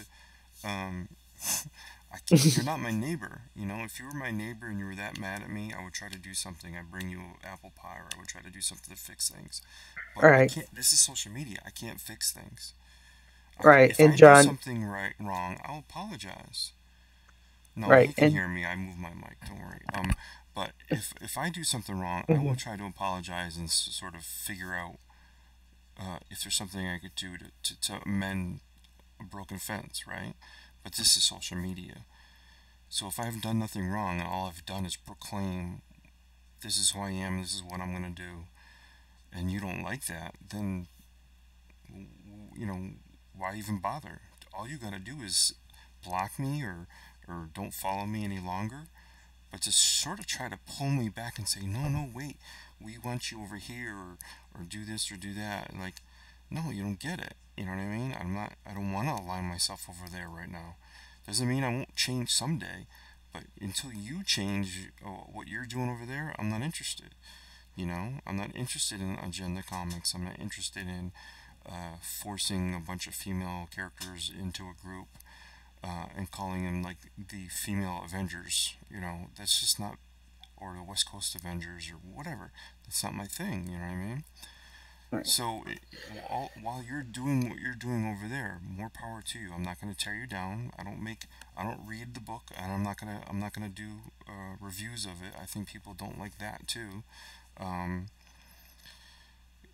You're not my neighbor. If you were my neighbor and you were that mad at me, I would try to do something. I'd bring you apple pie, or I would try to do something to fix things. But I Right. can't. This is social media. I can't fix things. Right. If And I do John, something wrong, I'll apologize. No, he right. can And hear me. I move my mic. Don't worry. But if I do something wrong, I will mhm. try to apologize and sort of figure out if there's something I could do to amend a broken fence, right? But this is social media. So if I've done nothing wrong and all I've done is proclaim this is who I am, this is what I'm going to do, and you don't like that, then, you know, why even bother? All you got to do is block me or don't follow me any longer. But to sort of try to pull me back and say, no, no, wait, we want you over here or do this or do that. Like, no, you don't get it. You know what I mean? I don't want to align myself over there right now. Doesn't mean I won't change someday, but until you change what you're doing over there, I'm not interested. I'm not interested in agenda comics. I'm not interested in forcing a bunch of female characters into a group and calling them like the female Avengers. That's just not, or the West Coast Avengers or whatever. That's not my thing. You know what I mean? Right. So while you're doing what you're doing over there, more power to you. I'm not going to tear you down. I don't read the book, and I'm not gonna do reviews of it. I think people don't like that too, um,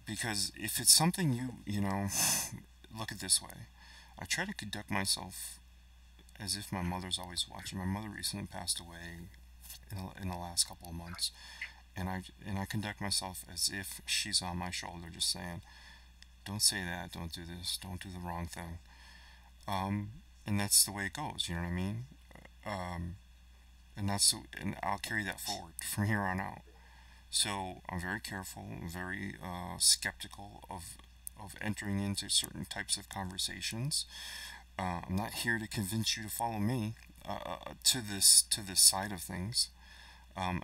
because if it's something look at this way. I try to conduct myself as if my mother's always watching. My mother recently passed away in the last couple of months, and I conduct myself as if she's on my shoulder, just saying, "Don't say that. Don't do this. Don't do the wrong thing." Um, and that's the way it goes. You know what I mean? Um, and I'll carry that forward from here on out. So I'm very careful, very skeptical of entering into certain types of conversations. I'm not here to convince you to follow me to this side of things,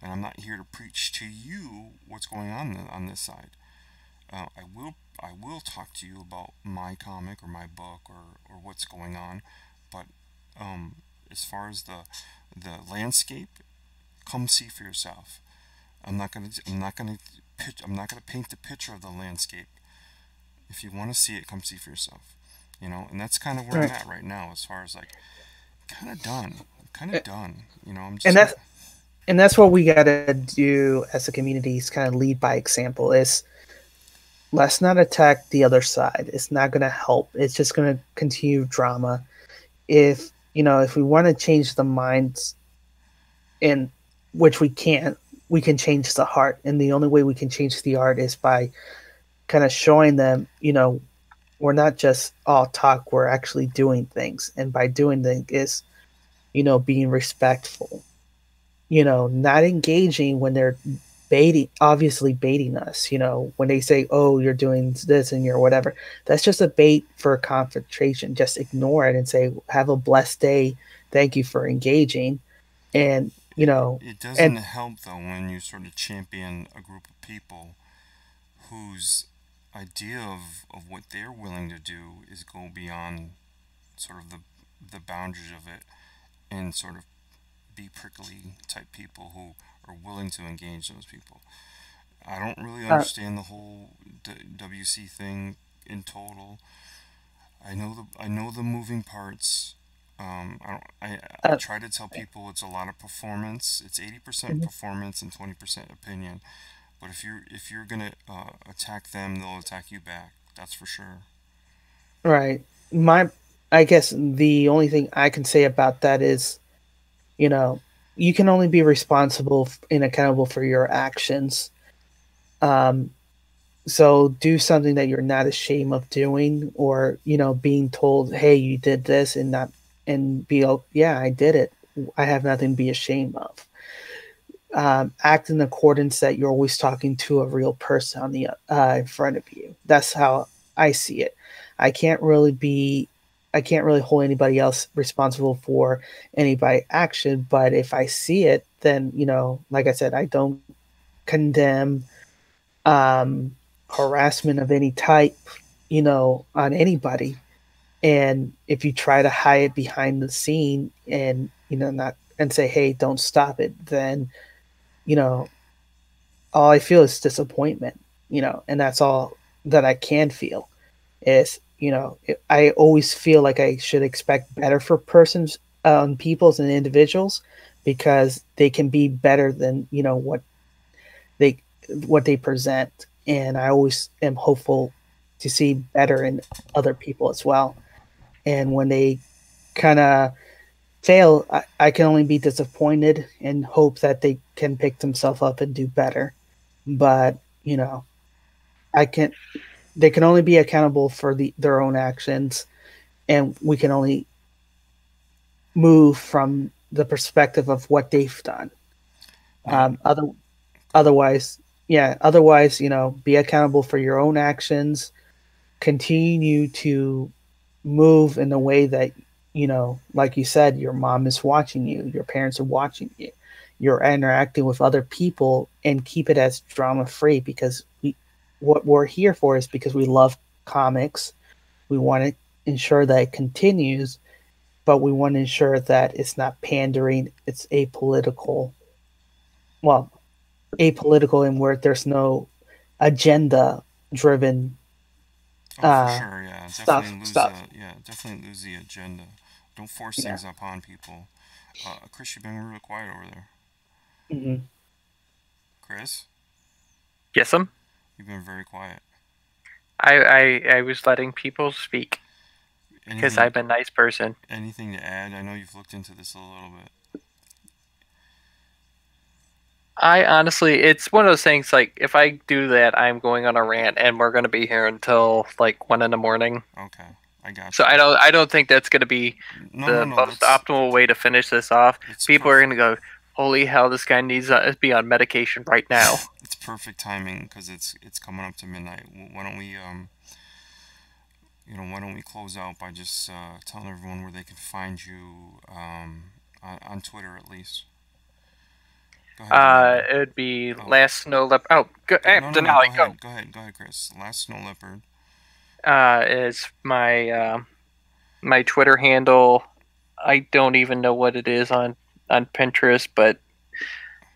and I'm not here to preach to you what's going on this side. I will talk to you about my comic or my book or what's going on, but um, as far as the landscape, come see for yourself. I'm not gonna paint the picture of the landscape. If you want to see it, come see for yourself. And that's kind of where I'm Right. at right now, as far as like kind of done. I'm And just that's and that's what we gotta do as a community is kind of lead by example. Is let's not attack the other side. It's not gonna help. It's just gonna continue drama. If we want to change the minds, in which we can change the heart, and the only way we can change the heart is by kind of showing them, we're not just all talk, we're actually doing things, and by doing things is, being respectful, not engaging when they're obviously baiting us, when they say, oh, you're doing this and you're whatever, that's just a bait for a confrontation. Just ignore it and say, have a blessed day. Thank you for engaging. And, it and doesn't help though when you sort of champion a group of people whose idea of what they're willing to do is go beyond sort of the boundaries of it and sort of be prickly type people who are willing to engage those people. I don't really uh, understand the whole WC thing in total. I know the moving parts. I don't. I uh, try to tell people it's a lot of performance. It's 80% mhm. performance and 20% opinion. But if you're gonna attack them, they'll attack you back. That's for sure. Right. My, I guess the only thing I can say about that is, you know, you can only be responsible and accountable for your actions. Um, so do something that you're not ashamed of doing, or being told, "Hey, you did this," and be, "Oh, yeah, I did it. I have nothing to be ashamed of." act in accordance that you're always talking to a real person on the in front of you. That's how I see it. I can't really be, I can't really hold anybody else responsible for anybody action. But if I see it, then like I said, I don't condemn um, harassment of any type, on anybody. And if you try to hide it behind the scene and not and say, "Hey, don't stop it," then you know all I feel is disappointment. And that's all that I can feel is I always feel like I should expect better for persons, peoples and individuals, because they can be better than they what they present, and I always am hopeful to see better in other people as well. And when they kind of fail, I can only be disappointed and hope that they can pick themselves up and do better. But I can they can only be accountable for their own actions, and we can only move from the perspective of what they've done. Now, Other go ahead. otherwise, yeah, otherwise, be accountable for your own actions. Continue to move in the way that like you said, your mom is watching you, your parents are watching you, you're interacting with other people, and keep it as drama free, because what we're here for is because we love comics. We want to ensure that it continues, but we want to ensure that it's not pandering, it's apolitical. Well, apolitical, and where there's no agenda driven Oh, for sure. Yeah, stuff stuff. definitely lose the agenda. Don't force Yeah. things upon people. Chris, you've been really quiet over there. Hmm. Chris, Yes, you've been very quiet. I was letting people speak because Anything, I'm a nice person. anything to add? I know you've looked into this a little bit. I honestly, it's one of those things. Like, if I do that, I'm going on a rant, and we're going to be here until like 1 in the morning. Okay, I got So you. I don't think that's going to be No, no, the no. most optimal way to finish this off. It's People are going perfect. to go, "Holy hell, this guy needs to be on medication right now." It's perfect timing because it's coming up to midnight. Why don't we why don't we close out by just telling everyone where they can find you on Twitter at least. Go ahead, Denali. It would be Oh, last snow leopard. Oh, no, no, no. Go Denali, go. ahead. Go ahead. Go ahead, Chris. Last Snow Leopard. Is my Twitter handle. I don't even know what it is on Pinterest, but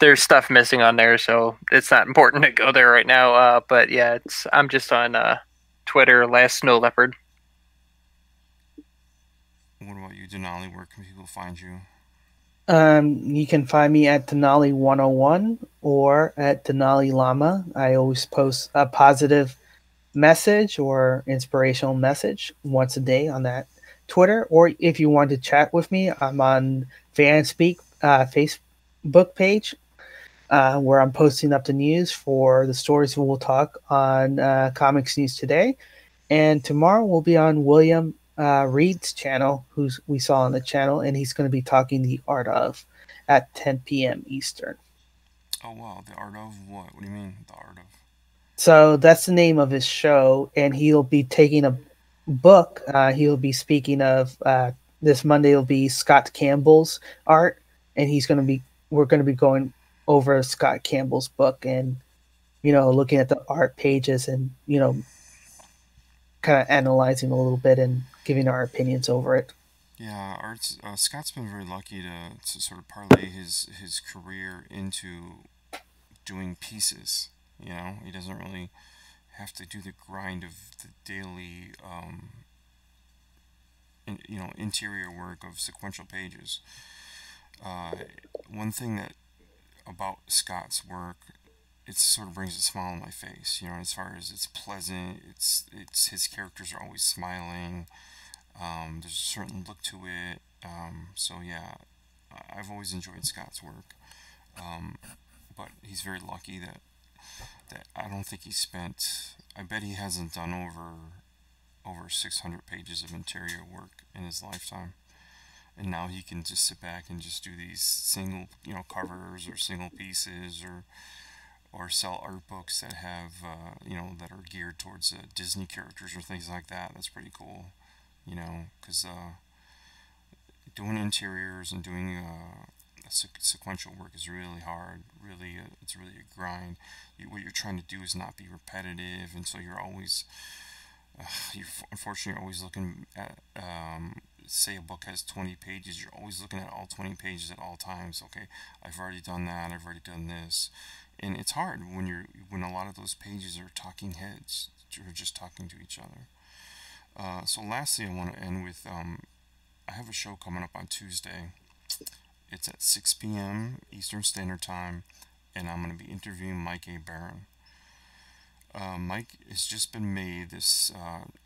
there's stuff missing on there, so it's not important to go there right now. But yeah, I'm just on Twitter, last snow leopard. What about you, Denali? Where can people find you? You can find me at Denali 101 or at Denali Lama. I always post a positive message or inspirational message once a day on that Twitter. Or if you want to chat with me, I'm on Fanspeak Facebook page, where I'm posting up the news for the stories we'll talk on Comics News Today. And tomorrow we'll be on William Reed's channel, who's we saw on the channel, and he's going to be talking the art of at 10 p.m. Eastern. Oh wow, the art of what? What do you mean the art of? So that's the name of his show, and he'll be taking a book. He'll be speaking of this Monday. Will be Scott Campbell's art, and we're going to be going over Scott Campbell's book, and looking at the art pages, and kind of analyzing a little bit and giving our opinions over it. Yeah, arts. Scott's been very lucky to sort of parlay his career into doing pieces. He doesn't really have to do the grind of the daily, interior work of sequential pages. Uh, One thing that about Scott's work, it sort of brings a smile on my face. As far as it's pleasant, it's his characters are always smiling. There's a certain look to it. So yeah, I've always enjoyed Scott's work. Um, but he's very lucky that I don't think he spent. I bet he hasn't done over 600 pages of interior work in his lifetime. and now he can just sit back and just do these single, covers or single pieces, or sell art books that have, that are geared towards Disney characters or things like that. That's pretty cool, because doing interiors and doing sequential work is really hard. Really, it's really a grind. What you're trying to do is not be repetitive, and so you're always, unfortunately, you're always looking at, say a book has 20 pages, you're always looking at all 20 pages at all times. Okay, I've already done that, I've already done this. And it's hard when a lot of those pages are talking heads, or just talking to each other. So lastly, I want to end with, I have a show coming up on Tuesday. It's at 6 p.m. Eastern Standard Time, and I'm going to be interviewing Mike A. Barron. Mike has just been made this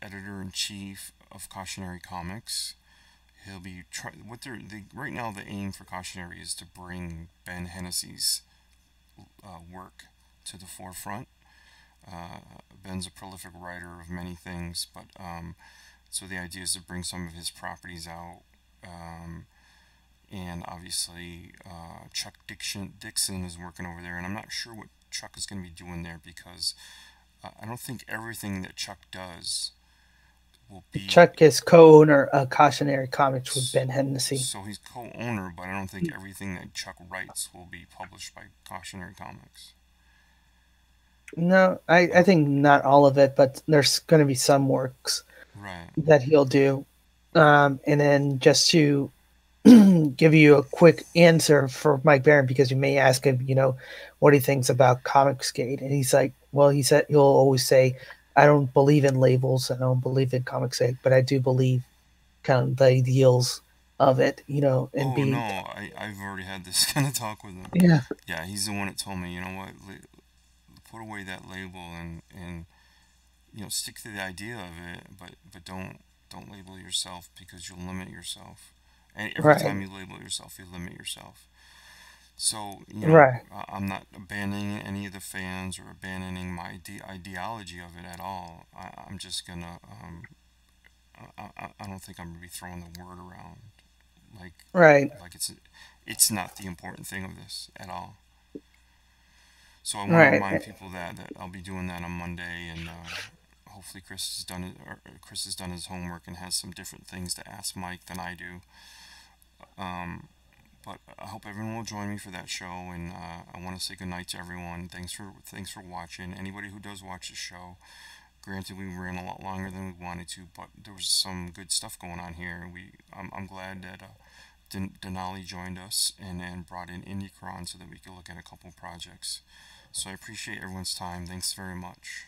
editor-in-chief of Cautionary Comics. He'll be right now the aim for Cautionary is to bring Ben Hennessy's work to the forefront. Ben's a prolific writer of many things, but so the idea is to bring some of his properties out, and obviously Chuck Dixon is working over there, and I'm not sure what Chuck is going to be doing there, because I don't think everything that Chuck does will be... Chuck is co-owner of Cautionary Comics with Ben Hennessy. So he's co-owner, but I don't think everything that Chuck writes will be published by Cautionary Comics. No, I think not all of it, but there's going to be some works that he'll do. And then just to give you a quick answer for Mike Barron, because you may ask him, what he thinks about Comicsgate. And he's like, well, he said, he'll always say, I don't believe in labels, I don't believe in Comicsgate, but I do believe kind of the ideals of it, and being... no, I've already had this kind of talk with him. Yeah. Yeah, he's the one that told me, what, put away that label and stick to the idea of it, but don't label yourself, because you'll limit yourself. And every time you label yourself, you limit yourself. So, I'm not abandoning any of the fans or abandoning my ideology of it at all. I'm just gonna, I don't think I'm gonna be throwing the word around like it's not the important thing of this at all. So I want to remind people that I'll be doing that on Monday, and hopefully Chris has done his homework and has some different things to ask Mike than I do. But I hope everyone will join me for that show, and I want to say goodnight to everyone. Thanks for watching. Anybody who does watch the show, granted we ran a lot longer than we wanted to, but there was some good stuff going on here. I'm glad that Denali joined us and brought in Indicron so that we could look at a couple projects. So I appreciate everyone's time. Thanks very much.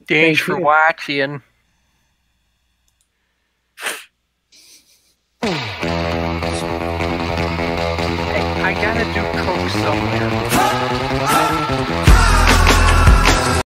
Thanks for watching. I gotta do coke somewhere.